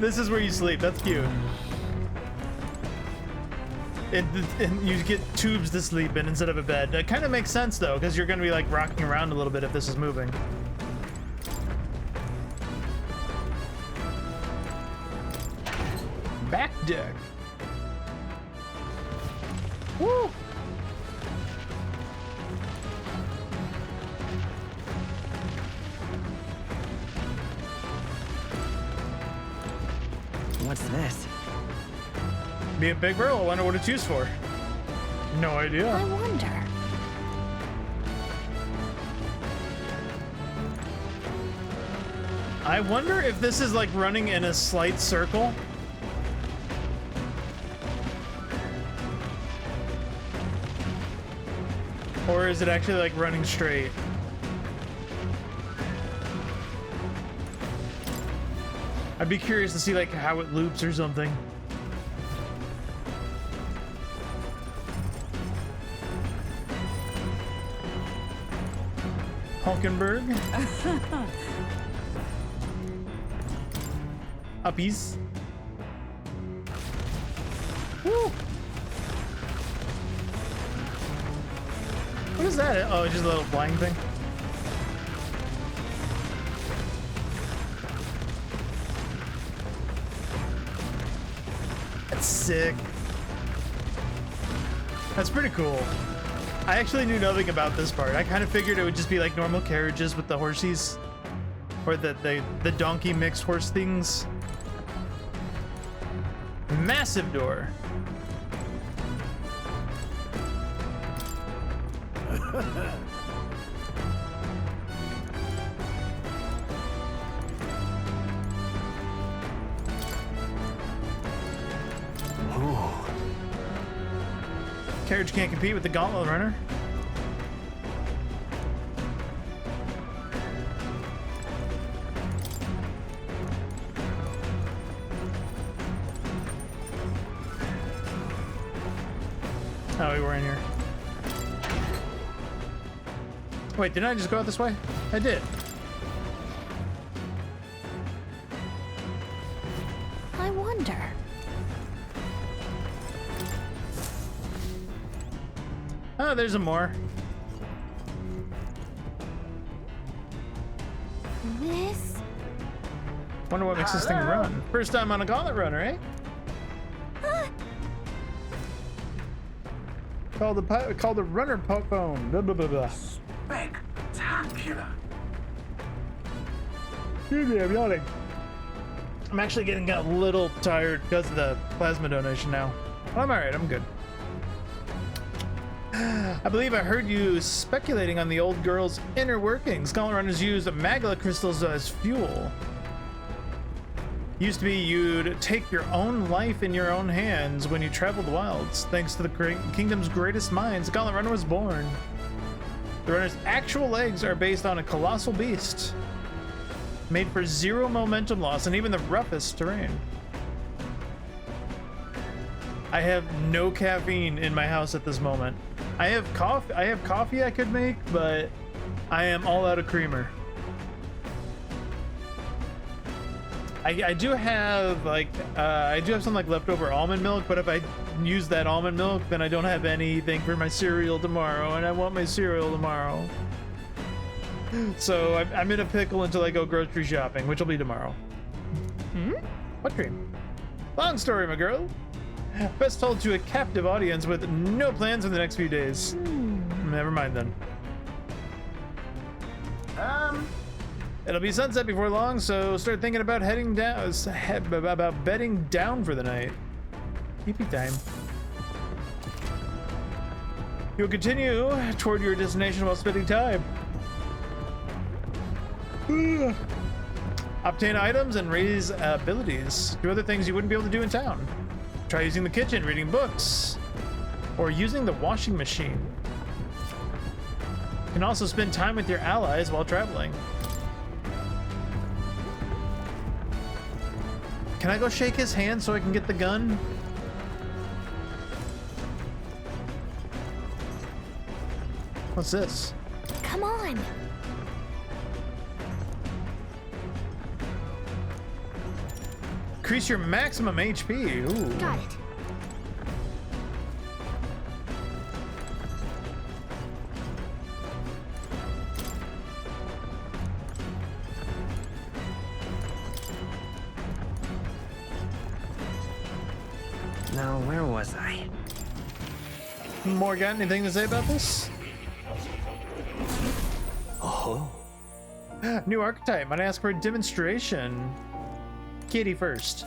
This is where you sleep. That's cute. And you get tubes to sleep in instead of a bed. That kind of makes sense though, because you're going to be like rocking around a little bit if this is moving. Back deck. Woo! What's this? Be a big barrel. I wonder what it's used for. No idea. I wonder. I wonder if this is like running in a slight circle. Or is it actually like running straight? I'd be curious to see like how it loops or something. Hulkenberg. Uppies. Woo! What is that? Oh, just a little flying thing. That's sick. That's pretty cool. I actually knew nothing about this part. I kind of figured it would just be like normal carriages with the horsies. Or the donkey mixed horse things. Massive door. Carriage can't compete with the Gauntlet Runner. Oh, we were in here. Wait, didn't I just go out this way? I did. I wonder. Oh, there's a more. This? Wonder what makes this thing run. First time on a Gauntlet Runner, eh? Called the runner phone. Blah, blah, blah, blah. Spectacular. Excuse me, I'm yawning. I'm actually getting a little tired because of the plasma donation now. But I'm alright, I'm good. I believe I heard you speculating on the old girl's inner workings. Gauntlet runners use magla crystals as fuel. Used to be you'd take your own life in your own hands when you traveled the wilds. Thanks to the kingdom's greatest minds, the Gauntlet Runner was born. The runner's actual legs are based on a colossal beast, made for zero momentum loss and even the roughest terrain. I have no caffeine in my house at this moment. I have coffee I could make, but I am all out of creamer. I do have some like leftover almond milk, but if I use that almond milk, then I don't have anything for my cereal tomorrow, and I want my cereal tomorrow. So I'm in a pickle until I go grocery shopping, which will be tomorrow. What cream? Long story, my girl. Best told to a captive audience with no plans for the next few days. Never mind then. It'll be sunset before long, so start thinking about heading down, about bedding down for the night. Keepy time. You'll continue toward your destination while spending time. Obtain items and raise abilities. Do other things you wouldn't be able to do in town. Try using the kitchen, reading books, or using the washing machine. You can also spend time with your allies while traveling. Can I go shake his hand so I can get the gun? What's this? Come on. Increase your maximum HP. Ooh. Got it. Now, where was I? Morgan, anything to say about this? Oh. New archetype. Might I ask for a demonstration? Kitty first.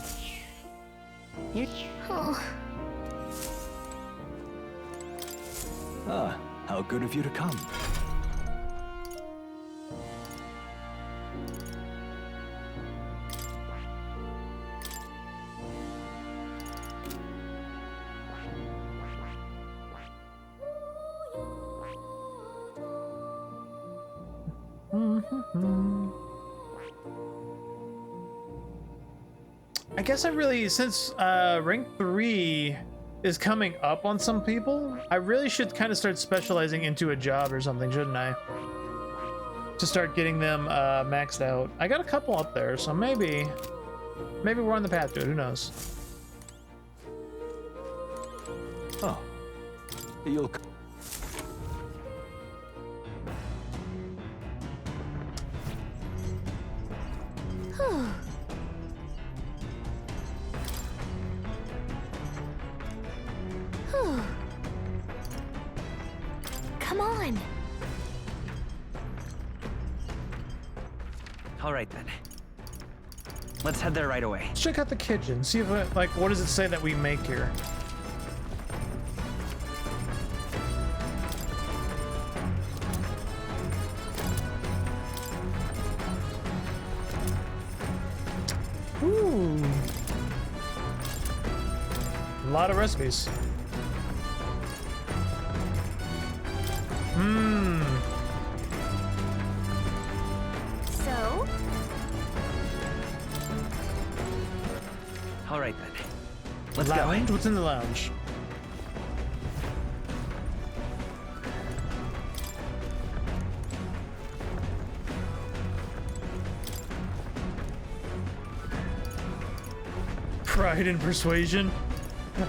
Oh. Ah, how good of you to come. I guess I really, since rank 3 is coming up on some people, I really should kind of start specializing into a job or something, shouldn't I? To start getting them maxed out. I got a couple up there, so maybe we're on the path to it, who knows? Oh, you'll... Come on. All right then. Let's head there right away. Let's check out the kitchen, see if like what does it say that we make here. Ooh. A lot of recipes. So? All right then. Let's Lounge? go. What's in the lounge? Pride and Persuasion.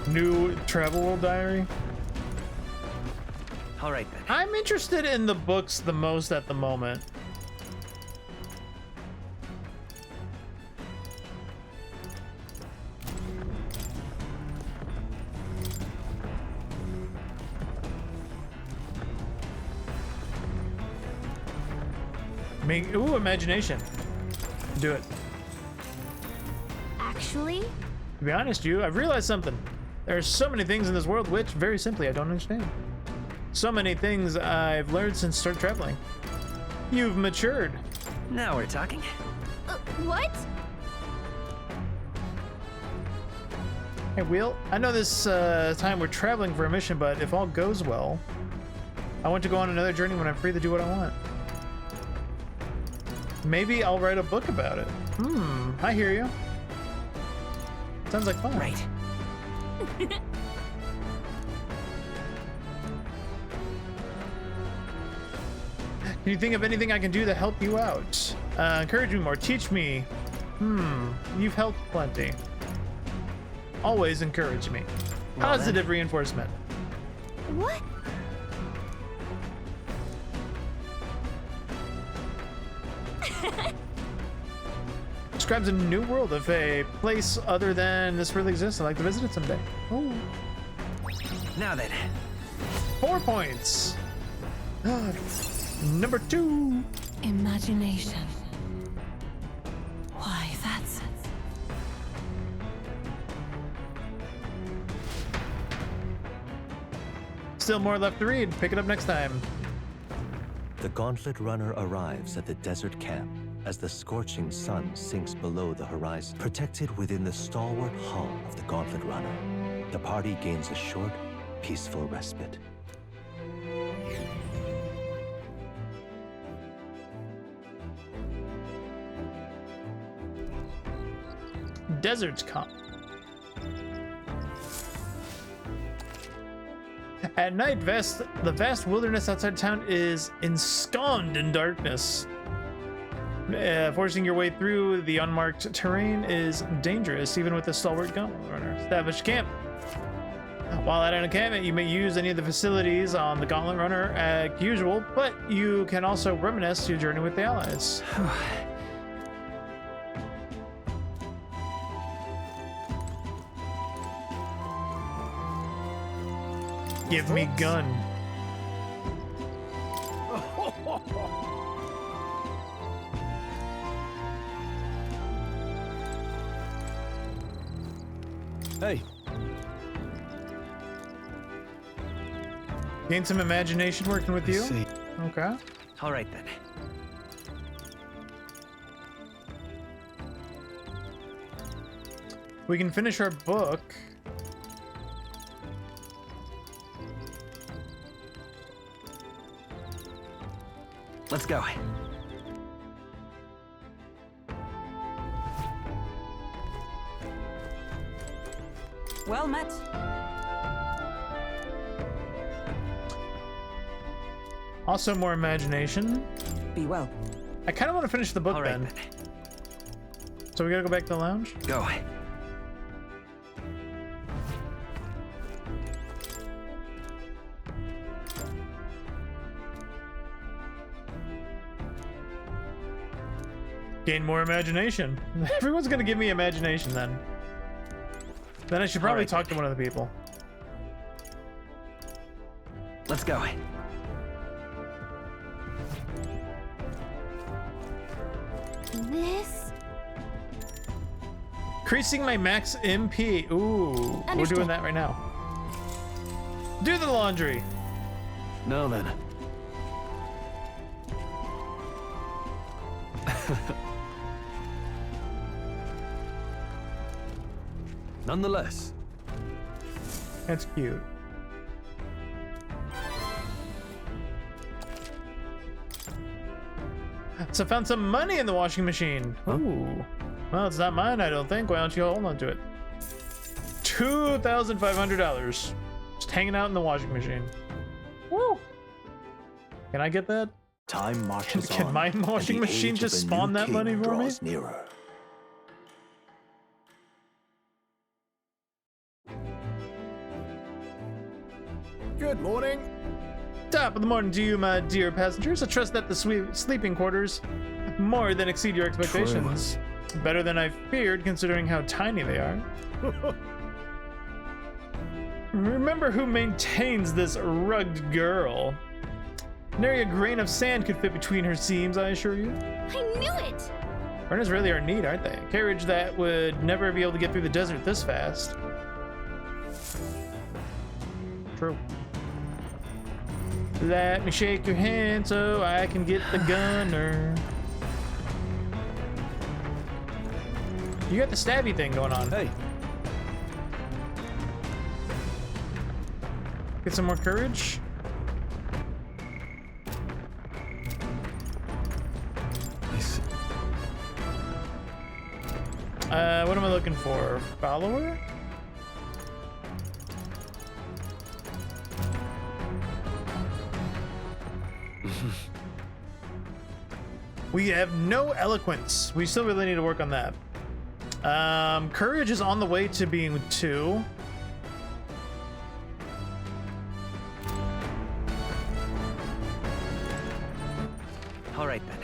New Travel World Diary. All right then. I'm interested in the books the most at the moment. Ooh, imagination. Do it. Actually? To be honest, I've realized something. There are so many things in this world which, very simply, I don't understand. So many things I've learned since start traveling. You've matured. Now we're talking. What? Hey, Wheel, I know this time we're traveling for a mission, but if all goes well, I want to go on another journey when I'm free to do what I want. Maybe I'll write a book about it. I hear you. Sounds like fun. Right. Can you think of anything I can do to help you out? Encourage me more. Teach me. You've helped plenty. Always encourage me. Well, Positive reinforcement. What? Describes a new world of a place other than this really exists. I'd like to visit it someday. Oh. Now then. 4 points. Number 2. Imagination. Why, that's... Still more left to read. Pick it up next time. The Gauntlet Runner arrives at the desert camp as the scorching sun sinks below the horizon. Protected within the stalwart hull of the Gauntlet Runner, the party gains a short, peaceful respite. Deserts come. At night, the vast wilderness outside town is ensconced in darkness. Forcing your way through the unmarked terrain is dangerous, even with a stalwart gauntlet runner. Establish camp. While at an encampment, you may use any of the facilities on the Gauntlet Runner as usual, but you can also reminisce your journey with the Allies. Give me gun. Hey. Gain some imagination working with you? Okay. All right then. We can finish our book. Let's go. Well met. Also more imagination. Be well. I kind of want to finish the book then. So we gotta go back to the lounge? Go. Gain more imagination. Everyone's gonna give me imagination then. Then I should probably talk to one of the people. Let's go. This? Increasing my max MP. Ooh, we're doing that right now. Do the laundry. Now then. Nonetheless. That's cute. So I found some money in the washing machine. Ooh. Well, it's not mine, I don't think. Why don't you hold on to it? $2,500. Just hanging out in the washing machine. Woo! Can I get that? Time marches on. Can my washing machine just spawn that money for me? Nearer. Good morning. Top of the morning to you, my dear passengers. I trust that the sleeping quarters more than exceed your expectations. Better than I feared, considering how tiny they are. Remember who maintains this rugged girl. Nary a grain of sand could fit between her seams, I assure you. I knew it! Runners really are neat, aren't they? A carriage that would never be able to get through the desert this fast. True. Let me shake your hand so I can get the gunner. You got the stabby thing going on. Hey. Get some more courage. What am I looking for? Follower? We have no eloquence. We still really need to work on that. Courage is on the way to being 2. All right then.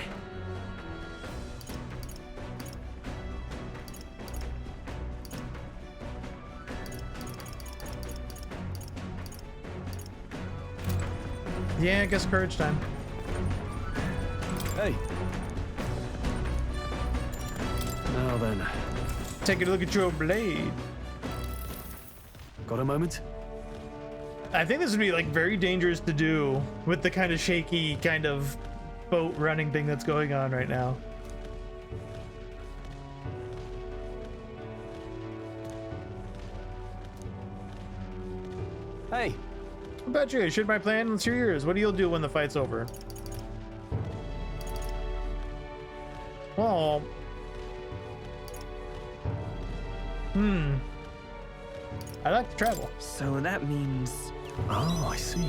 Yeah, I guess courage time. Hey. Now then. Take a look at your blade. Got a moment? I think this would be like very dangerous to do with the kind of shaky kind of boat running thing that's going on right now. Hey. What about you? Should my plan? Let's hear yours. What do you do when the fight's over? Well, I like to travel. So that means... Oh, I see.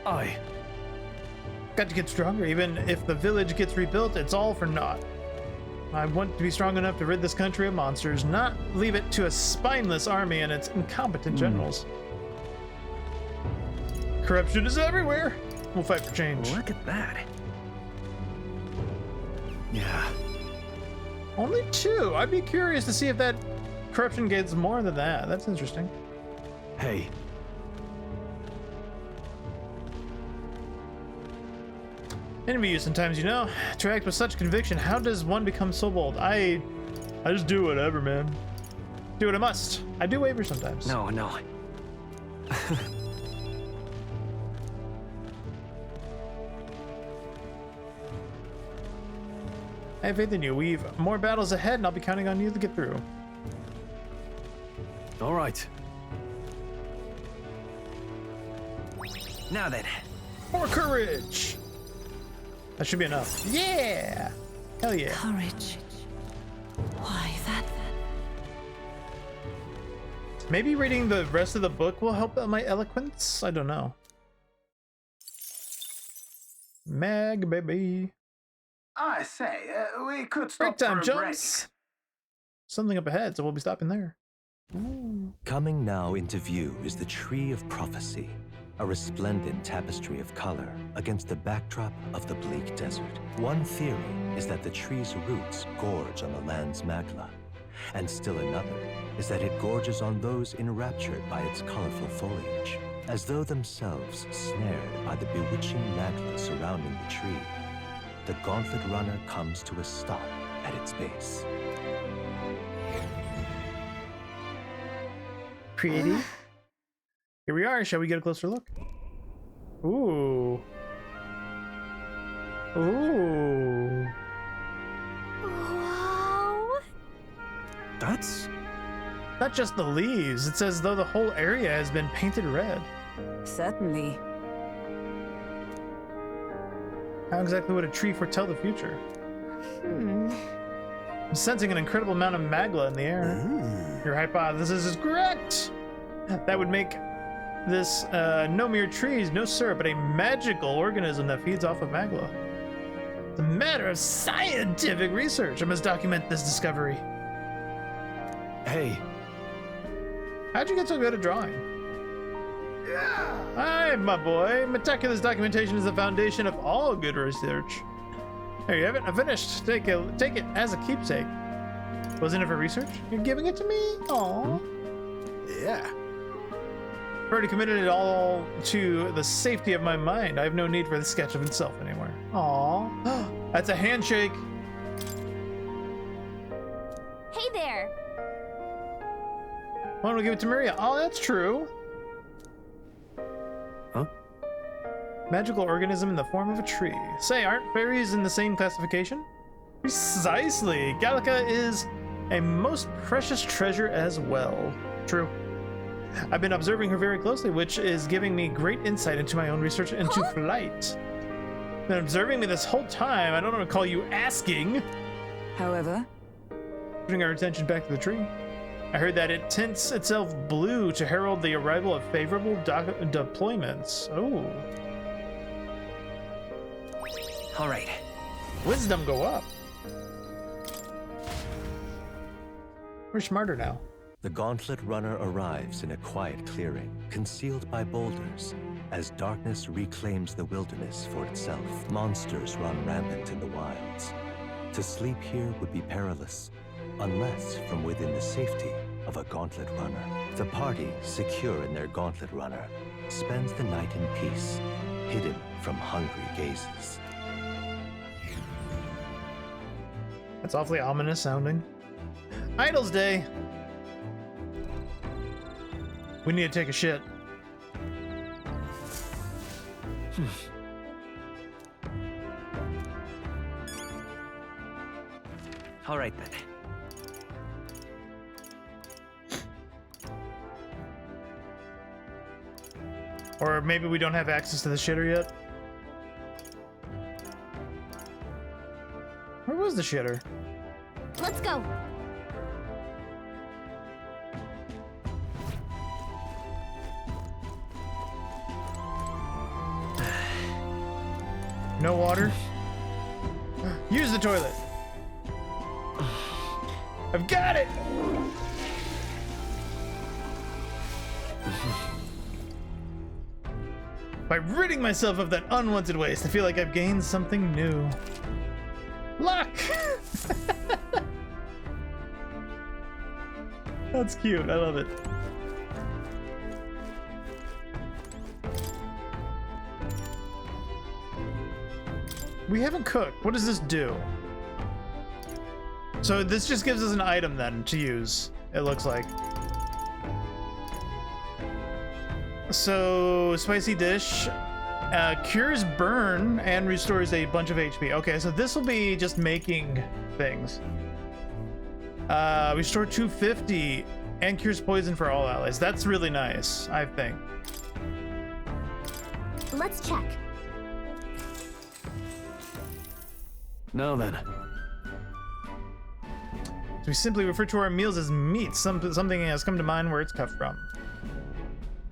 I got to get stronger. Even if the village gets rebuilt, it's all for naught. I want to be strong enough to rid this country of monsters, not leave it to a spineless army and its incompetent generals. Corruption is everywhere. We'll fight for change. Look at that. Yeah. Only 2. I'd be curious to see if that corruption gets more than that. That's interesting. Hey. Envy you sometimes, you know. To act with such conviction, how does one become so bold? I just do whatever, man. Do what I must. I do waver sometimes. No. I have faith in you. We've more battles ahead, and I'll be counting on you to get through. All right. Now then. More courage! That should be enough. Yeah! Hell yeah. Courage. Why that? Maybe reading the rest of the book will help my eloquence? I don't know. Mag, baby. I say, we could Break stop time, for a break. jumps! Something up ahead, so we'll be stopping there. Coming now into view is the Tree of Prophecy, a resplendent tapestry of color against the backdrop of the bleak desert. One theory is that the tree's roots gorge on the land's magla, and still another is that it gorges on those enraptured by its colorful foliage, as though themselves snared by the bewitching magla surrounding the tree. The Gauntlet Runner comes to a stop at its base. Pretty. Here we are. Shall we get a closer look? Ooh. Ooh. Wow. That's not just the leaves. It's as though the whole area has been painted red. Certainly. How exactly would a tree foretell the future? I'm sensing an incredible amount of magla in the air. Your hypothesis is correct. That would make this no mere trees, no sir, but a magical organism that feeds off of magla. It's a matter of scientific research. I must document this discovery. Hey. How'd you get so good at drawing? Hi, my boy. Meticulous documentation is the foundation of all good research. There you have it. I finished. Take it as a keepsake. Wasn't it for research? You're giving it to me? Aww. Yeah. I've already committed it all to the safety of my mind. I have no need for the sketch of itself anymore. Aww. That's a handshake. Hey there. Why don't we give it to Maria? Oh, that's true. Huh? Magical organism in the form of a tree. Say, aren't fairies in the same classification? Precisely. Gallica is A most precious treasure as well. True. I've been observing her very closely, which is giving me great insight into my own research into flight. Been observing me this whole time. I don't recall you asking. However, Turning our attention back to the tree. I heard that it tints itself blue to herald the arrival of favorable deployments. Oh. All right. Wisdom go up. We're smarter now. The Gauntlet Runner arrives in a quiet clearing, concealed by boulders. As darkness reclaims the wilderness for itself, monsters run rampant in the wilds. To sleep here would be perilous, unless from within the safety of a Gauntlet Runner. The party, secure in their Gauntlet Runner, spends the night in peace, hidden from hungry gazes. That's awfully ominous sounding. Idles Day. We need to take a shit. All right then. Or maybe we don't have access to the shitter yet. Where was the shitter? Let's go. No water? Use the toilet. I've got it! By ridding myself of that unwanted waste, I feel like I've gained something new. Luck! That's cute, I love it. We haven't cooked. What does this do? So this just gives us an item then to use, it looks like. So, spicy dish, cures burn and restores a bunch of HP. Okay, so this will be just making things. Restore 250 and cures poison for all allies. That's really nice, I think. Let's check. Now then. So we simply refer to our meals as meats. Something has come to mind where it's cut from.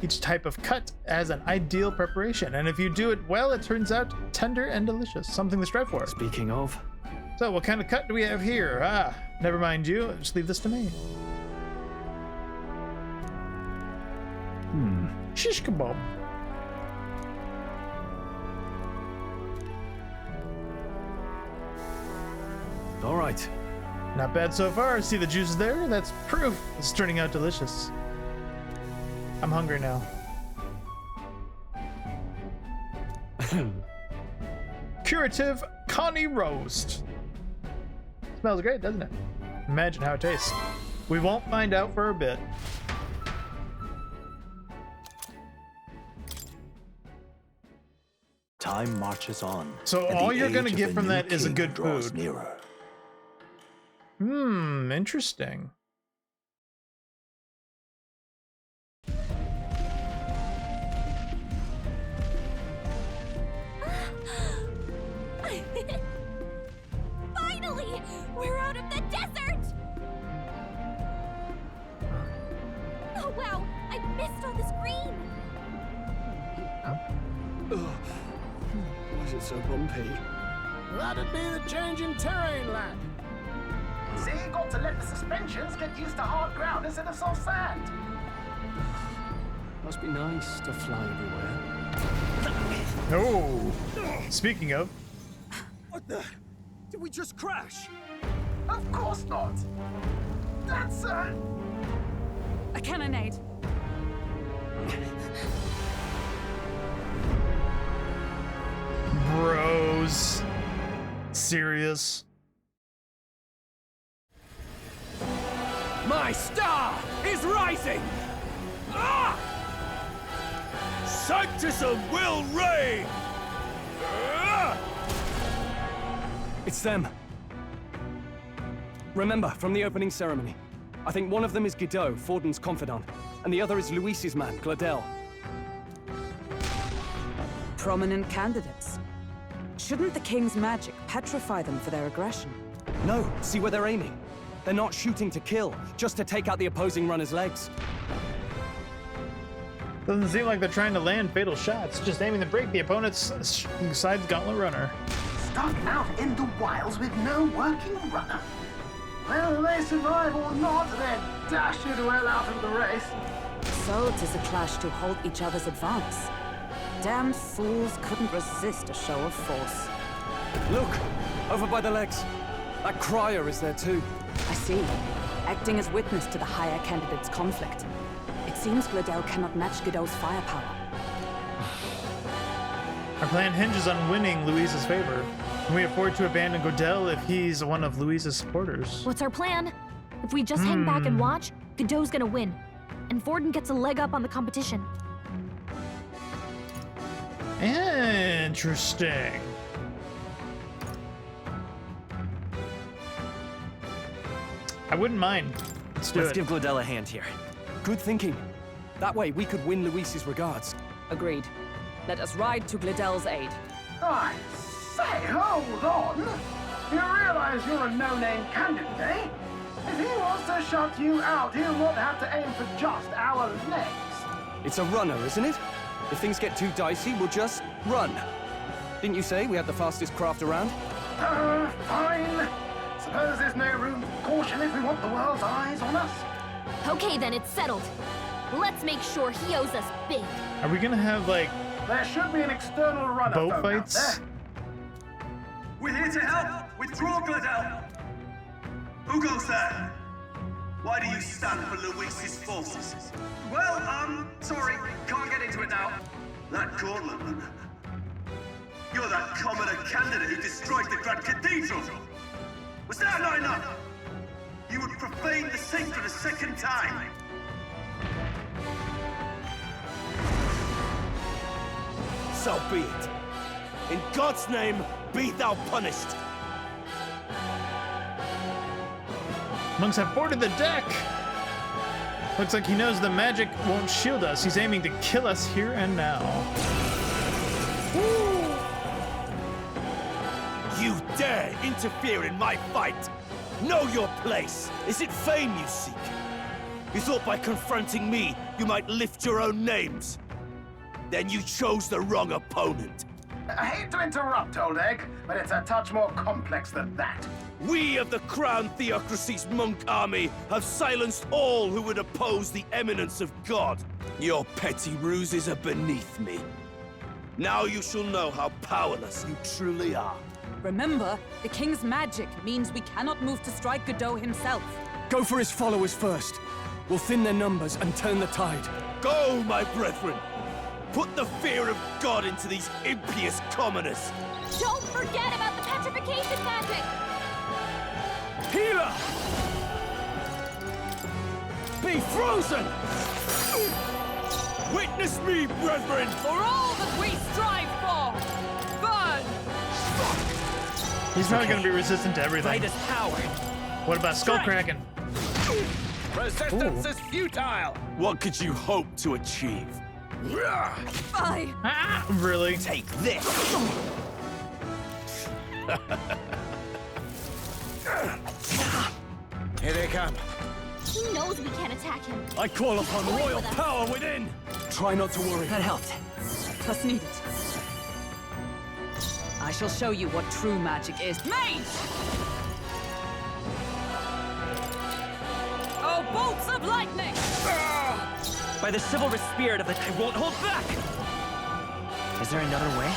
Each type of cut has an ideal preparation, and if you do it well, it turns out tender and delicious. Something to strive for. Speaking of. So, what kind of cut do we have here? Ah, never mind you. Just leave this to me. Shish kebab. All right. Not bad so far. See the juices there? That's proof it's turning out delicious. I'm hungry now. Curative Connie roast. Smells great, doesn't it? Imagine how it tastes. We won't find out for a bit. Time marches on. So all you're gonna get from that is a good food. Interesting. Finally! We're out of the desert! Oh wow, I missed all this green! Why is it so bumpy? That'd be the change in terrain, lad. See, you got to let the suspensions get used to hard ground instead of soft sand. Must be nice to fly everywhere. Oh, speaking of. What the? Did we just crash? Of course not. That's a cannonade. Bros. Serious? My star is rising! Ah! Sanctism will reign! Ah! It's them. Remember, from the opening ceremony, I think one of them is Godot, Forden's confidant, and the other is Luis's man, Gladel. Prominent candidates. Shouldn't the king's magic petrify them for their aggression? No, see where they're aiming. They're not shooting to kill, just to take out the opposing runner's legs. Doesn't seem like they're trying to land fatal shots, just aiming to break the opponent's side's gauntlet runner. Stuck out in the wilds with no working runner. Whether they survive or not, they're dashed well out of the race. So 'tis a clash to halt each other's advance. Damned fools couldn't resist a show of force. Look! Over by the legs. That crier is there too. I see. Acting as witness to the higher candidate's conflict. It seems Gladel cannot match Godot's firepower. Our plan hinges on winning Louise's favor. Can we afford to abandon Godel if he's one of Louise's supporters? What's our plan? If we just hang back and watch, Godot's gonna win. And Forden gets a leg up on the competition. Interesting. I wouldn't mind. Let's give Gladel a hand here. Good thinking. That way we could win Luis's regards. Agreed. Let us ride to Gladel's aid. I say, hold on. You realize you're a no-name candidate, eh? If he wants to shut you out, he'll not have to aim for just our legs. It's a runner, isn't it? If things get too dicey, we'll just run. Didn't you say we had the fastest craft around? Fine. Suppose there's no room for caution if we want the world's eyes on us. Okay, then it's settled. Let's make sure he owes us big. Are we gonna have, like, there should be an external runner boat fights? out there. We're here to help! Withdraw, Gladel! Who goes there? Why do you stand for Luis's forces? Well, sorry, can't get into it now. That gauntlet runner. You're that commoner candidate who destroyed the Grand Cathedral! Was that not enough? You would profane the sacred a second time! So be it. In God's name, be thou punished. Monks have boarded the deck. Looks like he knows the magic won't shield us. He's aiming to kill us here and now. You dare interfere in my fight? Know your place. Is it fame you seek? You thought by confronting me, you might lift your own names. Then you chose the wrong opponent. I hate to interrupt, Old Egg, but it's a touch more complex than that. We of the Crown Theocracy's monk army have silenced all who would oppose the eminence of God. Your petty ruses are beneath me. Now you shall know how powerless you truly are. Remember, the king's magic means we cannot move to strike Godot himself. Go for his followers first. We'll thin their numbers and turn the tide. Go, my brethren! Put the fear of God into these impious commoners! Don't forget about the petrification magic! Healer! Be frozen! Witness me, brethren! For all that we strive for! Burn! He's probably going to be resistant to everything. Fight is power. What about Skullkraken? Resistance is futile! What could you hope to achieve? Bye! Really? Take this! Here they come. He knows we can't attack him. I call upon royal power within! Try not to worry. That helped. Plus needed. I shall show you what true magic is. Mage! Oh, bolts of lightning! By the chivalrous spirit of the... I won't hold back! Is there another way?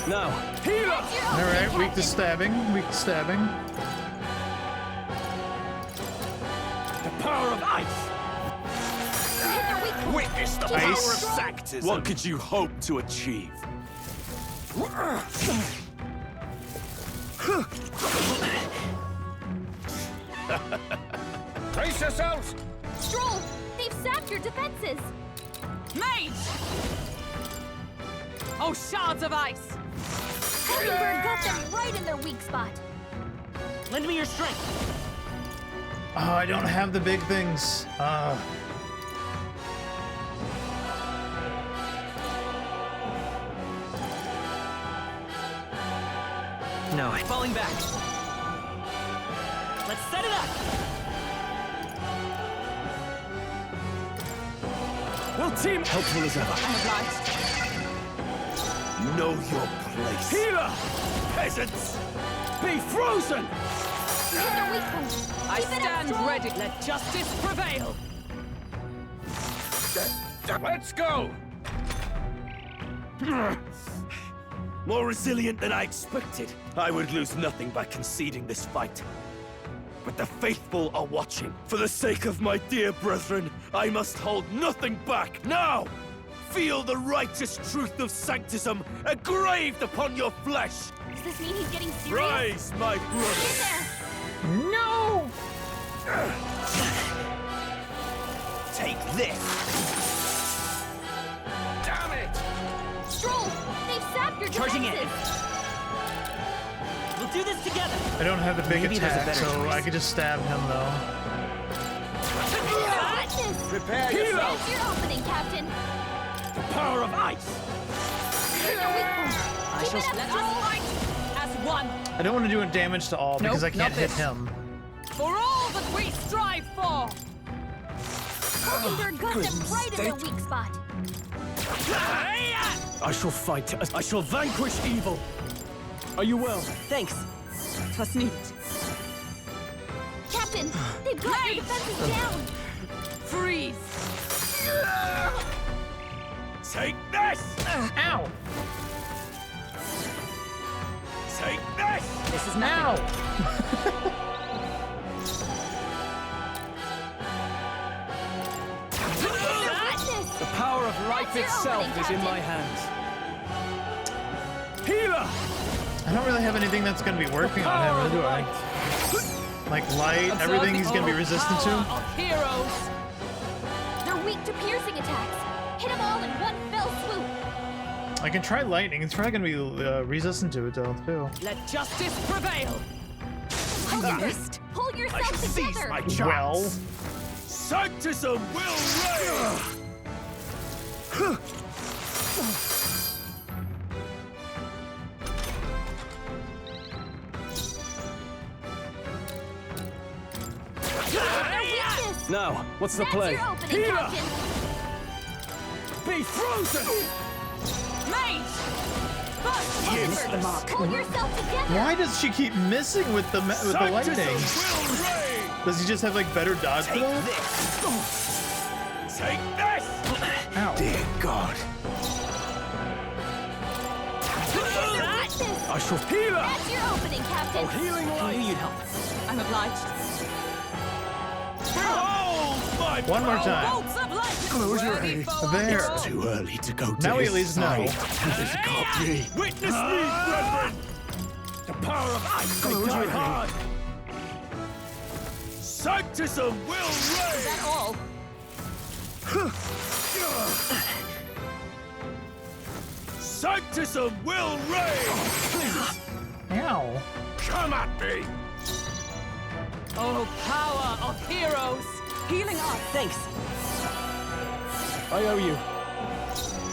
No. Healer! Alright, weak to stabbing. Weak to stabbing. The power of ice! Witness the power of Sanctism! What could you hope to achieve? Brace yourselves! Stroll! They've sapped your defenses! Mage! Oh, shards of ice! Mockingbird got them right in their weak spot. Lend me your strength. Oh, I don't have the big things. No, falling back. Let's set it up. We'll team helpful as ever. I'm obliged. Know your place. Healer! Peasants! Be frozen! I stand ready. Let justice prevail. Let's go! More resilient than I expected. I would lose nothing by conceding this fight. But the faithful are watching. For the sake of my dear brethren, I must hold nothing back. Now! Feel the righteous truth of sanctism engraved upon your flesh! Does this mean he's getting serious? Rise, my brothers! No! Take this! Damn it! Stroll! They've sapped your Charging in. defenses! We'll do this together. I don't have the big Maybe there's a attack, better so choice. I could just stab him though. Prepare There's yourself! your opening, Captain! The power of ice! Here's your weak point. I Keep shall it up, Let Stroll! us fight as one. I don't want to do damage to all because I can't not hit this. him. For all that we strive for. Mockingbird got them right in their weak spot. I shall fight. I shall vanquish evil. Are you well? Thanks. Twas neat. Captain, they've got your defenses down! Freeze. Take this! Ow! Take this! This is nothing. The power of life itself is in my hands. Healer! I don't really have anything that's going to be working on him, do I? Like light, Observe everything the he's going to be resistant power to? of heroes. They're weak to piercing attacks. Hit them all in one fell swoop. I can try lightning. It's probably going to be resistant to it though, too. Let justice prevail. Mockingbird, pull I yourself shall seize together! my chance! Well, Sanctism will reign! Their weakness! Now, what's the That's play? your opening, Healer! Captain! Be frozen! Mage. First, Mockingbird, pull yourself together! why does she keep missing with the lightning? Sanctism will reign! Does he just have like better dodge for Take that? this! Take this! Ow. Dear God. I shall healer! That's your opening, Captain! Oh, healing light! You'd help. I'm obliged. Hold my One more time. Bolts of lightning. Close your Ready eyes. for There. war. Too early to go to Now we his at least know. side. This can't be. Witness me, brethren! The power of ice! Close Die your hard! Sanctism will Is reign! that all? Sanctism will reign! Ow. Come at me! Oh, power of heroes. Healing us. Thanks. I owe you.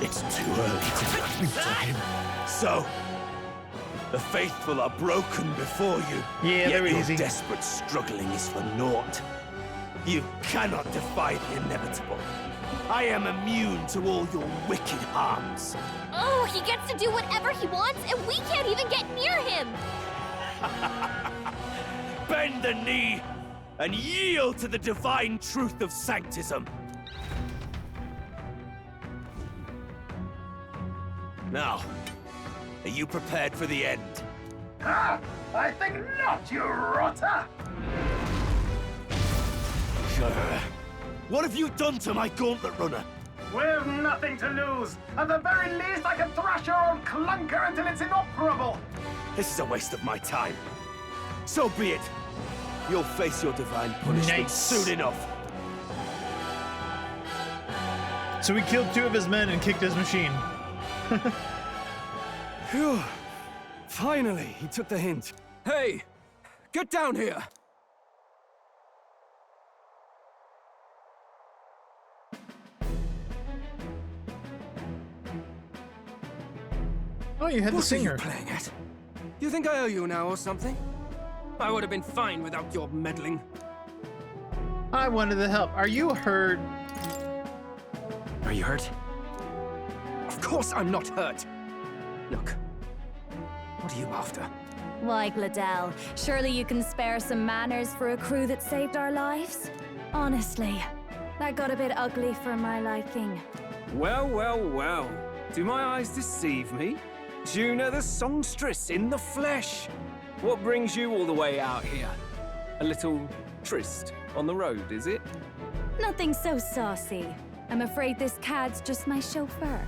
It's too early to do to him. So, the faithful are broken before you. Yeah, yet they're your easy. desperate struggling is for naught. You cannot defy the inevitable. I am immune to all your wicked harms. Oh, he gets to do whatever he wants, and we can't even get near him! Bend the knee and yield to the divine truth of sanctism. Now, are you prepared for the end? Ah, I think not, you rotter! What have you done to my gauntlet runner? We've nothing to lose. At the very least, I can thrash your old clunker until it's inoperable. This is a waste of my time. So be it. You'll face your divine punishment Nice. soon enough. So we killed 2 of his men and kicked his machine. Phew. Finally, he took the hint. Hey, get down here! Oh, you had the singer. What are you playing at? You think I owe you now or something? I would have been fine without your meddling. I wanted to help. Are you hurt? Are you hurt? Of course I'm not hurt. Look, what are you after? Why, Gladell, surely you can spare some manners for a crew that saved our lives? Honestly, that got a bit ugly for my liking. Well, well, well. Do my eyes deceive me? Juna the songstress in the flesh. What brings you all the way out here? A little tryst on the road, is it? Nothing so saucy. I'm afraid this cad's just my chauffeur.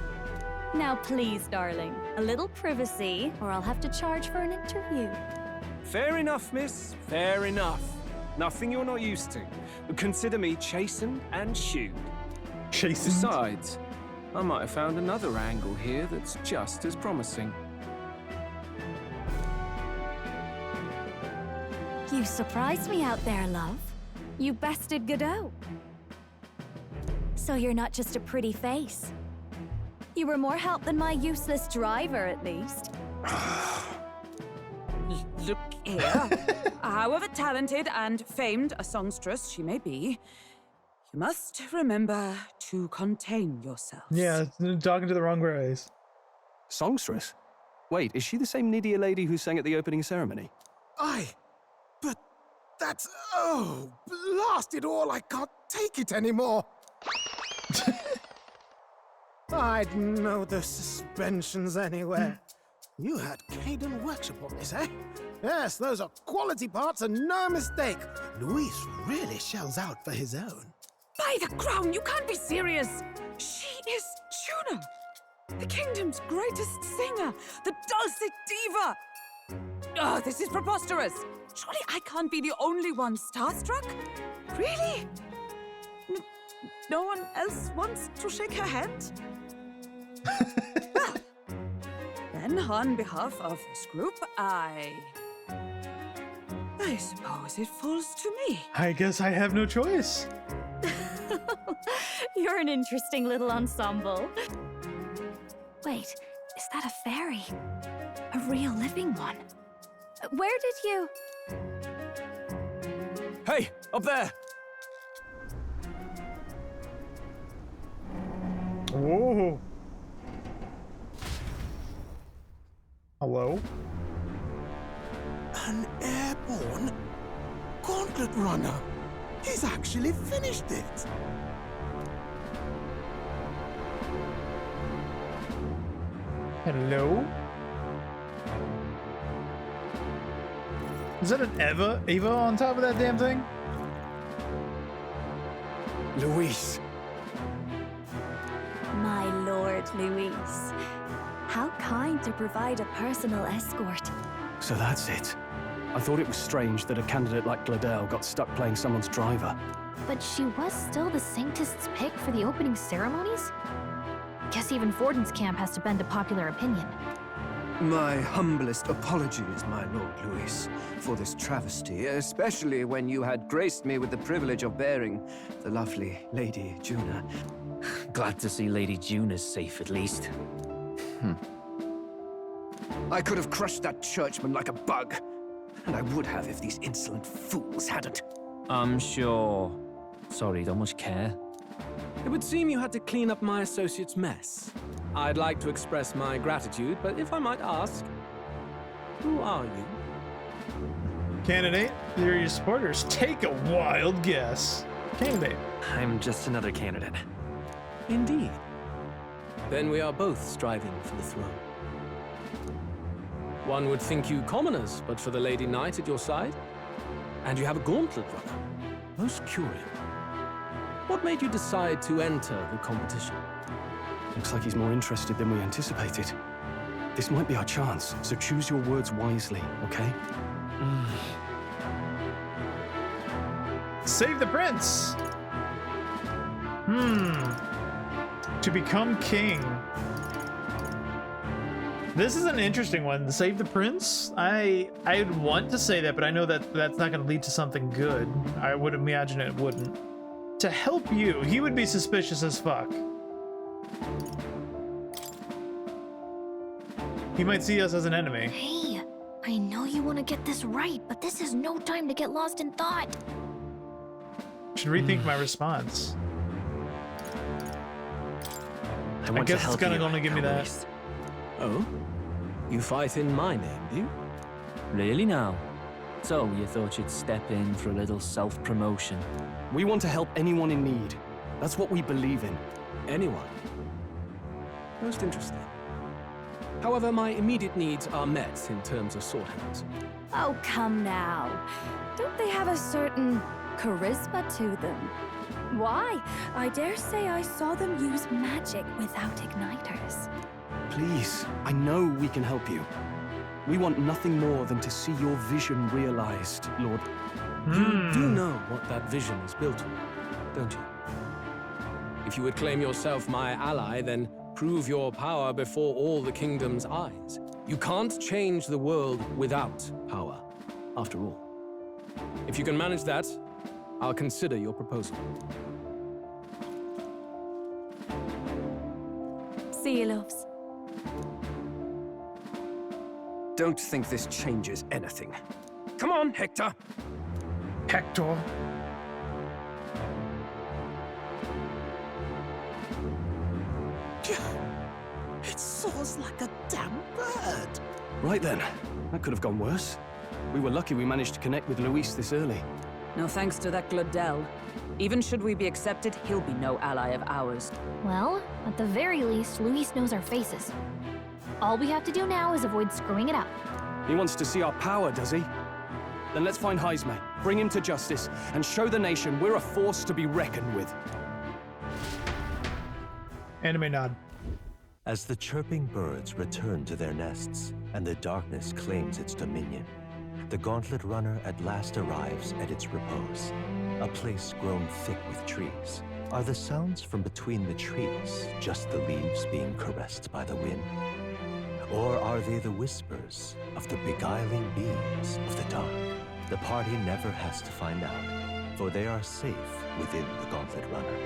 Now please, darling, a little privacy, or I'll have to charge for an interview. Fair enough, miss. Fair enough. Nothing you're not used to. But consider me chastened and shooed. Chastened? Besides, I might have found another angle here that's just as promising. You surprised me out there, love. You bested Godot. So you're not just a pretty face. You were more help than my useless driver, at least. Look here. However talented and famed a songstress she may be, you must remember to contain yourself. Yeah, talking to the wrong guys. Songstress? Wait, is she the same Nydia lady who sang at the opening ceremony? Aye, but that's... Oh, blast it all, I can't take it anymore. I'd know the suspensions anywhere. You had Caden workshop on this, eh? Yes, those are quality parts and no mistake. Luis really shells out for his own. By the crown, you can't be serious! She is Juna, the kingdom's greatest singer, the dulcet diva! Oh, this is preposterous! Surely I can't be the only one starstruck? Really? No one else wants to shake her hand? Well, then on behalf of this group, I suppose it falls to me. I guess I have no choice. You're an interesting little ensemble. Wait, is that a fairy? A real living one? Where did you... Hey, up there! Whoa. Hello? An airborne gauntlet runner. He's actually finished it. Hello? Is that an Eva on top of that damn thing? Luis. My lord, Luis. How kind to provide a personal escort. So that's it. I thought it was strange that a candidate like Gladell got stuck playing someone's driver. But she was still the Sanctist's pick for the opening ceremonies? Guess even Forden's camp has to bend to popular opinion. My humblest apologies, my Lord Luis, for this travesty, especially when you had graced me with the privilege of bearing the lovely Lady Juna. Glad to see Lady Juna's safe, at least. I could have crushed that churchman like a bug. And I would have if these insolent fools hadn't. I'm sure. Sorry, don't much care. It would seem you had to clean up my associate's mess. I'd like to express my gratitude, but if I might ask, who are you? Candidate, they're your supporters. Take a wild guess. Candidate. I'm just another candidate. Indeed. Then we are both striving for the throne. One would think you commoners, but for the Lady Knight at your side. And you have a gauntlet runner. Most curious. What made you decide to enter the competition? Looks like he's more interested than we anticipated. This might be our chance, so choose your words wisely, okay? Save the prince! To become king. This is an interesting one. Save the prince? I'd want to say that, but I know that that's not going to lead to something good. I would imagine it wouldn't. To help you, he would be suspicious as fuck. He might see us as an enemy. Hey, I know you want to get this right, but this is no time to get lost in thought. Should rethink my response. I guess it's gonna only give me that. Oh? You fight in my name, do you? Really now? So, you thought you'd step in for a little self-promotion? We want to help anyone in need. That's what we believe in. Anyone? Most interesting. However, my immediate needs are met in terms of sword hands. Oh, come now. Don't they have a certain charisma to them? Why? I dare say I saw them use magic without igniters. Please, I know we can help you. We want nothing more than to see your vision realized, Lord. You do know what that vision is built on, don't you? If you would claim yourself my ally, then prove your power before all the kingdom's eyes. You can't change the world without power, after all. If you can manage that, I'll consider your proposal. See you, loves. Don't think this changes anything. Come on, Hector. Hector. It soars like a damn bird. Right then. That could have gone worse. We were lucky we managed to connect with Luis this early. No thanks to that Gladel. Even should we be accepted, he'll be no ally of ours. Well, at the very least, Luis knows our faces. All we have to do now is avoid screwing it up. He wants to see our power, does he? Then let's find Heisme, bring him to justice, and show the nation we're a force to be reckoned with. Anime nod. As the chirping birds return to their nests and the darkness claims its dominion, the Gauntlet Runner at last arrives at its repose, a place grown thick with trees. Are the sounds from between the trees just the leaves being caressed by the wind? Or are they the whispers of the beguiling beams of the dark? The party never has to find out, for they are safe within the Gauntlet Runner.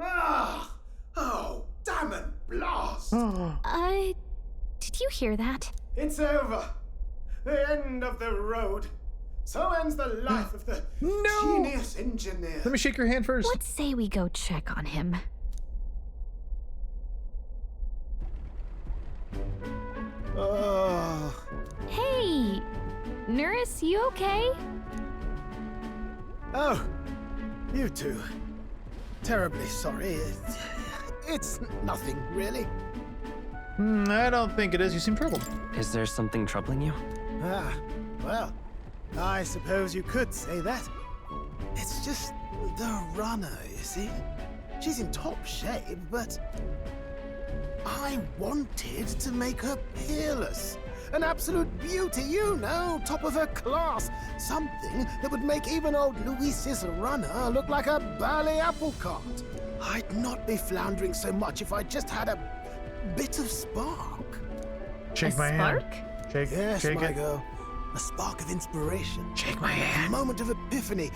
Ah! Oh, damn it, blast! Did you hear that? It's over. The end of the road. So ends the life of the genius engineer. Let me shake your hand first. Let's say we go check on him. Oh. Hey! Nurse, you okay? Oh, you two. Terribly sorry. It's nothing, really. I don't think it is. You seem troubled. Is there something troubling you? Ah, well, I suppose you could say that. It's just the runner, you see. She's in top shape, but I wanted to make her peerless. An absolute beauty, you know, top of her class. Something that would make even old Luis's runner look like a bally apple cart. I'd not be floundering so much if I just had a bit of spark. Shake my hand. Shake, yes, shake my it. girl. A spark of inspiration. Shake my A hand. moment of epiphany,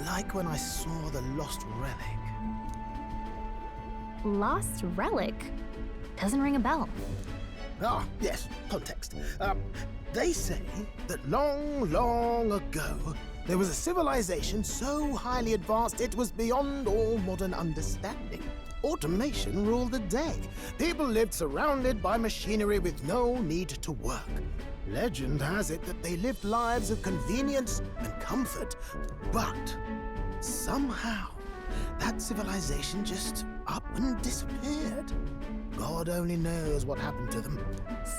like when I saw the lost relic. Lost relic? Doesn't ring a bell. Ah, yes, context. They say that long, long ago, there was a civilization so highly advanced it was beyond all modern understanding. Automation ruled the day. People lived surrounded by machinery with no need to work. Legend has it that they lived lives of convenience and comfort. But somehow, that civilization just up and disappeared. God only knows what happened to them.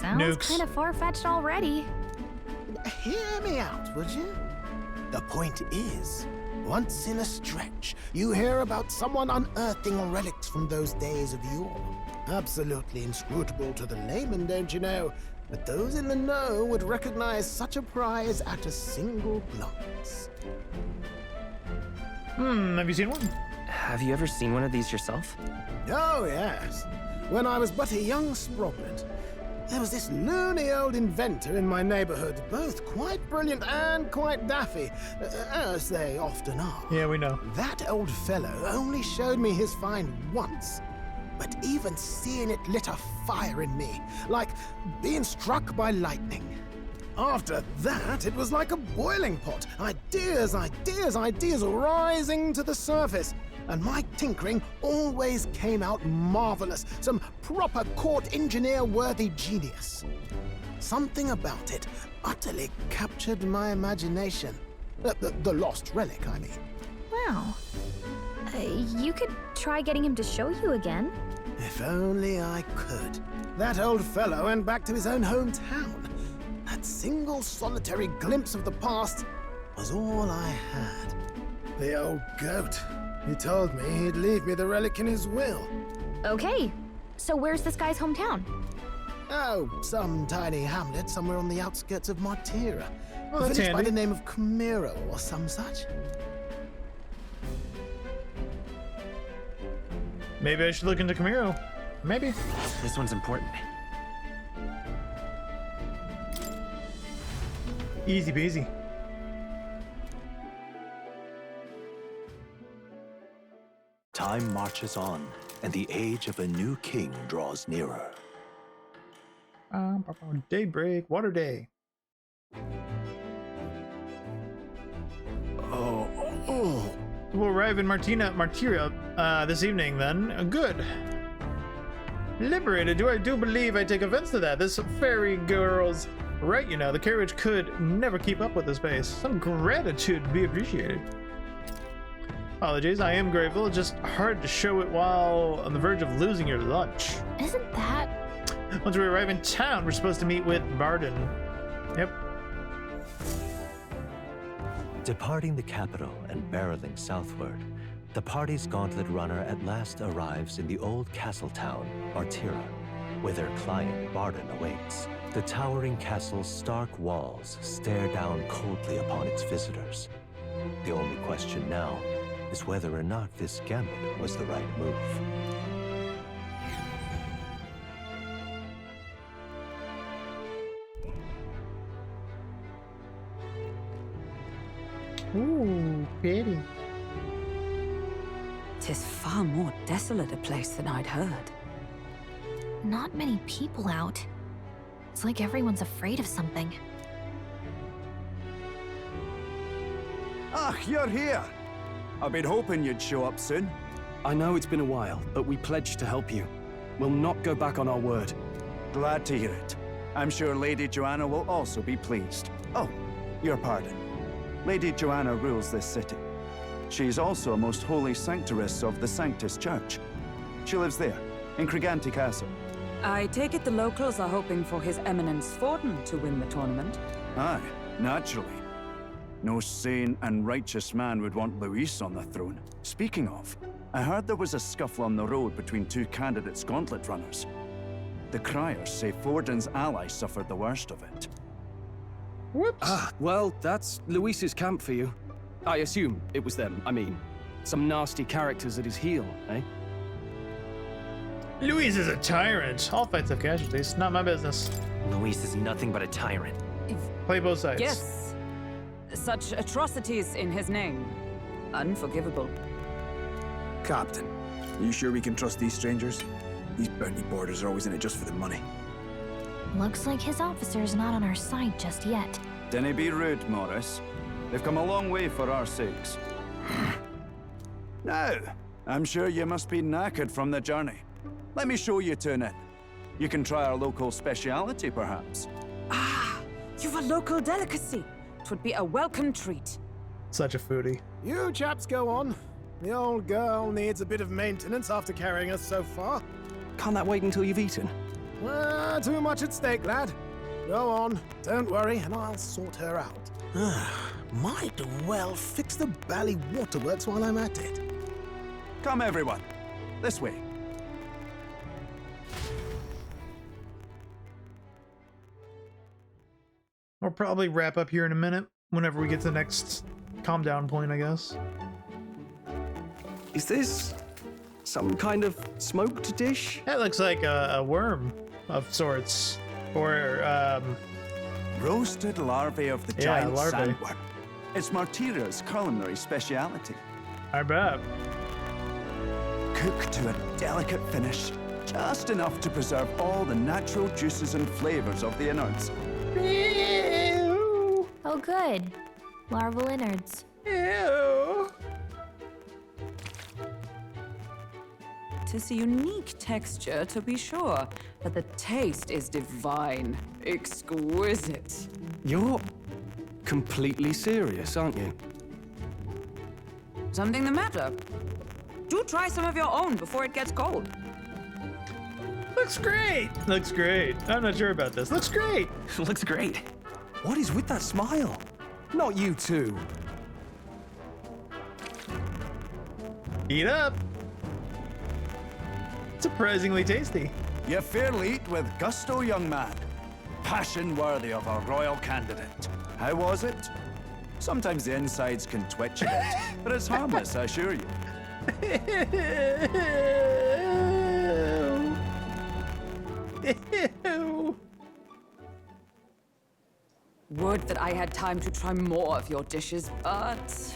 Sounds kind of far-fetched already. Hear me out, would you? The point is, once in a stretch, you hear about someone unearthing relics from those days of yore. Absolutely inscrutable to the layman, don't you know? but those in the know would recognize such a prize at a single glance. Have you seen one? Have you ever seen one of these yourself? Oh, yes. When I was but a young sproglet, there was this loony old inventor in my neighborhood, both quite brilliant and quite daffy, as they often are. Yeah, we know. That old fellow only showed me his find once, but even seeing it lit a fire in me, like being struck by lightning. After that, it was like a boiling pot. Ideas rising to the surface. And my tinkering always came out marvelous, some proper court engineer-worthy genius. Something about it utterly captured my imagination. The lost relic, I mean. Wow. You could try getting him to show you again. If only I could. That old fellow went back to his own hometown. That single solitary glimpse of the past was all I had. The old goat. He told me he'd leave me the relic in his will. Okay, so where's this guy's hometown? Oh, some tiny hamlet somewhere on the outskirts of Martira. Oh, A that's village by handy. the name of Camiro or some such. Maybe I should look into Camiro. Maybe. This one's important. Easy peasy. Time marches on, and the age of a new king draws nearer. Daybreak, water day. We'll arrive in Martira this evening then. Good. Liberated, I do believe I take offense to that. This fairy girl's right, you know, the carriage could never keep up with this pace. Some gratitude would be appreciated. Apologies, I am grateful. It's just hard to show it while on the verge of losing your lunch. Isn't that... Once we arrive in town, we're supposed to meet with Barden. Yep. Departing the capital and barreling southward, the party's gauntlet runner at last arrives in the old castle town, Martira, where their client, Barden, awaits. The towering castle's stark walls stare down coldly upon its visitors. The only question now is whether or not this gambit was the right move. Ooh, pretty. 'Tis far more desolate a place than I'd heard. Not many people out. It's like everyone's afraid of something. Ah, you're here. I've been hoping you'd show up soon. I know it's been a while, but we pledged to help you. We'll not go back on our word. Glad to hear it. I'm sure Lady Joanna will also be pleased. Oh, your pardon. Lady Joanna rules this city. She's also a most holy sanctoress of the Sanctus Church. She lives there, in Criganti Castle. I take it the locals are hoping for His Eminence Forden to win the tournament. Aye, naturally. No sane and righteous man would want Luis on the throne. Speaking of, I heard there was a scuffle on the road between two candidates gauntlet runners. The criers say Forden's ally suffered the worst of it. Whoops. Ah, well, that's Luis's camp for you. I assume it was them, I mean. Some nasty characters at his heel, eh? Luis is a tyrant. All fights have casualties. Not my business. Luis is nothing but a tyrant. Play both sides. Yes. Such atrocities in his name. Unforgivable. Captain, are you sure we can trust these strangers? These bounty boarders are always in it just for the money. Looks like his officer's not on our side just yet. Dinna be rude, Morris. They've come a long way for our sakes. Now, I'm sure you must be knackered from the journey. Let me show you to an inn. You can try our local speciality, perhaps. Ah, you've a local delicacy. 'Twould be a welcome treat. Such a foodie. You chaps go on. The old girl needs a bit of maintenance after carrying us so far. Can't that wait until you've eaten? Too much at stake, lad. Go on, don't worry, and I'll sort her out. Might well fix the bally waterworks while I'm at it. Come, everyone. This way. We'll probably wrap up here in a minute, whenever we get to the next calm down point, I guess. Is this some kind of smoked dish? That looks like a worm of sorts. Or, roasted larvae of the yeah, giant larvae. sandworm. It's Martira's culinary speciality. I bet. Cooked to a delicate finish, just enough to preserve all the natural juices and flavors of the innards. Oh, good. Larval innards. Ew. Tis a unique texture, to be sure, but the taste is divine, exquisite. You're completely serious, aren't you? Something the matter? Do try some of your own before it gets cold. Looks great. Looks great. I'm not sure about this. Looks great. Looks great. What is with that smile? Not you two. Eat up. Surprisingly tasty. You fairly eat with gusto, young man. Passion worthy of a royal candidate. How was it? Sometimes the insides can twitch a bit, but it's harmless, I assure you. Ew. Would that I had time to try more of your dishes, but...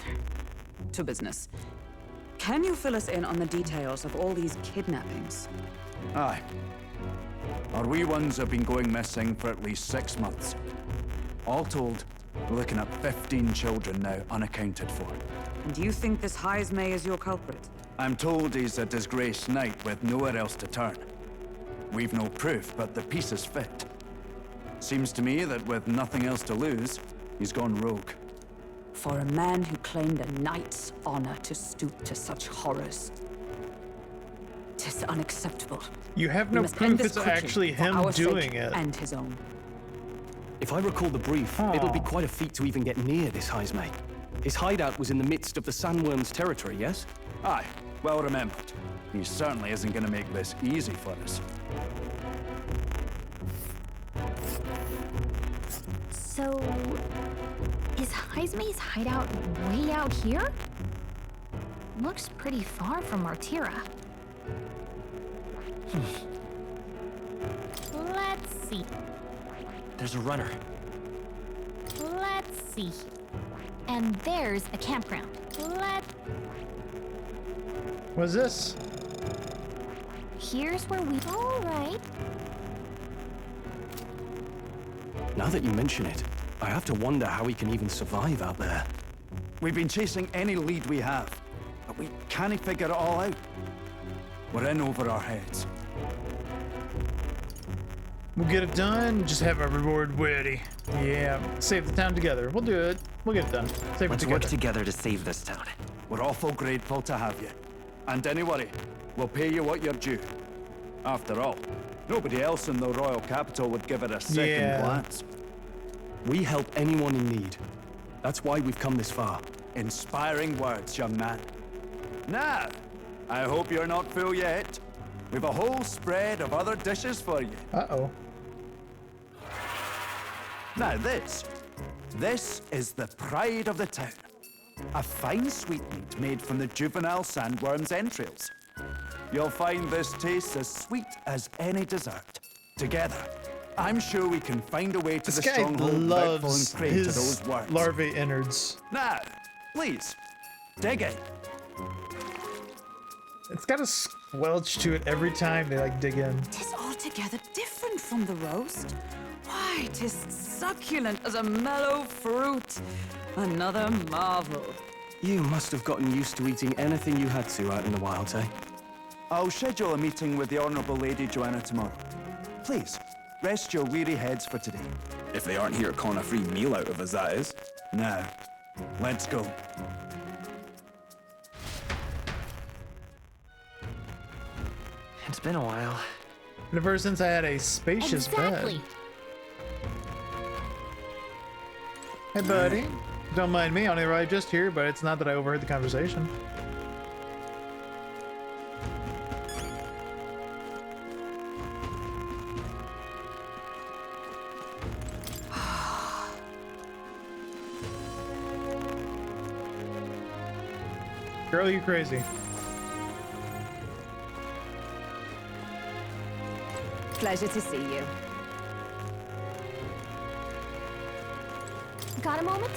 to business. Can you fill us in on the details of all these kidnappings? Aye. Our wee ones have been going missing for at least 6 months. All told, we're looking at 15 children now unaccounted for. And do you think this Heismay is your culprit? I'm told he's a disgraced knight with nowhere else to turn. We've no proof, but the pieces fit. Seems to me that with nothing else to lose, he's gone rogue. For a man who claimed a knight's honor to stoop to such horrors. 'Tis unacceptable. You have We no must proof end this it's quickly, actually for him our doing sake it. and his own. If I recall the brief, it'll be quite a feat to even get near this Heismay. His hideout was in the midst of the Sandworm's territory, yes? Aye, well remembered. He certainly isn't going to make this easy for us. So, is Heismay's hideout way out here? Looks pretty far from Martira. Let's see. There's a runner. Let's see. And there's a campground. What's this? Here's where we... All right. Now that you mention it, I have to wonder how he can even survive out there. We've been chasing any lead we have, but we can't figure it all out. We're in over our heads. We'll get it done. Just have our reward ready. Yeah, save the town together. We'll do it. We'll get it done. Save Let's it work together. together to save this town. We're awful grateful to have you. And don't worry, we'll pay you what you're due. After all, nobody else in the royal capital would give it a second glance. We help anyone in need. That's why we've come this far. Inspiring words, young man. Now, I hope you're not full yet. We've a whole spread of other dishes for you. Uh-oh. Now this is the pride of the town. A fine sweetmeat made from the juvenile sandworm's entrails. You'll find this tastes as sweet as any dessert. Together, I'm sure we can find a way to This the guy stronghold without falling loves prey to his those worms. larvae innards. Now, please, dig in. It's got a squelch to it every time they like dig in. Tis altogether different from the roast. Why, 'tis succulent as a mellow fruit. Another marvel. You must have gotten used to eating anything you had to out in the wilds, eh? I'll schedule a meeting with the Honourable Lady Joanna tomorrow. Please, rest your weary heads for today. If they aren't here calling a free meal out of us, that is. Now, let's go. It's been a while. Ever since I had a spacious Exactly. bed. Hey, buddy. Don't mind me, I only arrived just here, but it's not that I overheard the conversation. Girl, you crazy. Pleasure to see you. Got a moment?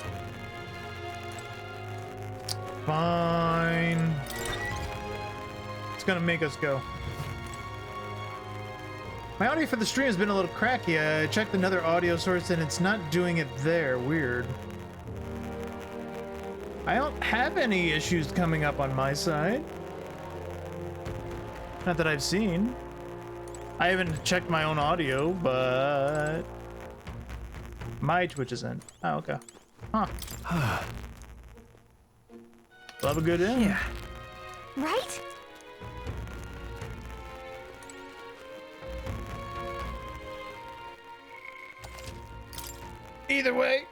Fine. It's gonna make us go. My audio for the stream has been a little cracky. I checked another audio source and it's not doing it there. Weird. I don't have any issues coming up on my side. Not that I've seen. I haven't checked my own audio, but my Twitch is in. Oh, okay. Huh. Love a good in. Yeah. Right? Either way.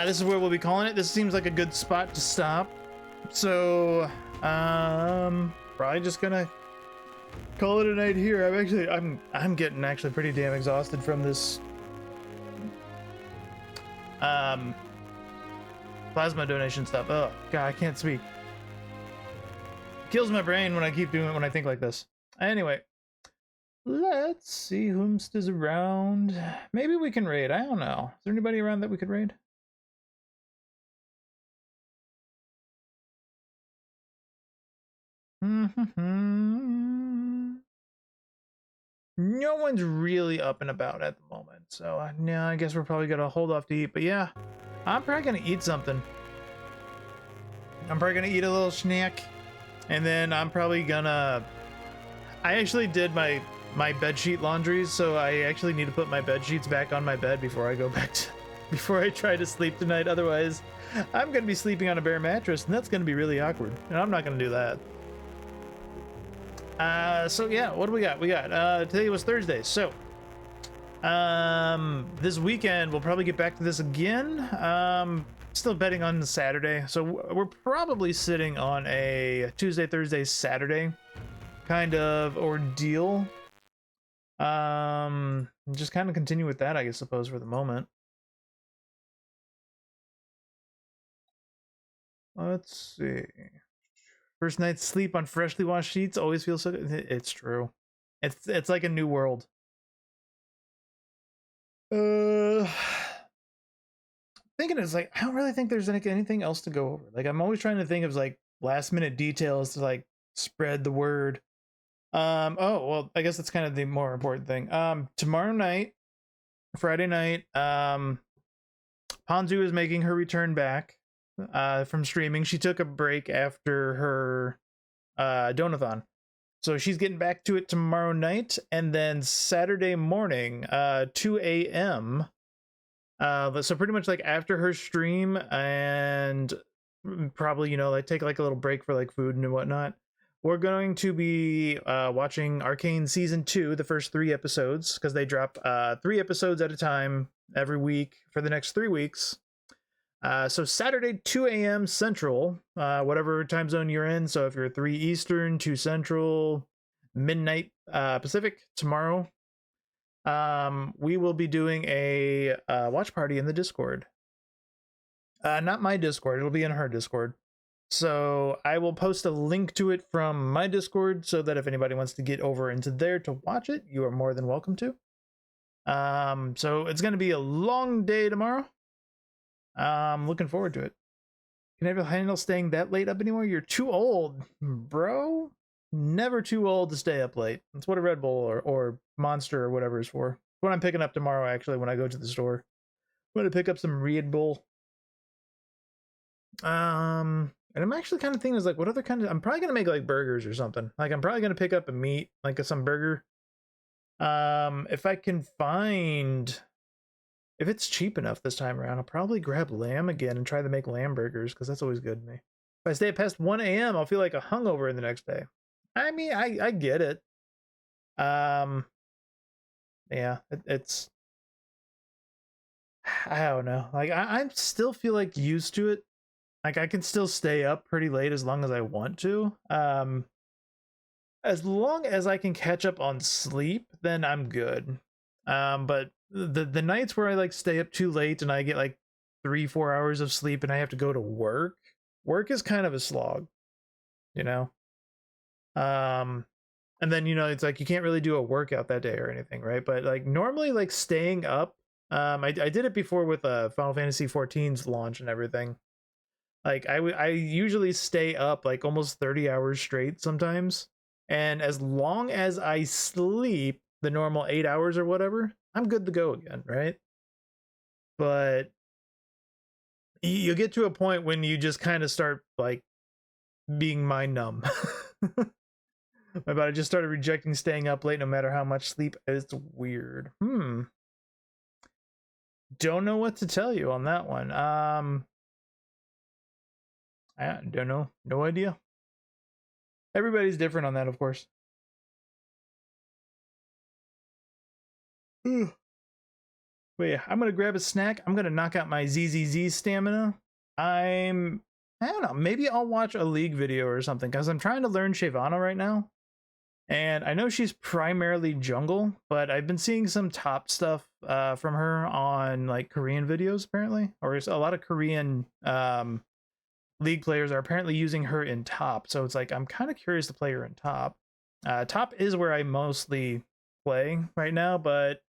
This is where we'll be calling it. This seems like a good spot to stop. So, probably just gonna call it a night here. I'm getting actually pretty damn exhausted from this plasma donation stuff. Oh god, I can't speak. Kills my brain when I keep doing it when I think like this. Anyway, let's see whomst is around. Maybe we can raid. I don't know. Is there anybody around that we could raid? No one's really up and about at the moment, so no, I guess we're probably gonna hold off to eat. But yeah, I'm probably gonna eat something. I'm probably gonna eat a little snack, and then I'm probably gonna. I actually did my bedsheet laundries, so I actually need to put my bed sheets back on my bed before I go back to, before I try to sleep tonight. Otherwise, I'm gonna be sleeping on a bare mattress, and that's gonna be really awkward, and I'm not gonna do that. So yeah, what do we got? We got, today was Thursday, so, this weekend, we'll probably get back to this again. Still betting on Saturday, so we're probably sitting on a Tuesday, Thursday, Saturday kind of ordeal. Just kind of continue with that, I suppose, for the moment. Let's see. First night's sleep on freshly washed sheets always feels so good. It's true. It's like a new world. Thinking it's like, I don't really think there's anything else to go over. Like, I'm always trying to think of like last minute details to like spread the word. Oh, well, I guess that's kind of the more important thing. Tomorrow night, Friday night, Ponzu is making her return back from streaming. She took a break after her donathon, so she's getting back to it tomorrow night, and then Saturday morning, 2 a.m. So pretty much like after her stream, and probably, you know, like take like a little break for like food and whatnot, we're going to be watching Arcane Season 2, the first 3 episodes, because they drop 3 episodes at a time every week for the next 3 weeks. So Saturday, 2 a.m. Central, whatever time zone you're in. So if you're 3 Eastern, 2 Central, midnight Pacific, tomorrow, we will be doing a watch party in the Discord. Not my Discord, it'll be in her Discord. So I will post a link to it from my Discord so that if anybody wants to get over into there to watch it, you are more than welcome to. So it's going to be a long day tomorrow. I'm looking forward to it. Can I ever handle staying that late up anymore? You're too old, bro. Never too old to stay up late. That's what a Red Bull or Monster or whatever is for. That's what I'm picking up tomorrow, actually, when I go to the store. I'm going to pick up some Red Bull. And I'm actually kind of thinking, is like, what other kind of, I'm probably going to make like burgers or something. Like, I'm probably going to pick up a meat, like some burger. If I can find, if it's cheap enough this time around, I'll probably grab lamb again and try to make lamb burgers, because that's always good to me. If I stay past 1 a.m., I'll feel like a hungover in the next day. I mean, I get it. Yeah, it's, I don't know. Like, I still feel like used to it. Like, I can still stay up pretty late as long as I want to. As long as I can catch up on sleep, then I'm good. But the nights where I like stay up too late and I get like 3-4 hours of sleep and I have to go to work, work is kind of a slog, you know? And then, you know, it's like you can't really do a workout that day or anything, right? But like normally, like staying up, I did it before with Final Fantasy XIV's launch and everything. Like I usually stay up like almost 30 hours straight sometimes, and as long as I sleep the normal 8 hours or whatever, I'm good to go again, right? But you get to a point when you just kind of start like being mind numb. My body just started rejecting staying up late no matter how much sleep. It's weird. Don't know what to tell you on that one. I don't know. No idea. Everybody's different on that, of course. But yeah, I'm gonna grab a snack. I'm gonna knock out my ZZZ stamina. I don't know, maybe I'll watch a League video or something, because I'm trying to learn Shyvana right now. And I know she's primarily jungle, but I've been seeing some top stuff from her on like Korean videos apparently, or a lot of Korean League players are apparently using her in top. So it's like I'm kind of curious to play her in top. Top is where I mostly play right now, but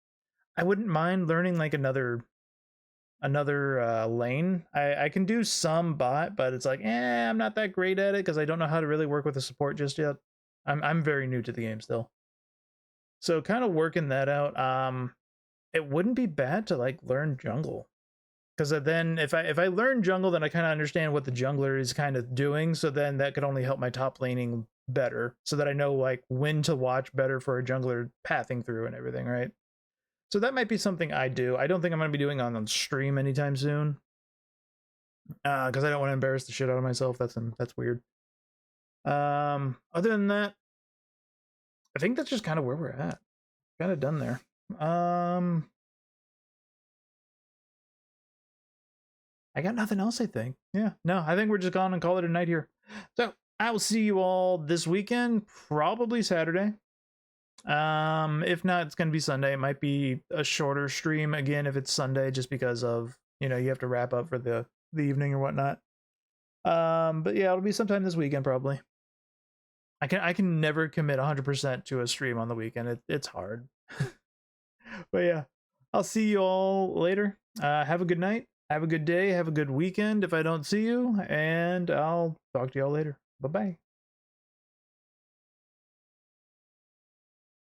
I wouldn't mind learning like another lane. I can do some bot, but it's like I'm not that great at it because I don't know how to really work with the support just yet. I'm very new to the game still, so kind of working that out. It wouldn't be bad to like learn jungle, because then if I learn jungle, then I kind of understand what the jungler is kind of doing, so then that could only help my top laning better, so that I know like when to watch better for a jungler pathing through and everything, right? So that might be something I do. I don't think I'm going to be doing on stream anytime soon, because I don't want to embarrass the shit out of myself. That's weird. Other than that, I think that's just kind of where we're at. Kind of done there. I got nothing else, I think. Yeah, no, I think we're just gonna call it a night here. So I will see you all this weekend, probably Saturday. If not, it's gonna be Sunday. It might be a shorter stream again if it's Sunday, just because of, you know, you have to wrap up for the evening or whatnot. But yeah, it'll be sometime this weekend probably. I can never commit 100% to a stream on the weekend. It's hard. But yeah, I'll see you all later. Have a good night. Have a good day. Have a good weekend if I don't see you, and I'll talk to y'all later. Bye-bye.